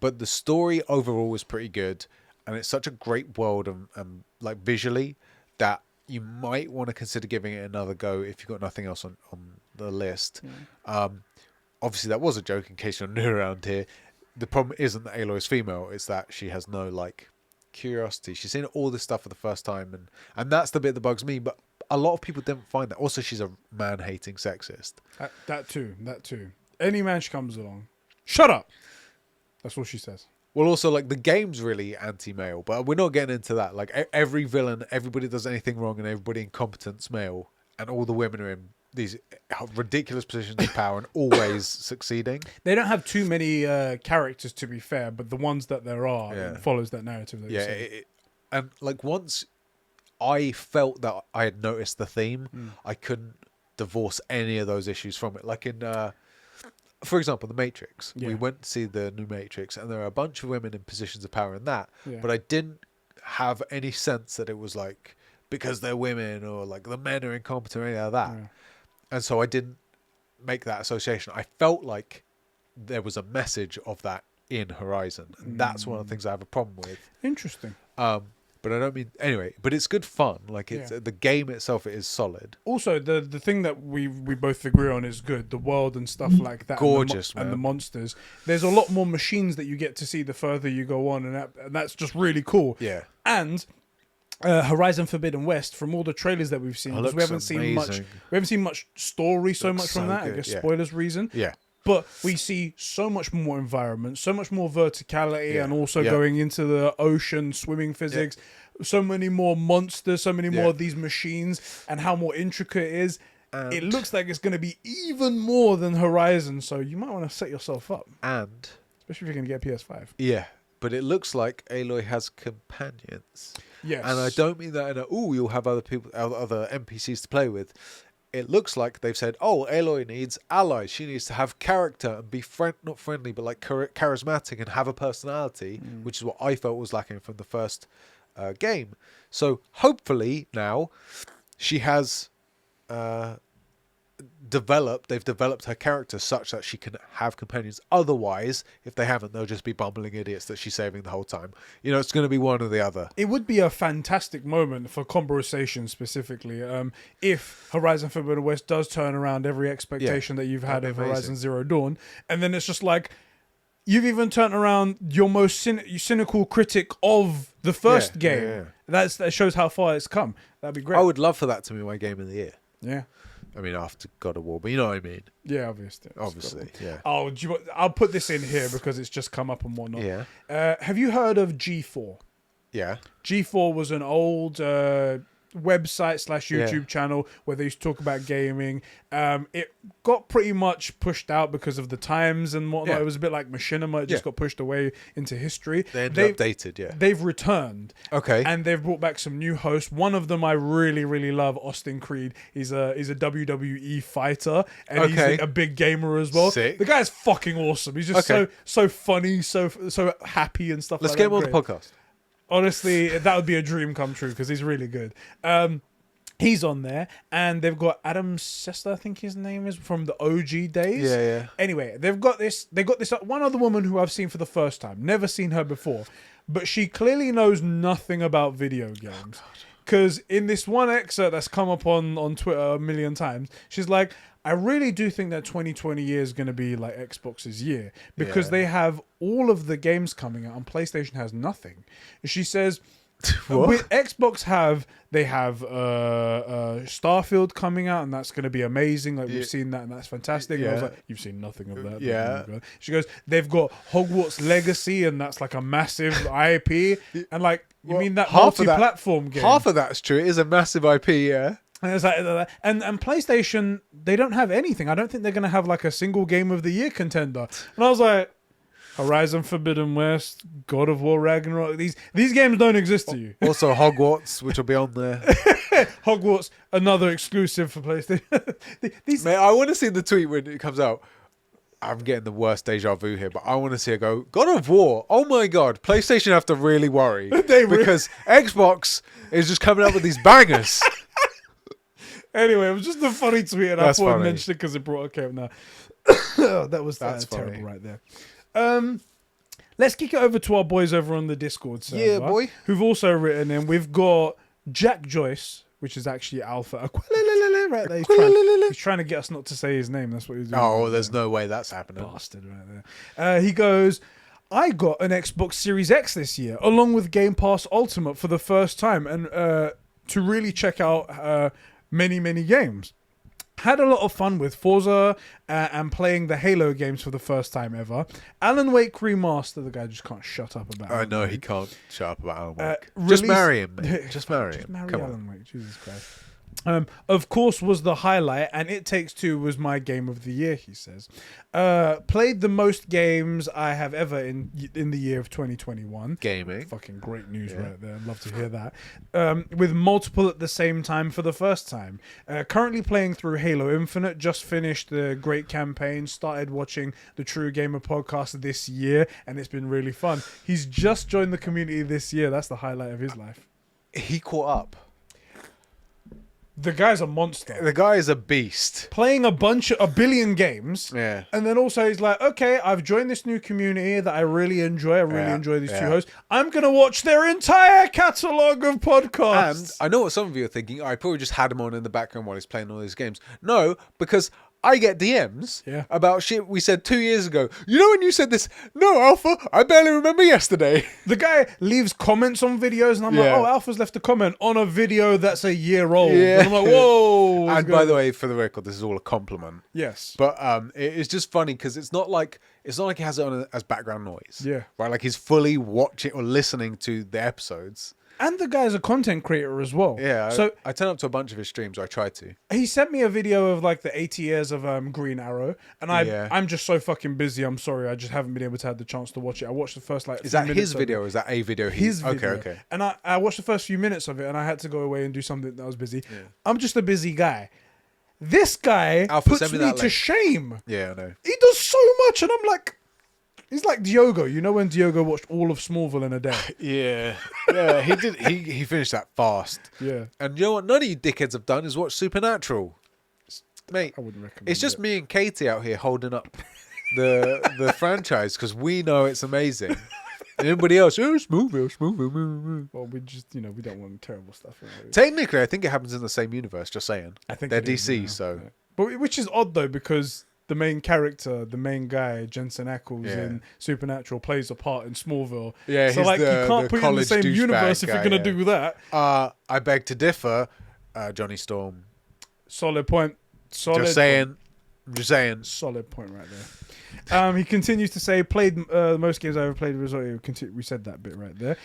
But the story overall was pretty good, and it's such a great world and like visually that you might want to consider giving it another go if you've got nothing else on the list. Obviously, that was a joke in case you're new around here. The problem isn't that Aloy is female; it's that she has no like curiosity. She's seen all this stuff for the first time, and that's the bit that bugs me. But a lot of people don't find that. Also, she's a man-hating sexist. That too. Any man she comes along, shut up. That's what she says. Well, also, like, the game's really anti-male, but we're not getting into that. Like, every villain, everybody does anything wrong, and everybody incompetent's male, and all the women are in these ridiculous positions of power and always succeeding. They don't have too many characters, to be fair, but the ones that there are Yeah. follows that narrative. That Yeah, you said. and, like, once I felt that I had noticed the theme, I couldn't divorce any of those issues from it. Like in... for example, The Matrix. Yeah. We went to see the new Matrix, and there are a bunch of women in positions of power in that. Yeah. But I didn't have any sense that it was like because they're women or like the men are incompetent or anything like that. Yeah. And so I didn't make that association. I felt like there was a message of that in Horizon, and that's one of the things I have a problem with. Interesting. But I don't mean anyway. But it's good fun. Like it's the game itself, it is solid. Also, the thing that we both agree on is good. The world and stuff like that. Gorgeous, and the man. monsters. There's a lot more machines that you get to see the further you go on, and that's just really cool. Yeah. And Horizon Forbidden West, from all the trailers that we've seen, because we looks haven't seen much. amazing. We haven't seen much story so Looks much from so that. I good, guess yeah. spoilers reason. Yeah. But we see so much more environment, so much more verticality, Yeah. and also Yeah. going into the ocean, swimming physics. So many more monsters, so many more Yeah. of these machines, and how more intricate it is. And- It looks like it's going to be even more than Horizon, so you might want to set yourself up, And especially if you're going to get a PS5. yeah, but it looks like Aloy has companions. Yes. And I don't mean that in a, you'll have other people, other NPCs to play with. It looks like they've said, Aloy needs allies. She needs to have character and be not friendly, but like charismatic and have a personality, which is what I felt was lacking from the first game. So hopefully now she has they've developed her character such that she can have companions. Otherwise, if they haven't, they'll just be bumbling idiots that she's saving the whole time. You know, it's going to be one or the other. It would be a fantastic moment for Conbrosations specifically, if Horizon Forbidden West does turn around every expectation that you've had that'd of be Horizon amazing. Zero Dawn, and then it's just like you've even turned around your most cynical critic of the first game. Yeah. That shows how far it's come. That'd be great. I would love for that to be my game of the year. Yeah. I mean, after God of War, but you know what I mean. Yeah, obviously. Obviously, yeah. Oh, I'll put this in here because it's just come up and whatnot. Yeah. Have you heard of G4? Yeah. G4 was an old website / YouTube channel where they used to talk about gaming. It got pretty much pushed out because of the times and whatnot. Yeah. It was a bit like Machinima. It just got pushed away into history. They've updated, yeah. They've returned. Okay. And they've brought back some new hosts. One of them I really, really love, Austin Creed. He's a WWE fighter, and he's a big gamer as well. Sick. The guy's fucking awesome. He's just so funny, so happy and stuff Let's like get that. him on the podcast. Honestly, that would be a dream come true because he's really good. He's on there, and they've got Adam Sessler, I think his name is, from the OG days. Yeah, yeah. Anyway, they've got this one other woman who I've seen for the first time. Never seen her before, but she clearly knows nothing about video games. Because in this one excerpt that's come up on Twitter a million times, she's like, I really do think that 2020 year is going to be like Xbox's year because Yeah. they have all of the games coming out and PlayStation has nothing. She says What? with Xbox they have Starfield coming out and that's going to be amazing. Like we've seen that and that's fantastic. And I was Yeah. like, you've seen nothing of that. Yeah. She goes, they've got Hogwarts Legacy and that's like a massive IP. And like, you Well, mean that half of that- multi-platform game? Half of that's true. It is a massive IP, yeah. And it's like, and PlayStation, they don't have anything. I don't think they're gonna have like a single Game of the Year contender. And I was like, Horizon Forbidden West, God of War Ragnarok. These games don't exist to you. Also Hogwarts, which will be on there. Hogwarts, another exclusive for PlayStation. These Mate, I want to see the tweet when it comes out. I'm getting the worst deja vu here, but I want to see it go, God of War, oh my God, PlayStation have to really worry. Because Xbox is just coming up with these bangers. Anyway, it was just a funny tweet, and That's I thought funny. I mentioned it because it brought okay up now. That was That's terrible funny. right there. Let's kick it over to our boys over on the Discord server. Yeah, boy. Who've also written in. We've got Jack Joyce, which is actually Alpha. Right there. He's trying to get us not to say his name. That's what he's doing. Oh, there's no way that's happening. Bastard right there. He goes, I got an Xbox Series X this year, along with Game Pass Ultimate for the first time, and to really check out many games. Had a lot of fun with Forza and playing the Halo games for the first time ever. Alan Wake Remaster, the guy just can't shut up about. I know he can't shut up about Alan Wake. Just Release- marry him, mate. Just marry him. Just marry Come Alan on. Wake, Jesus Christ. Of course, was the highlight, and It Takes Two was my game of the year. He says, played the most games I have ever in the year of 2021. Gaming. Fucking great news right there. I'd love to hear that. With multiple at the same time for the first time. Currently playing through Halo Infinite. Just finished the great campaign. Started watching the True Gamer podcast this year, and it's been really fun. He's just joined the community this year. That's the highlight of his life. He caught up. The guy's a monster. The guy is a beast. Playing a billion games. Yeah. And then also he's like, okay, I've joined this new community that I really enjoy. I really enjoy these two hosts. I'm going to watch their entire catalogue of podcasts. And I know what some of you are thinking. I probably just had him on in the background while he's playing all these games. No, because I get DMs about shit we said 2 years ago. You know when you said this? No, Alpha, I barely remember yesterday. The guy leaves comments on videos and I'm like, oh, Alpha's left a comment on a video that's a year old. Yeah. And I'm like, whoa. And by the way, for the record, this is all a compliment. Yes. But it's just funny because it's not like he has it on as background noise. Yeah. Right, like he's fully watching or listening to the episodes. And the guy's a content creator as well. Yeah. So I turn up to a bunch of his streams, or I try to. he sent me a video of like the 80 years of Green Arrow, and I'm just so fucking busy. I'm sorry, I just haven't been able to have the chance to watch it. I watched the first like. Is that minutes his of video? it. Or is that a video? His video. Okay. And I watched the first few minutes of it, and I had to go away and do something that I was busy. Yeah. I'm just a busy guy. This guy Alpha, puts send me me that to link. shame. Yeah, I know. He does so much, and I'm like. He's like Diogo. You know when Diogo watched all of Smallville in a day? Yeah, he did. He finished that fast. Yeah. And you know what? None of you dickheads have done is watch Supernatural, mate. I wouldn't recommend It's just it. me and Katie out here holding up the franchise because we know it's amazing. And everybody else, Smallville. Well, we just, we don't want terrible stuff. Technically, I think it happens in the same universe. Just saying. I think they're it is, DC, yeah. so. Yeah. But which is odd though, because the main character, the main guy, Jensen Ackles in Supernatural, plays a part in Smallville. Yeah, so he's like you the can't put it in the college same universe douchebag if you're guy, gonna do that. I beg to differ, Johnny Storm. Solid point. Solid. Just saying. I'm just saying. Solid point right there. He continues to say, played the most games I ever played. We said that bit right there.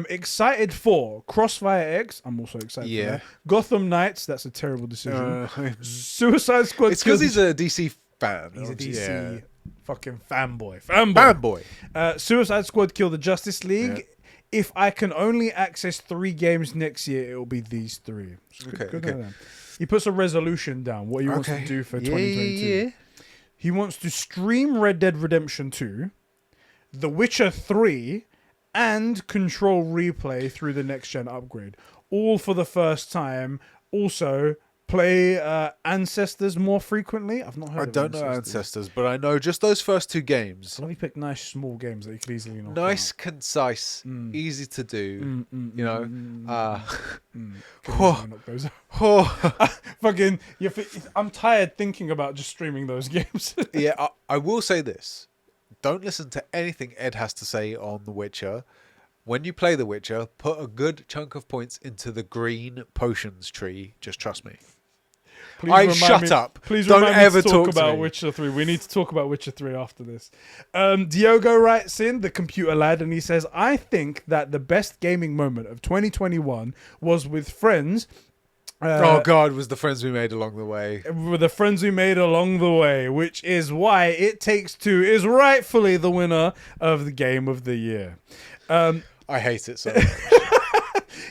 Excited for Crossfire X. I'm also excited for that. Gotham Knights. That's a terrible decision. Suicide Squad. It's because he's a DC fan. He's a DC Yeah. fucking fanboy. Fanboy. Suicide Squad Kill the Justice League. Yeah. If I can only access 3 games next year, it will be these 3. Okay. He puts a resolution down, what he wants to do for 2022. He wants to stream Red Dead Redemption 2, The Witcher 3, and Control Replay through the next gen upgrade. All for the first time. Also, play Ancestors more frequently. I've not heard I of don't know Ancestors, but I know just those first two games. Let me pick nice small games that you could easily knock Nice, out. concise, easy to do. Could easily knock those out. Fucking, I'm tired thinking about just streaming those games. Yeah, I will say this. Don't listen to anything Ed has to say on The Witcher. When you play The Witcher, put a good chunk of points into the green potions tree. Just trust me. Shut up. Please Don't remind ever me to talk talk to about me. Witcher 3. We need to talk about Witcher 3 after this. Diogo writes in, the computer lad, and he says, I think that the best gaming moment of 2021 was with friends. Oh, God, was the friends we made along the way. With the friends we made along the way, which is why It Takes Two is rightfully the winner of the Game of the Year. I hate it so much.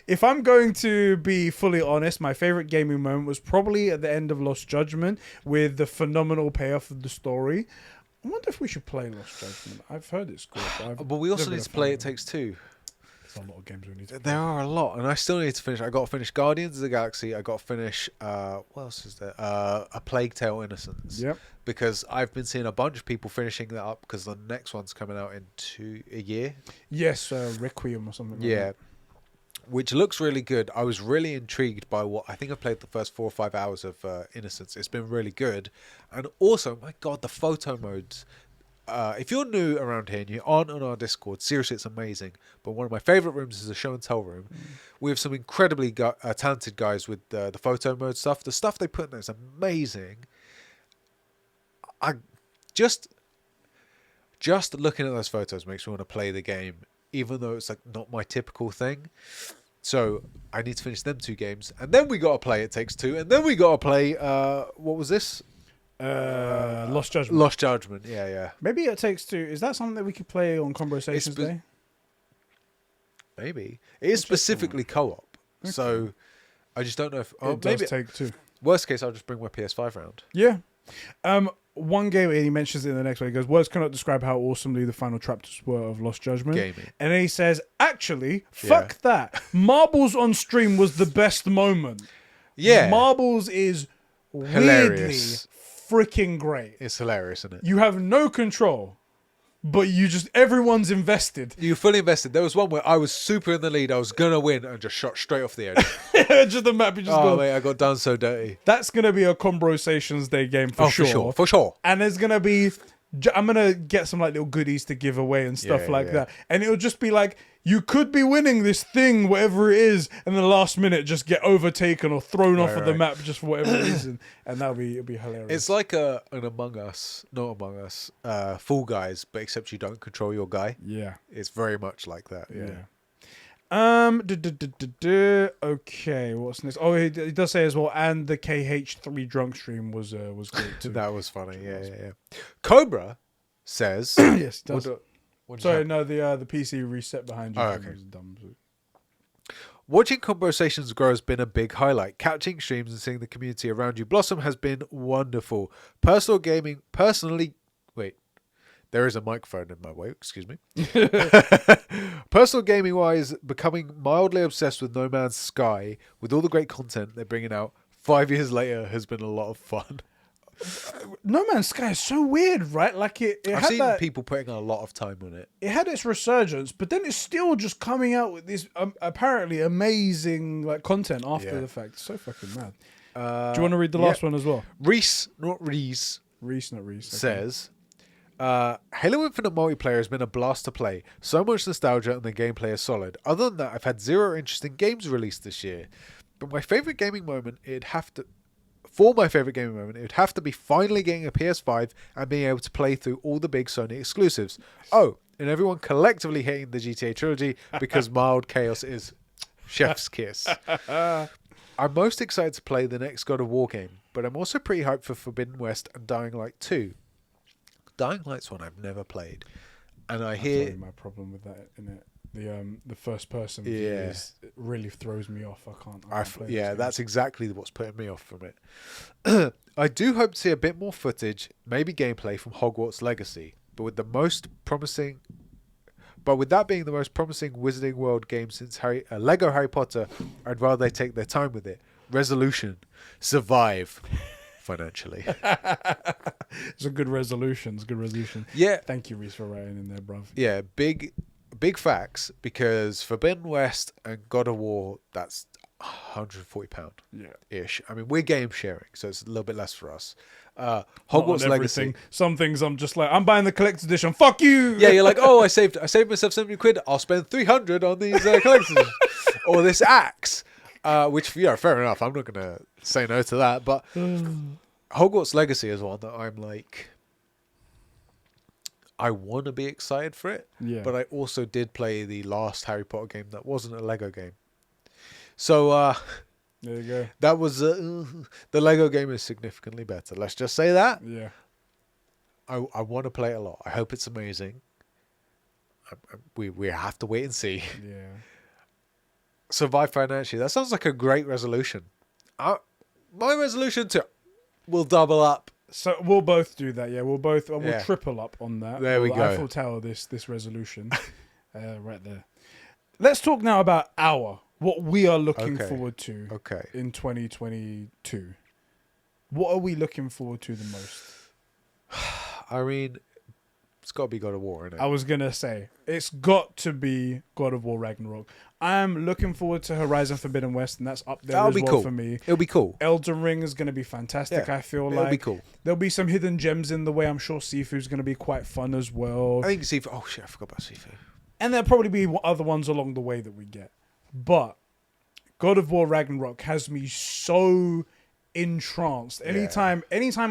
If I'm going to be fully honest, my favorite gaming moment was probably at the end of Lost Judgment with the phenomenal payoff of the story. I wonder if we should play Lost Judgment. I've heard it's good. But we also need to play It Takes Two. There's a lot of games we need to play. There are a lot, and I still need to finish. I got to finish Guardians of the Galaxy. I got to finish. What else is there? A Plague Tale: Innocence. Yep. Because I've been seeing a bunch of people finishing that up because the next one's coming out in a year. Yes, Requiem or something. Like Yeah. that. Which looks really good. I was really intrigued by what I think I played the first 4 or 5 hours of Innocence. It's been really good, and also, my God, the photo modes. If you're new around here and you aren't on our Discord, seriously, it's amazing. But one of my favorite rooms is a show and tell room. We have some incredibly talented guys with the photo mode stuff. The stuff they put in there is amazing. I just looking at those photos makes me want to play the game, even though it's like not my typical thing. So I need to finish them 2 games, and then we got to play It Takes Two, and then we got to play what was this? Lost Judgment. Lost Judgment. Yeah. Maybe It Takes Two. Is that something that we could play on Conbrosations Day? Maybe it is specifically co-op, so I just don't know if. Oh, It does maybe take two. worst case, I'll just bring my PS5 round. Yeah. One game, and he mentions it in the next one. He goes, words cannot describe how awesomely the final chapters were of Lost Judgment. Gaming. And then he says, actually, fuck that. Marbles on stream was the best moment. Yeah, Marbles is hilarious. weirdly freaking great. It's hilarious, isn't it? You have no control, but everyone's invested. You fully invested. There was one where I was super in the lead. I was gonna win and just shot straight off the edge. Just the map, you just Oh go. mate, I got done so dirty. That's going to be a Conbrosations Day game for sure. For sure. And there's going to be, I'm going to get some like little goodies to give away and stuff that. And it'll just be like, you could be winning this thing, whatever it is, and in the last minute just get overtaken or thrown off of the map just for whatever reason. And it'll be hilarious. It's like an Among Us, not Among Us, Fall Guys, but except you don't control your guy. Yeah. It's very much like that. Yeah. Okay, what's next? Oh, he does say as well, and the KH3 drunk stream was great too. That was funny. Yeah. Cobra says, Yes, he does. What Sorry, no, the PC reset behind you. Oh, okay. Was dumb. watching Conbrosations grow has been a big highlight. Catching streams and seeing the community around you blossom has been wonderful. There is a microphone in my way, excuse me. Personal gaming wise, becoming mildly obsessed with No Man's Sky with all the great content they're bringing out 5 years later has been a lot of fun. No Man's Sky is so weird, right? Like I've seen people putting a lot of time on it. It had its resurgence, but then it's still just coming out with this apparently amazing like content after the fact. So fucking mad. Do you want to read the last one as well? Reese, not Reese, says, Halo Infinite multiplayer has been a blast to play. So much nostalgia and the gameplay is solid. Other than that, I've had zero interesting games released this year. But my favourite gaming moment, it would have to be finally getting a PS5 and being able to play through all the big Sony exclusives. Oh, and everyone collectively hating the GTA trilogy because mild chaos is chef's kiss. I'm most excited to play the next God of War game, but I'm also pretty hyped for Forbidden West and Dying Light 2. Dying Light's one I've never played, and I hear That's my problem with that in it. The first person view it really throws me off. I can't play that's exactly what's putting me off from it. I do hope to see a bit more footage, maybe gameplay from Hogwarts Legacy, but with that being the most promising Wizarding World game since Lego Harry Potter, I'd rather they take their time with it. resolution: survive financially. It's a good resolution. It's a good resolution. Yeah, Thank you, Reese, for writing in there, bruv. yeah, big facts, because Forbidden West and God of War, that's £140 Yeah. ish. I mean, we're game sharing, so it's a little bit less for us. Not Hogwarts on Legacy. everything. Some things I'm just like, I'm buying the collector's edition. Fuck you. Yeah, you're like, oh, I saved myself 70 quid. I'll spend 300 on these collector's editions. Or this axe, which, yeah, fair enough. I'm not gonna say no to that. But Hogwarts Legacy is one that I'm like, I want to be excited for it. Yeah. But I also did play the last Harry Potter game that wasn't a Lego game. So There you go. that was the Lego game is significantly better. Let's just say that. Yeah. I want to play it a lot. I hope it's amazing. We have to wait and see. Yeah. Survive financially. That sounds like a great resolution. My resolution will double up. So we'll both do that. Yeah, we'll Yeah. triple up on that. There we We'll go. Eiffel Tower this resolution, right there. Let's talk now about what we are looking Okay. forward to Okay. in 2022. What are we looking forward to the most? I mean, it's got to be God of War, isn't I it? was gonna say it's got to be God of War Ragnarok. I'm looking forward to Horizon Forbidden West, and that's up there That'll as be well cool. for me. It'll be cool. Elden Ring is going to be fantastic. Yeah, I feel It'll like be cool. there'll be some hidden gems in the way. I'm sure Sifu's going to be quite fun as well. I think Sifu. Oh shit, I forgot about Sifu. And there'll probably be other ones along the way that we get. But God of War Ragnarok has me so entranced. Anytime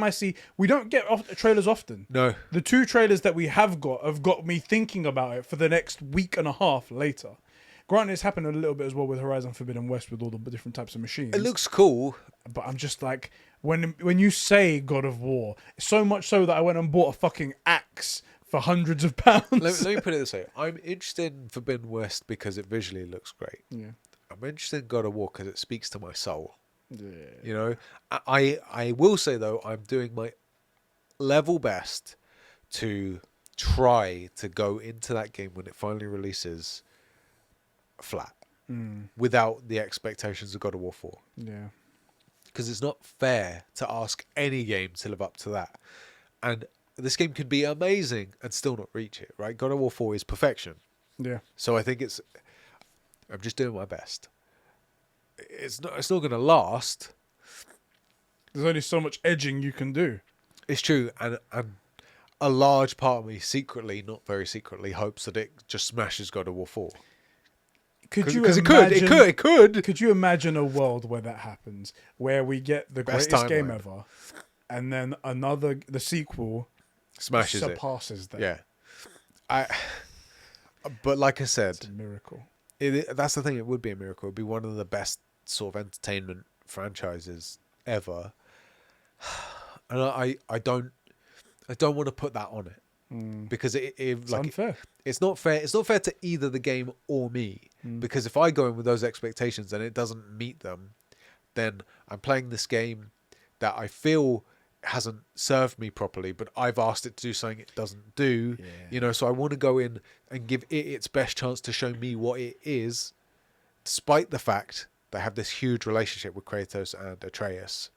I see, we don't get trailers often. No. The 2 trailers that we have got me thinking about it for the next week and a half later. Granted, it's happened a little bit as well with Horizon Forbidden West with all the different types of machines. It looks cool. But I'm just like, when you say God of War, so much so that I went and bought a fucking axe for hundreds of pounds. Let me put it this way. I'm interested in Forbidden West because it visually looks great. Yeah. I'm interested in God of War because it speaks to my soul. Yeah. You know, I will say though, I'm doing my level best to try to go into that game when it finally releases flat, without the expectations of God of War 4. Yeah. Because it's not fair to ask any game to live up to that. And this game could be amazing and still not reach it, right? God of War 4 is perfection. Yeah. So I think I'm just doing my best. It's not going to last. There's only so much edging you can do. It's true, and a large part of me secretly, not very secretly, hopes that it just smashes God of War 4. Because it could. Could you imagine a world where that happens, where we get the Best greatest game timeline. ever, and then the sequel Smashes it. surpasses that? Yeah. But like I said, It's a miracle. that's the thing. It would be a miracle. It'd be one of the best sort of entertainment franchises ever. And I don't want to put that on it because It's like unfair. it's not fair. It's not fair to either the game or me, because if I go in with those expectations and it doesn't meet them, then I'm playing this game that I feel hasn't served me properly, but I've asked it to do something it doesn't do. Yeah. You know, so I want to go in and give it its best chance to show me what it is, despite the fact that I have this huge relationship with Kratos and Atreus.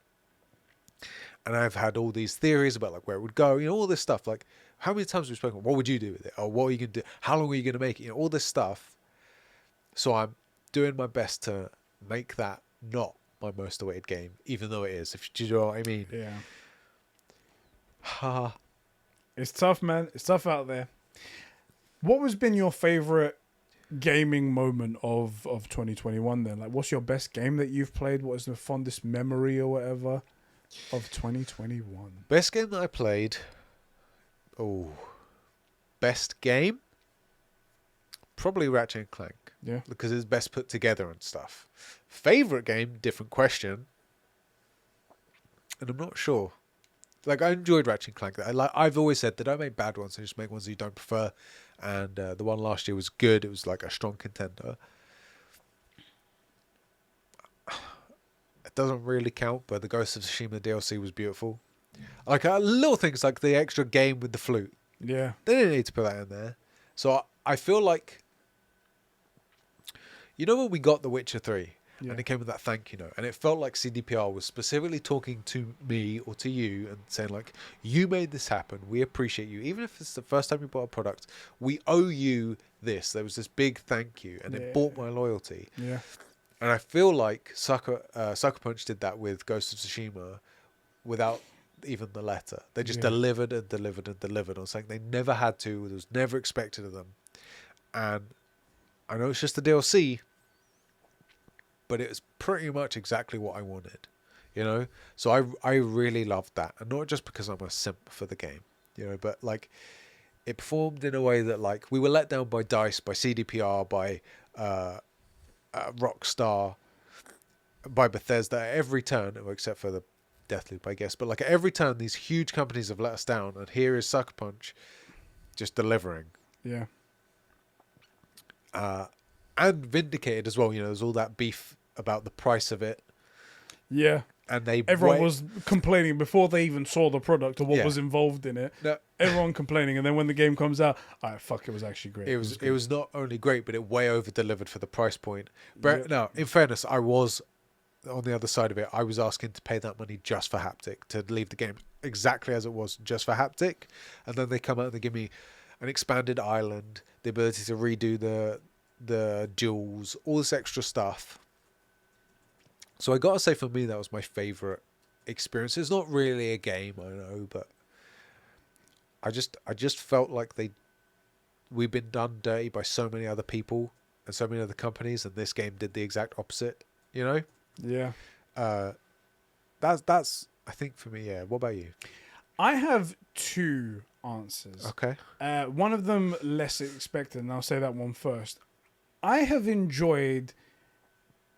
And I've had all these theories about like where it would go, you know, all this stuff. Like, how many times have we spoken? What would you do with it? Or what are you going to do? How long are you going to make it? You know, all this stuff. So I'm doing my best to make that not my most awaited game, even though it is. If you know what I mean. Yeah. Ha. It's tough, man. It's tough out there. What has been your favorite gaming moment of 2021 then? Like, what's your best game that you've played? What is the fondest memory or whatever of 2021? Best game that I played. Oh, best game? Probably Ratchet and Clank. Yeah. Because it's best put together and stuff. Favorite game? Different question. And I'm not sure. Like, I enjoyed Ratchet and Clank. I've always said that I make bad ones and just make ones you don't prefer. And the one last year was good. It was like a strong contender. It doesn't really count, but the Ghost of Tsushima DLC was beautiful. Like little things like the extra game with the flute. Yeah. They didn't need to put that in there. So I feel like, you know, when we got The Witcher 3, Yeah. and it came with that thank you note, and it felt like CDPR was specifically talking to me or to you and saying like, you made this happen, we appreciate you, even if it's the first time you bought a product, we owe you this. There was this big thank you, and it bought my loyalty. Yeah. And I feel like Sucker Punch did that with Ghost of Tsushima without even the letter. They just delivered and delivered and delivered on something they never had to. It was never expected of them. And I know it's just the DLC, but it was pretty much exactly what I wanted, you know? So I really loved that. And not just because I'm a simp for the game, you know, but like it performed in a way that like we were let down by DICE, by CDPR, by Rockstar, by Bethesda at every turn, except for the Deathloop, I guess. But like at every turn, these huge companies have let us down. And here is Sucker Punch just delivering. Yeah. And vindicated as well. You know, there's all that beef about the price of it. Yeah. And everyone was complaining before they even saw the product or what was involved in it. No. Everyone complaining, and then when the game comes out, it was actually great. It was not only great, but it way over delivered for the price point. But no, in fairness, I was on the other side of it. I was asking to pay that money just for haptic, to leave the game exactly as it was, just for haptic. And then they come out and they give me an expanded island, the ability to redo the duels, all this extra stuff. So I gotta say, for me, that was my favorite experience. It's not really a game, I know, but I just felt like we've been done dirty by so many other people and so many other companies, and this game did the exact opposite, you know? Yeah. That's I think for me, yeah. What about you? I have two answers. Okay. One of them less expected, and I'll say that one first. I have enjoyed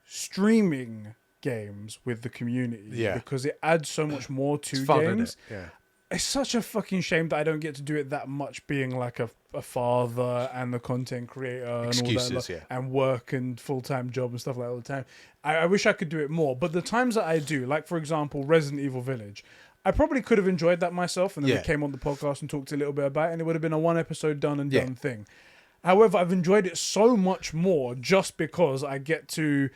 streaming games with the community because it adds so much more to it's fun, games. isn't it? Yeah. It's such a fucking shame that I don't get to do it that much, being like a father and the content creator Excuses, and all that, and work and full-time job and stuff like that all the time. I wish I could do it more, but the times that I do, like for example, Resident Evil Village, I probably could have enjoyed that myself, and then we came on the podcast and talked a little bit about it, and it would have been a one episode done and done thing. However, I've enjoyed it so much more just because I get to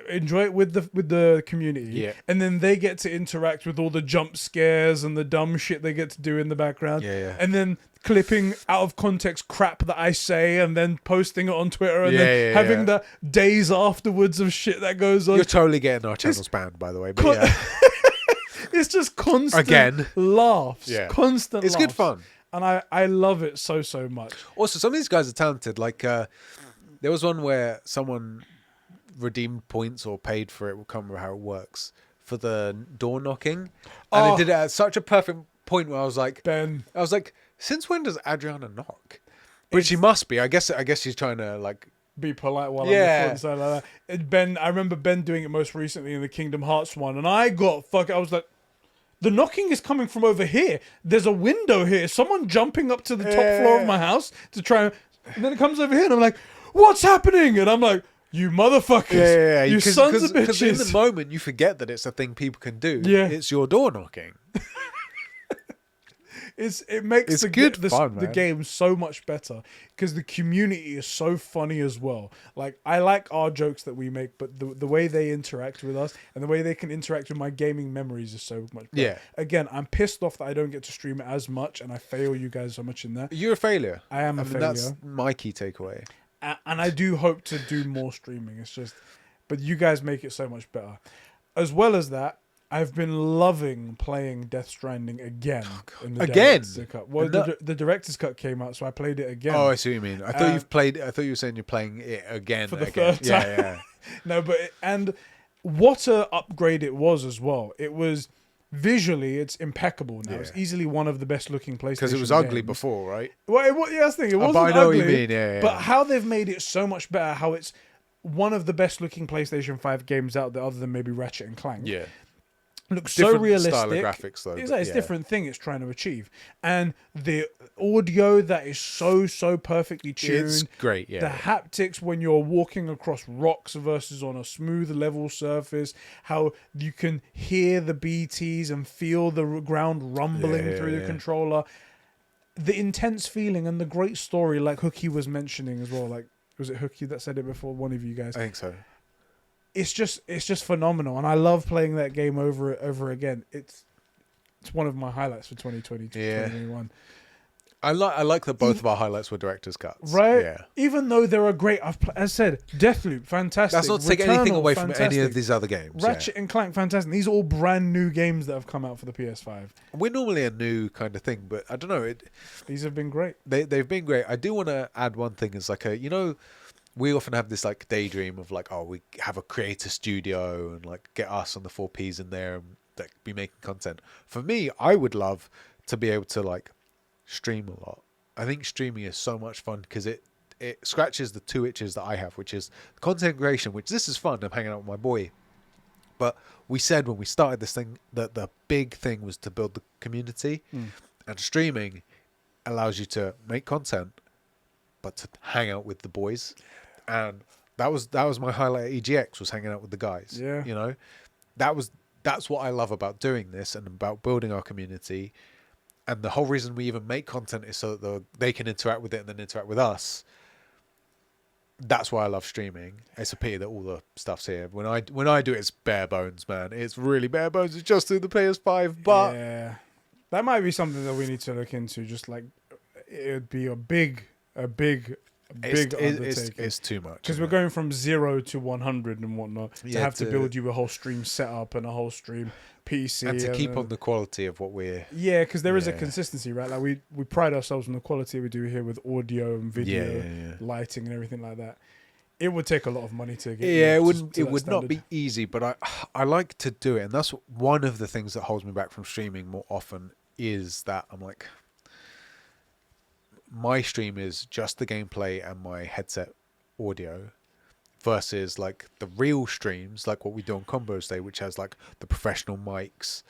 enjoy it with the community, and then they get to interact with all the jump scares and the dumb shit they get to do in the background, and then clipping out of context crap that I say and then posting it on Twitter and then having the days afterwards of shit that goes on. You're totally getting our channels banned, by the way. But it's just constant laughs, constant. It's laughs. good fun. And I love it so much. Also, some of these guys are talented. Like, there was one where someone redeemed points or paid for it. We'll come remember how it works for the door knocking, and they did it at such a perfect point where I was like, since when does Adriana knock? But she must be. I guess she's trying to like be polite while I'm recording something like that. Ben, I remember Ben doing it most recently in the Kingdom Hearts one, and I was like, the knocking is coming from over here. There's a window here. Someone jumping up to the top floor of my house to try and then it comes over here and I'm like, what's happening? And I'm like, you motherfuckers. You sons of bitches. Because in the moment you forget that it's a thing people can do. Yeah. It's your door knocking. It makes fun, the game so much better because the community is so funny as well. Like, I like our jokes that we make, but the way they interact with us and the way they can interact with my gaming memories is so much better. Yeah. Again, I'm pissed off that I don't get to stream it as much and I fail you guys so much in that. You're a failure. I am a failure. That's my key takeaway. And I do hope to do more streaming. It's just, but you guys make it so much better. As well as that, I've been loving playing Death Stranding again. In the Director's Cut. Well, the Director's Cut came out, so I played it again. Oh, I see what you mean. I thought you were saying you're playing it again. For the third time. Yeah. No, and what a upgrade it was as well. It was, visually, it's impeccable now. It's easily one of the best looking PlayStation because it was ugly before, right? Well, that's the thing. It wasn't but I know ugly, what you mean, yeah. But how they've made it so much better, how it's one of the best looking PlayStation 5 games out there, other than maybe Ratchet and Clank. Yeah. Looks so realistic. Style of graphics, though. It's a different thing it's trying to achieve. And the audio that is so perfectly tuned. It's great, yeah. The haptics when you're walking across rocks versus on a smooth, level surface. How you can hear the BTs and feel the ground rumbling through the controller. The intense feeling and the great story, like Hookie was mentioning as well. Like, was it Hookie that said it before? One of you guys. I think so. it's just phenomenal, and I love playing that game over again. It's one of my highlights for 2022, Yeah. 2021. I like that both of our highlights were director's cuts. Right? Yeah. Even though they are great, as I said, Deathloop, fantastic. That's not to take Returnal, anything away from any fantastic. of these other games. Ratchet and Clank, fantastic. These are all brand new games that have come out for the PS5. We're normally a new kind of thing, but I don't know. These have been great. They've been great. I do want to add one thing. It's like we often have this like daydream of like, oh, we have a creator studio and like get us on the 4Ps in there and like be making content. For me, I would love to be able to like stream a lot. I think streaming is so much fun because it scratches the two itches that I have, which is content creation, which this is fun. I'm hanging out with my boy. But we said when we started this thing that the big thing was to build the community, and streaming allows you to make content, but to hang out with the boys. And that was my highlight at EGX, was hanging out with the guys. Yeah. You know, that's what I love about doing this and about building our community. And the whole reason we even make content is so that they can interact with it and then interact with us. That's why I love streaming. It's a pity that all the stuff's here. When I do it, it's bare bones, man. It's really bare bones. It's just through the PS5, but yeah, that might be something that we need to look into. Just like it would be a big undertaking. It's too much. Because we're going from 0 to 100 and whatnot to have to build you a whole stream setup and a whole stream PC and to keep on the quality of what we're. Yeah, because there is a consistency, right? Like we pride ourselves on the quality we do here with audio and video, lighting and everything like that. It would take a lot of money to get. Yeah, it wouldn't. It would not be easy, but I like to do it, and that's one of the things that holds me back from streaming more often. Is that I'm like, my stream is just the gameplay and my headset audio, versus like the real streams, like what we do on Combos Day, which has like the professional mics.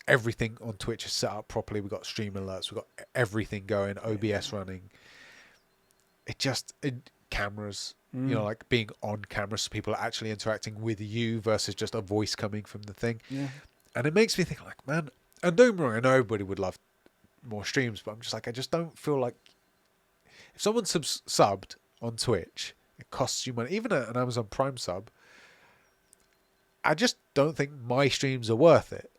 Everything on Twitch is set up properly. We've got stream alerts. We've got everything going. OBS running. Cameras, like being on camera, so people are actually interacting with you versus just a voice coming from the thing. Yeah. And it makes me think like, man, and don't get me wrong, I know everybody would love more streams, but I'm just like, I just don't feel like if someone subbed on Twitch, it costs you money, even an Amazon Prime sub. I just don't think my streams are worth it.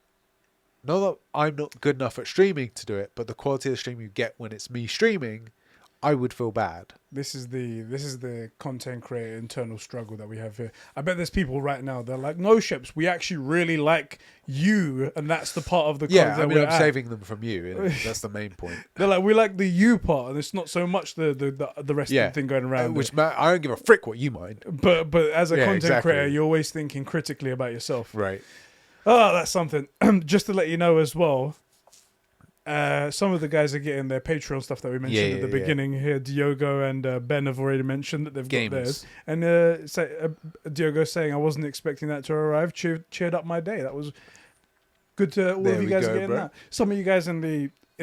Not that I'm not good enough at streaming to do it, but the quality of the stream you get when it's me streaming, I would feel bad. This is the content creator internal struggle that we have here. I bet there's people right now, they're like, no, Sheps, we actually really like you, and that's the part of the content. Yeah, I mean, I'm saving them from you. That's the main point. They're like, we like the you part, and it's not so much the rest of the thing going around. I don't give a frick what you mind. But as a content creator, you're always thinking critically about yourself. Right. Oh, that's something. Just to let you know as well, some of the guys are getting their Patreon stuff that we mentioned at the beginning here. Diogo and Ben have already mentioned that they've got theirs. And Diogo saying, I wasn't expecting that to arrive. Cheered up my day. That was good to all of you guys getting that. Some of you guys in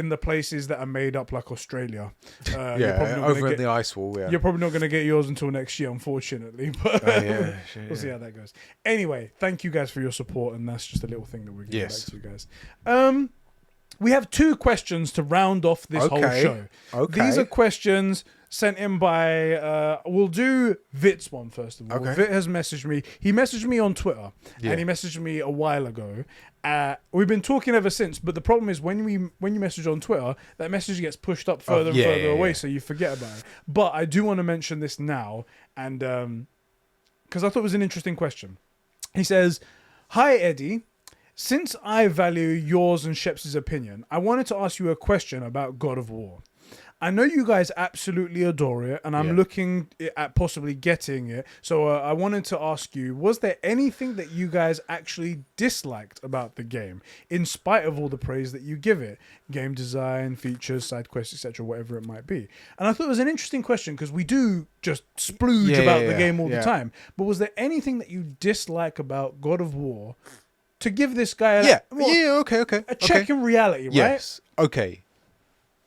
the places that are made up like Australia. Over in the ice wall, You're probably not going to get yours until next year, unfortunately. But we'll see how that goes. Anyway, thank you guys for your support, and that's just a little thing that we're giving back to you guys. We have 2 questions to round off this whole show. Okay. These are questions sent in by... we'll do Vit's one first of all. Okay. Vit has messaged me. He messaged me on Twitter, and he messaged me a while ago. We've been talking ever since, but the problem is when you message on Twitter, that message gets pushed up further and further away, so you forget about it. But I do want to mention this now, and because I thought it was an interesting question. He says, "Hi, Eddie. Since I value yours and Sheps' opinion, I wanted to ask you a question about God of War. I know you guys absolutely adore it, and I'm looking at possibly getting it. So I wanted to ask you, was there anything that you guys actually disliked about the game, in spite of all the praise that you give it? Game design, features, side quests, etc., whatever it might be." And I thought it was an interesting question, because we do just splooge about the game all the time. But was there anything that you dislike about God of War to give this guy a check in reality, right? Yes. Okay.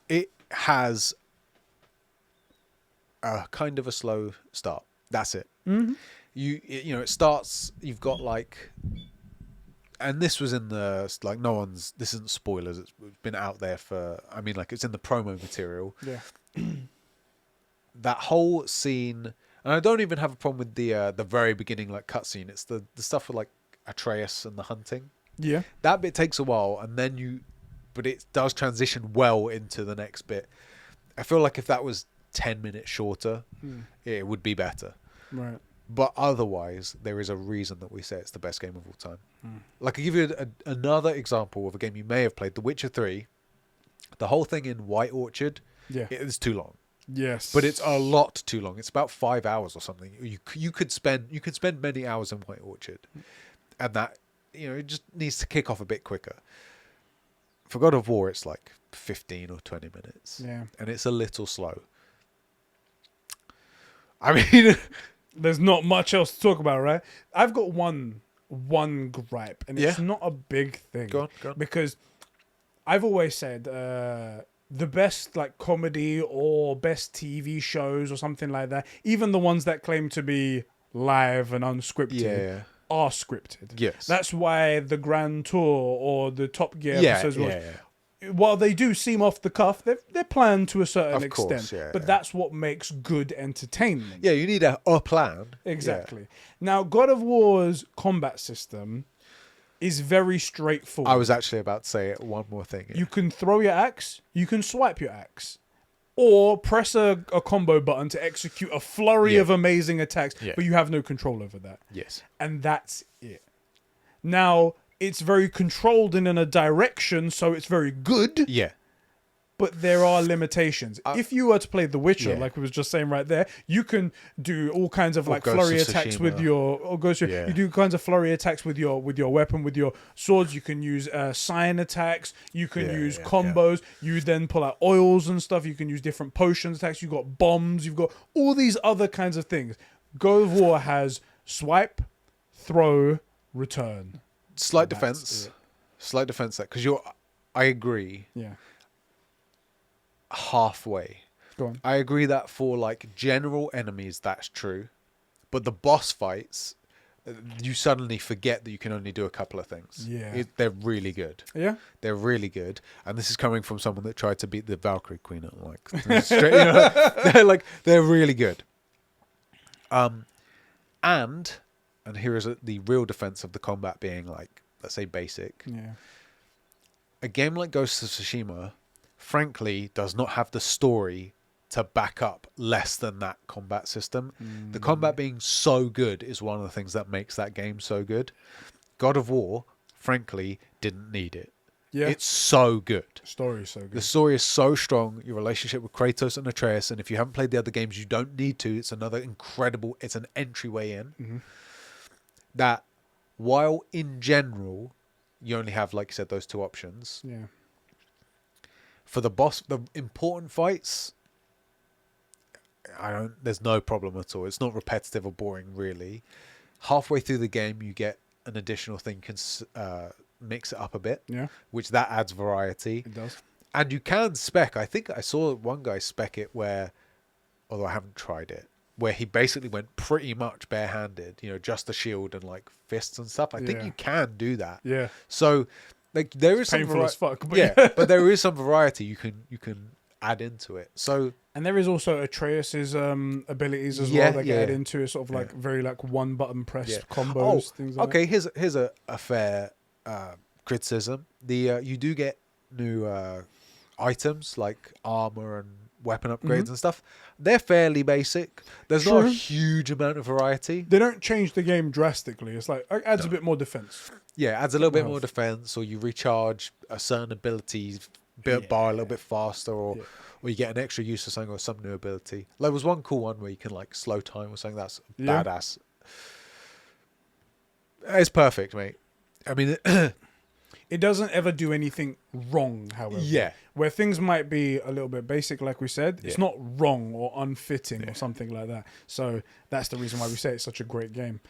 It has a kind of a slow start. That's it. Mm-hmm. It starts, you've got like, and this was in the, like, this isn't spoilers, it's been out there for, I mean, like, it's in the promo material. Yeah. That whole scene, And I don't even have a problem with the very beginning like cutscene. It's the stuff with like Atreus and the hunting. Yeah. That bit takes a while, and then but it does transition well into the next bit. I feel like if that was 10 minutes shorter, it would be better. Right. But otherwise, there is a reason that we say it's the best game of all time. Like, I'll give you another example of a game you may have played, The Witcher 3. The whole thing in White Orchard, Yeah. it is too long. Yes. But it's a lot too long. It's about 5 hours or something. You could spend many hours in White Orchard. And that, it just needs to kick off a bit quicker. For God of War, it's like 15 or 20 minutes. Yeah. And it's a little slow. I mean... There's not much else to talk about, right? I've got one gripe, and it's not a big thing. Go on. Because I've always said the best like comedy or best TV shows or something like that, even the ones that claim to be live and unscripted, are scripted. Yes. That's why the Grand Tour or the Top Gear episodes while they do seem off the cuff, they're planned to a certain extent. But that's what makes good entertainment. Yeah, you need a plan. Exactly. Now, God of War's combat system is very straightforward. I was actually about to say one more thing. You can throw your axe, you can swipe your axe, or press a combo button to execute a flurry of amazing attacks, but you have no control over that. Yes. And that's it. Now, it's very controlled and in a direction, so it's very good. Yeah. But there are limitations. If you were to play The Witcher, like we was just saying right there, you can do all kinds of like flurry attacks with your you do kinds of flurry attacks with your weapon, with your swords. You can use sign attacks. You can use combos. You then pull out oils and stuff. You can use different potions attacks. You've got bombs. You've got all these other kinds of things. God of War has swipe, throw, return. Slight defense there, because I agree. Yeah. Halfway. Go on. I agree that for like general enemies, that's true, but the boss fights, you suddenly forget that you can only do a couple of things. Yeah. They're really good. Yeah. They're really good, and this is coming from someone that tried to beat the Valkyrie Queen at like straight. They're really good. And here is the real defense of the combat being like, let's say, basic. Yeah. A game like Ghost of Tsushima, frankly, does not have the story to back up less than that combat system. The combat being so good is one of the things that makes that game so good. God of War, frankly, didn't need it. Yeah. It's so good. The story is so good. The story is so strong. Your relationship with Kratos and Atreus, and if you haven't played the other games, you don't need to. It's another incredible, it's an entryway in. Mm-hmm. That while in general, you only have, like you said, those two options. Yeah. For the important fights, there's no problem at all. It's not repetitive or boring, really. Halfway through the game, you get an additional thing, you can mix it up a bit, which that adds variety. It does. And you can spec. I think I saw one guy spec it where, although I haven't tried it, where he basically went pretty much barehanded, just a shield and like fists and stuff. I think you can do that. Yeah. So like there is painful as fuck, but but there is some variety you can add into it. So, and there is also Atreus's abilities as well that get added into it, sort of like very like one button pressed combos, things like that. Here's a fair criticism. You do get new items like armor and weapon upgrades and stuff. They're fairly basic. There's not a huge amount of variety. They don't change the game drastically. It's like it adds a bit more defense. Yeah, adds a little bit more defense, or you recharge a certain ability bar a little bit faster, or you get an extra use of something or some new ability. There was one cool one where you can like slow time or something. That's badass. It's perfect, mate. I mean, it doesn't ever do anything wrong, however. Yeah. Where things might be a little bit basic, like we said, it's not wrong or unfitting or something like that. So that's the reason why we say it's such a great game.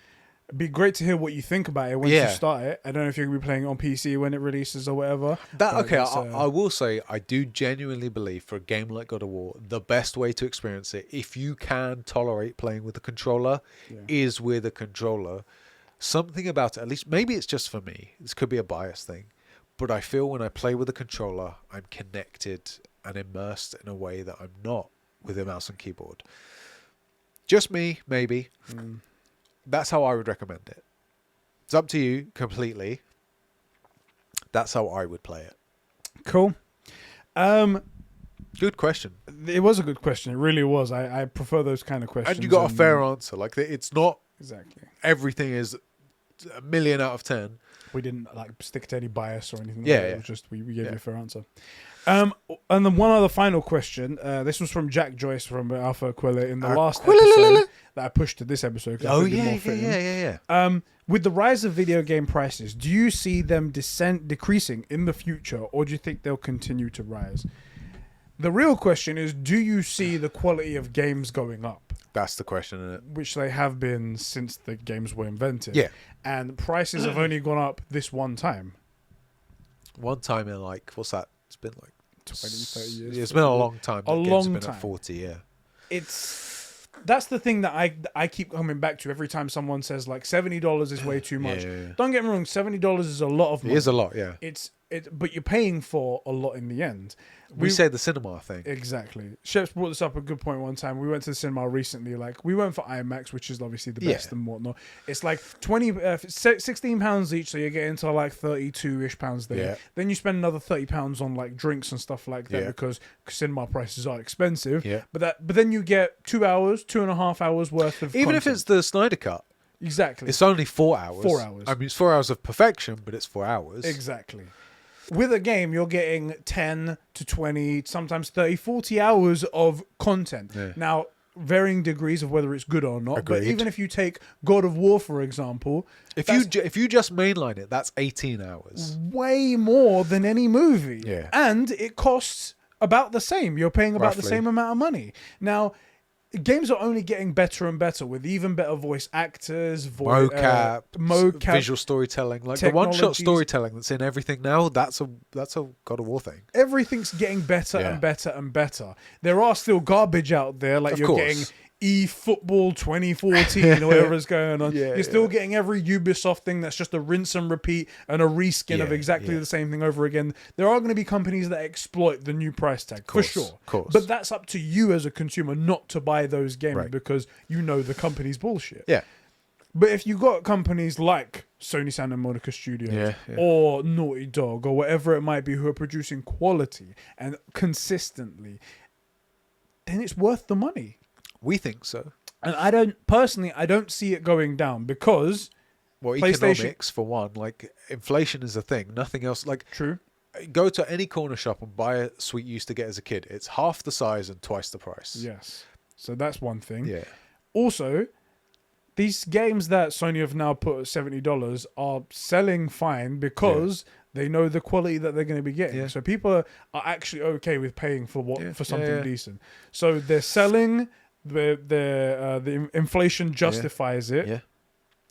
It'd be great to hear what you think about it once you start it. I don't know if you're going to be playing it on PC when it releases or whatever. I will say, I do genuinely believe for a game like God of War, the best way to experience it, if you can tolerate playing with a controller, is with a controller. Something about it, at least maybe it's just for me, this could be a bias thing, but I feel when I play with a controller, I'm connected and immersed in a way that I'm not with a mouse and keyboard. Just me, maybe. That's how I would recommend it. It's up to you completely. That's how I would play it. Cool. Good question. It was a good question. It really was. I prefer those kind of questions. And you got a fair answer. Like, it's not exactly. everything is 1,000,000 out of 10. We didn't like stick to any bias or anything. Yeah, like that. yeah. It was just we gave you a fair answer. And then one other final question. This was from Jack Joyce from Alpha Aquila in the last episode that I pushed to this episode. Oh yeah. With the rise of video game prices, do you see them decreasing in the future, or do you think they'll continue to rise? The real question is, do you see the quality of games going up? That's the question, isn't it? Which they have been since the games were invented. Yeah. And prices have only gone up this one time. One time in like, what's that? It's been like 20, 30 years. It's been a long time. A long been time. At 40, yeah. That's the thing that I keep coming back to every time someone says like $70 is way too much. Yeah. Don't get me wrong, $70 is a lot of money. It is a lot, yeah. But you're paying for a lot in the end. We say the cinema thing. Exactly. Sheps brought this up a good point one time. We went to the cinema recently. Like, we went for IMAX, which is obviously the best and whatnot. It's like £16 each, so you're getting to like 32-ish pounds there. Yeah. Then you spend another £30 on like drinks and stuff like that because cinema prices are expensive. Yeah. But then you get 2.5 hours worth of Even if content. it's the Snyder Cut. Exactly. It's only 4 hours. 4 hours. I mean, it's 4 hours of perfection, but it's 4 hours. Exactly. With a game, you're getting 10 to 20, sometimes 30, 40 hours of content. Yeah. Now, varying degrees of whether it's good or not. Agreed. But even if you take God of War, for example. If you just mainline it, that's 18 hours. Way more than any movie. Yeah. And it costs about the same. You're paying about the same amount of money. Now, games are only getting better and better with even better voice actors, mocap, visual storytelling, like the one-shot storytelling that's in everything now. That's a God of War thing. Everything's getting better and better and better. There are still garbage out there, like you're getting eFootball 2014 or whatever is going on. You're still getting every Ubisoft thing that's just a rinse and repeat and a reskin of exactly the same thing over again. There are going to be companies that exploit the new price tag, for sure. But that's up to you as a consumer not to buy those games because you know the company's bullshit. Yeah. But if you got companies like Sony Santa Monica Studios or Naughty Dog or whatever it might be who are producing quality and consistently, then it's worth the money. We think so. And I don't see it going down because economics for one, like inflation is a thing. Nothing else. Like true. Go to any corner shop and buy a sweet you used to get as a kid. It's half the size and twice the price. Yes. So that's one thing. Yeah. Also, these games that Sony have now put at $70 are selling fine because they know the quality that they're going to be getting. Yeah. So people are actually okay with paying for something decent. So they're selling. The inflation justifies it. Yeah.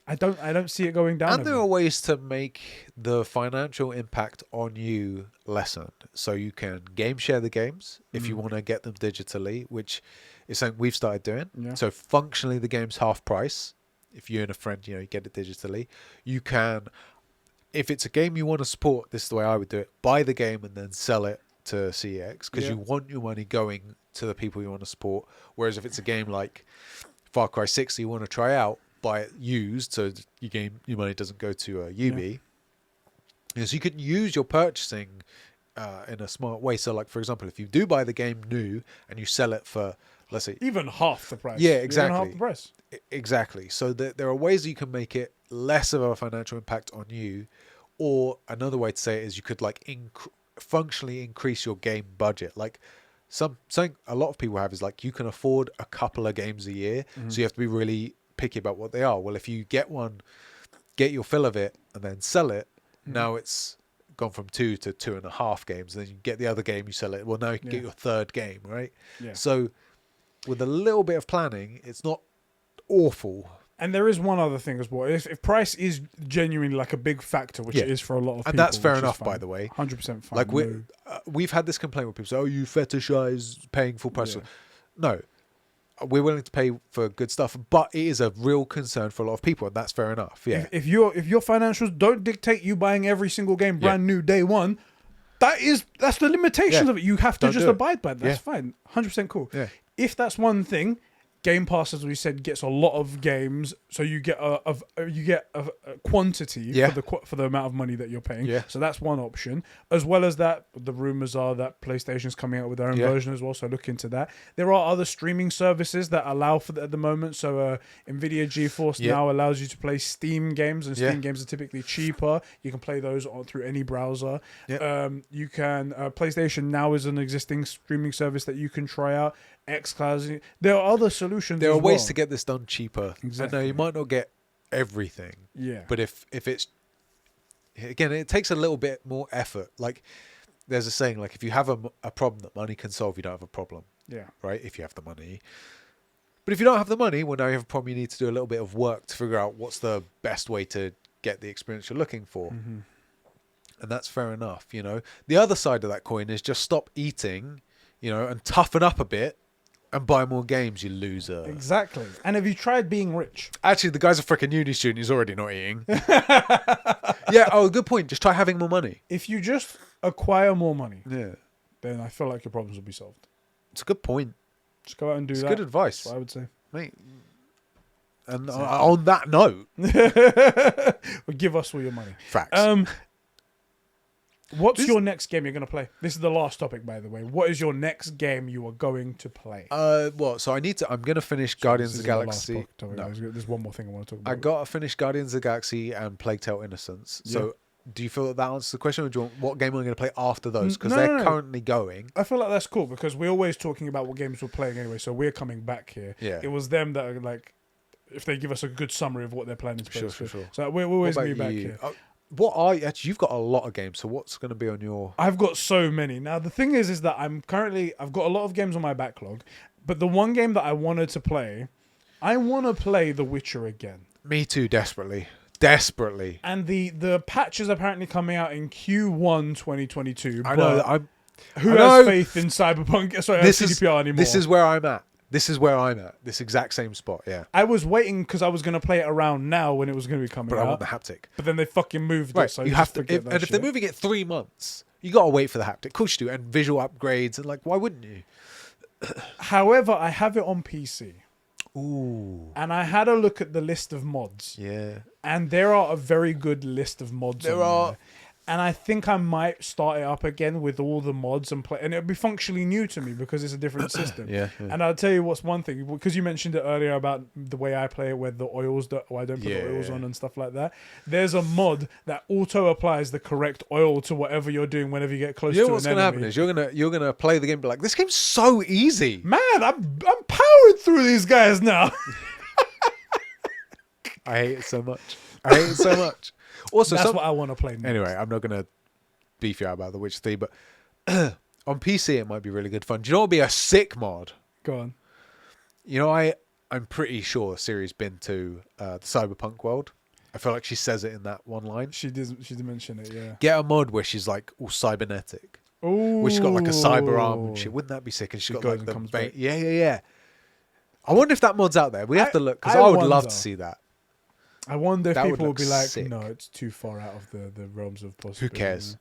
I don't see it going down. And there are ways to make the financial impact on you lessen. So you can game share the games if you want to get them digitally, which is something we've started doing. Yeah. So functionally the game's half price. If you and a friend, you get it digitally. You can, if it's a game you want to support, this is the way I would do it, buy the game and then sell it to CEX because you want your money going to the people you want to support. Whereas if it's a game like Far Cry 6 you want to try out, buy it used so your money doesn't go to UB. So you can use your purchasing in a smart way. So like, for example, if you do buy the game new and you sell it for, let's say, even half the price. Yeah, exactly. Even half the price. Exactly. So there are ways that you can make it less of a financial impact on you. Or another way to say it is you could like functionally increase your game budget. Like something a lot of people have is like you can afford a couple of games a year, so you have to be really picky about what they are. Well, if you get your fill of it and then sell it, now it's gone from 2 to 2.5 games. Then you get the other game, you sell it. Well, now you can get your third game, right? Yeah. So with a little bit of planning, it's not awful. And there is one other thing as well. If price is genuinely like a big factor, which it is for a lot of people. And that's fair enough, by the way. 100% fine. Like we've had this complaint with people say, oh, you fetishize paying full price. Yeah. No, we're willing to pay for good stuff, but it is a real concern for a lot of people, and that's fair enough. Yeah. If your financials don't dictate you buying every single game brand new day one, that's the limitations of it. You have to just abide by that. That's fine. 100% cool. Yeah. If that's one thing, Game Pass, as we said, gets a lot of games, so you get a quantity for the amount of money that you're paying. Yeah. So that's one option. As well as that, the rumors are that PlayStation's coming out with their own version as well. So look into that. There are other streaming services that allow for that at the moment. So Nvidia GeForce now allows you to play Steam games, and Steam games are typically cheaper. You can play those through any browser. You can PlayStation Now is an existing streaming service that you can try out. xCloud. There are other solutions. There are ways to get this done cheaper. Exactly. I know you might not get everything. Yeah. But if it's, again, it takes a little bit more effort. Like there's a saying, like if you have a problem that money can solve, you don't have a problem. Yeah. Right? If you have the money. But if you don't have the money, well, now you have a problem. You need to do a little bit of work to figure out what's the best way to get the experience you're looking for. Mm-hmm. And that's fair enough, you know. The other side of that coin is just stop eating, you know, and toughen up a bit and buy more games, you loser. Exactly. And have you tried being rich? Actually, the guy's a freaking uni student. He's already not eating. Yeah, oh, good point. Just try having more money. If you just acquire more money, then I feel like your problems will be solved. It's a good point. Just go out and do that. It's good advice. That's what I would say. Mate. And on that note... well, give us all your money. Facts. What's your next game you're going to play? This is the last topic, by the way. What is your next game you are going to play? So I'm going to finish Guardians of the Galaxy. No. There's one more thing I want to talk about. I got to finish Guardians of the Galaxy and Plague Tale Innocence. Yeah. So do you feel that answers the question, or do you want what game am I going to play after those? Because they're currently going. I feel like that's cool because we're always talking about what games we're playing anyway, so we're coming back here. Yeah. It was them that are like, if they give us a good summary of what they're planning to play. Sure. So we're always me back here. Actually, you've got a lot of games, so what's going to be on your... I've got so many. Now, the thing is that I've got a lot of games on my backlog, but the one game that I wanted to play, I want to play The Witcher again. Me too, desperately. And the patch is apparently coming out in Q1 2022. I know. Who has faith in Cyberpunk? Sorry, CDPR anymore? This is where I'm at. This exact same spot, yeah. I was waiting because I was going to play it around now when it was going to be coming out. But I want the haptic. But then they fucking moved right, it, so you have to. If they're moving it 3 months, you got to wait for the haptic. Of course you do, and visual upgrades, and like, why wouldn't you? However, I have it on PC. Ooh. And I had a look at the list of mods. Yeah. And there are a very good list of mods. There. And I think I might start it up again with all the mods and play, and it'll be functionally new to me because it's a different system. Yeah. And I'll tell you what's one thing, because you mentioned it earlier about the way I play it, where the oils I don't put the oils on and stuff like that. There's a mod that auto applies the correct oil to whatever you're doing whenever you get close to an enemy. What's going to happen is you're gonna play the game, and be like, this game's so easy. Man, I'm powered through these guys now. I hate it so much. Also, that's what I want to play next. Anyway, I'm not going to beef you out about The Witcher 3, but on PC it might be really good fun. Do you know what would be a sick mod? Go on. You know, I'm pretty sure Siri's been to the Cyberpunk world. I feel like she says it in that one line. She did mention it, yeah. Get a mod where she's like all cybernetic. Ooh. Where she's got like a cyber arm and shit. Wouldn't that be sick? And she's got like the vein. Yeah. I wonder if that mod's out there. We have to look, because I would love to see that. I wonder if people will be like, sick. no, it's too far out of the realms of possibility. Who cares?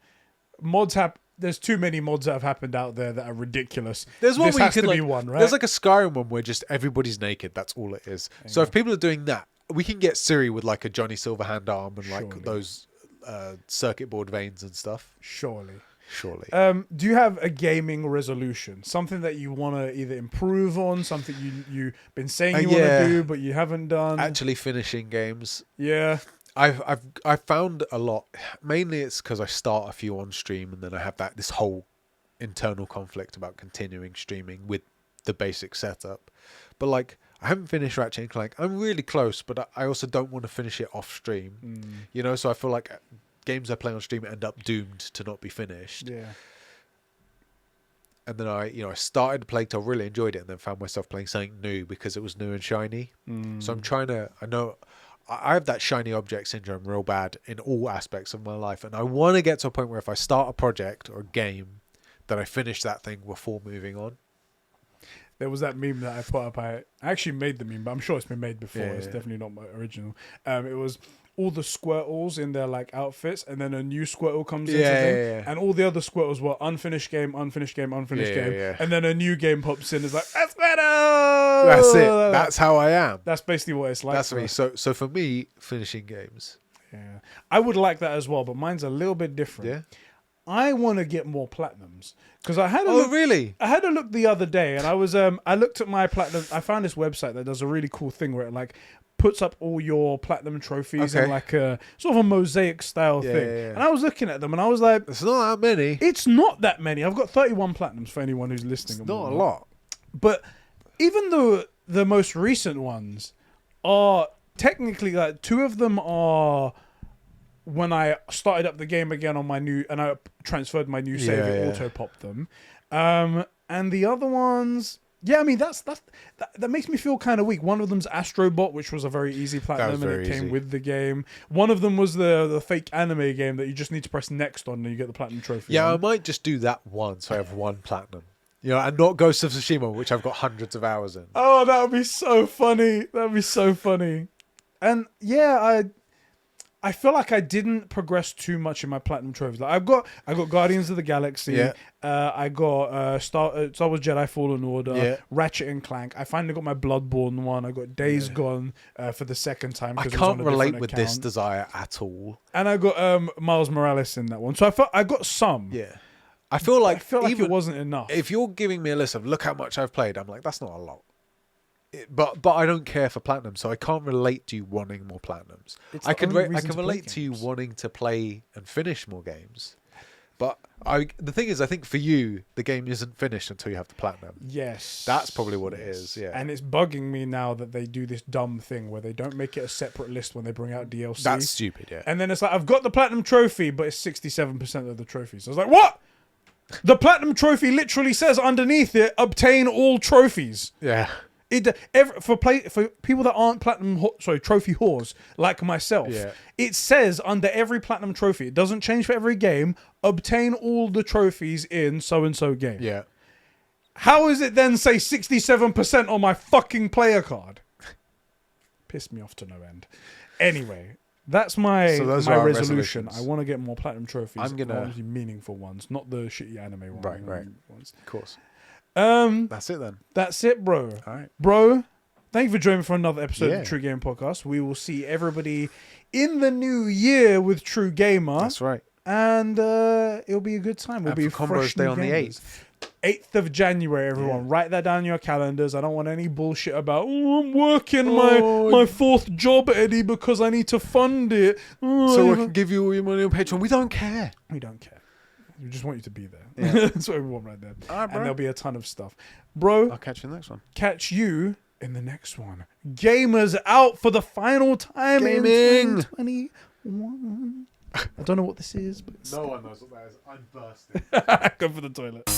There's too many mods that have happened out there that are ridiculous. There's one this where has you to can be one, right? There's like a Skyrim one where just everybody's naked. That's all it is. So if people are doing that, we can get Siri with like a Johnny Silverhand arm and like those circuit board veins and stuff. Surely. Do you have a gaming resolution? Something that you want to either improve on, something you've been saying you want to do but you haven't done? Actually finishing games. Yeah. I've found a lot. Mainly it's because I start a few on stream and then I have this whole internal conflict about continuing streaming with the basic setup. But like, I haven't finished Ratchet and Clank. I'm really close, but I also don't want to finish it off stream. You know, so I feel like games I play on stream end up doomed to not be finished. Yeah. And then I started Plague Tale, really enjoyed it, and then found myself playing something new because it was new and shiny. So I'm trying to, I have that shiny object syndrome real bad in all aspects of my life. And I want to get to a point where if I start a project or a game, that I finish that thing before moving on. There was that meme that I put up. I actually made the meme, but I'm sure it's been made before. It's definitely not my original. It was all the Squirtles in their like outfits, and then a new Squirtle comes into them, and all the other Squirtles were unfinished game, and then a new game pops in. It's like Squirtle, That's it. That's how I am. That's basically what it's like. That's for me. us. So for me, finishing games. Yeah, I would like that as well, but mine's a little bit different. Yeah. I want to get more platinums because I had a Oh, look. really? I had a look the other day, and I looked at my platinum. I found this website that does a really cool thing where it like puts up all your platinum trophies in like a sort of a mosaic style thing. Yeah. And I was looking at them, and I was like, It's not that many. it's not that many. I've got 31 platinums for anyone who's listening. It's not a lot. But even though the most recent ones are technically like 2 of them are when I started up the game again on my new, and I transferred my new save, it auto popped them. And the other ones, yeah, I mean that makes me feel kind of weak. One of them's Astrobot, which was a very easy platinum, and it came with the game. One of them was the fake anime game that you just need to press next on, and you get the platinum trophy. Yeah, I might just do that one, so I have 1 platinum. You know, and not Ghost of Tsushima, which I've got hundreds of hours in. Oh, that would be so funny. That would be so funny. And yeah, I feel like I didn't progress too much in my platinum trophies. Like I got Guardians of the Galaxy. Yeah. I got Star Wars Jedi Fallen Order. Yeah. Ratchet and Clank. I finally got my Bloodborne one. I got Days Gone for the second time. I 'cause it was on can't a relate different with account. this desire at all. And I got Miles Morales in that one. So I got some. Yeah. I feel like it wasn't enough. If you're giving me a list of look how much I've played, I'm like, that's not a lot. But I don't care for platinum, so I can't relate to you wanting more platinums. It's I the can only reason to play relate to you games. wanting to play and finish more games. But the thing is, I think for you, the game isn't finished until you have the platinum. Yes. That's probably what it is, yeah. And it's bugging me now that they do this dumb thing where they don't make it a separate list when they bring out DLC. That's stupid, yeah. And then it's like, I've got the platinum trophy, but it's 67% of the trophies. I was like, what? The platinum trophy literally says underneath it, obtain all trophies. Yeah. For people that aren't trophy whores like myself, it says under every platinum trophy, it doesn't change for every game, obtain all the trophies in so-and-so game. Yeah. How is it then say 67% on my fucking player card? Pissed me off to no end. Anyway, that's my resolution. I want to get more platinum trophies. I'm gonna meaningful ones, not the shitty anime ones. Right. Ones. Of course. That's it then. That's it, bro. All right. Bro, thank you for joining me for another episode of the True Game Podcast. We will see everybody in the new year with True Gamer. That's right. And it'll be a good time. We'll be for fresh Conbros Day new on the gamers. 8th. 8th of January, everyone. Write that down in your calendars. I don't want any bullshit about, I'm working my 4th job, Eddie, because I need to fund it. So I can give you all your money on Patreon. We don't care. We don't care. We just want you to be there. Yeah. That's what we want right there. All right, bro. And thereul be a ton of stuff. Bro, I'll catch you in the next one. catch you in the next one. Gamers out for the final time Gaming. in 2021. I don't know what this is, but No one knows what that is. I'm bursting. go for the toilet.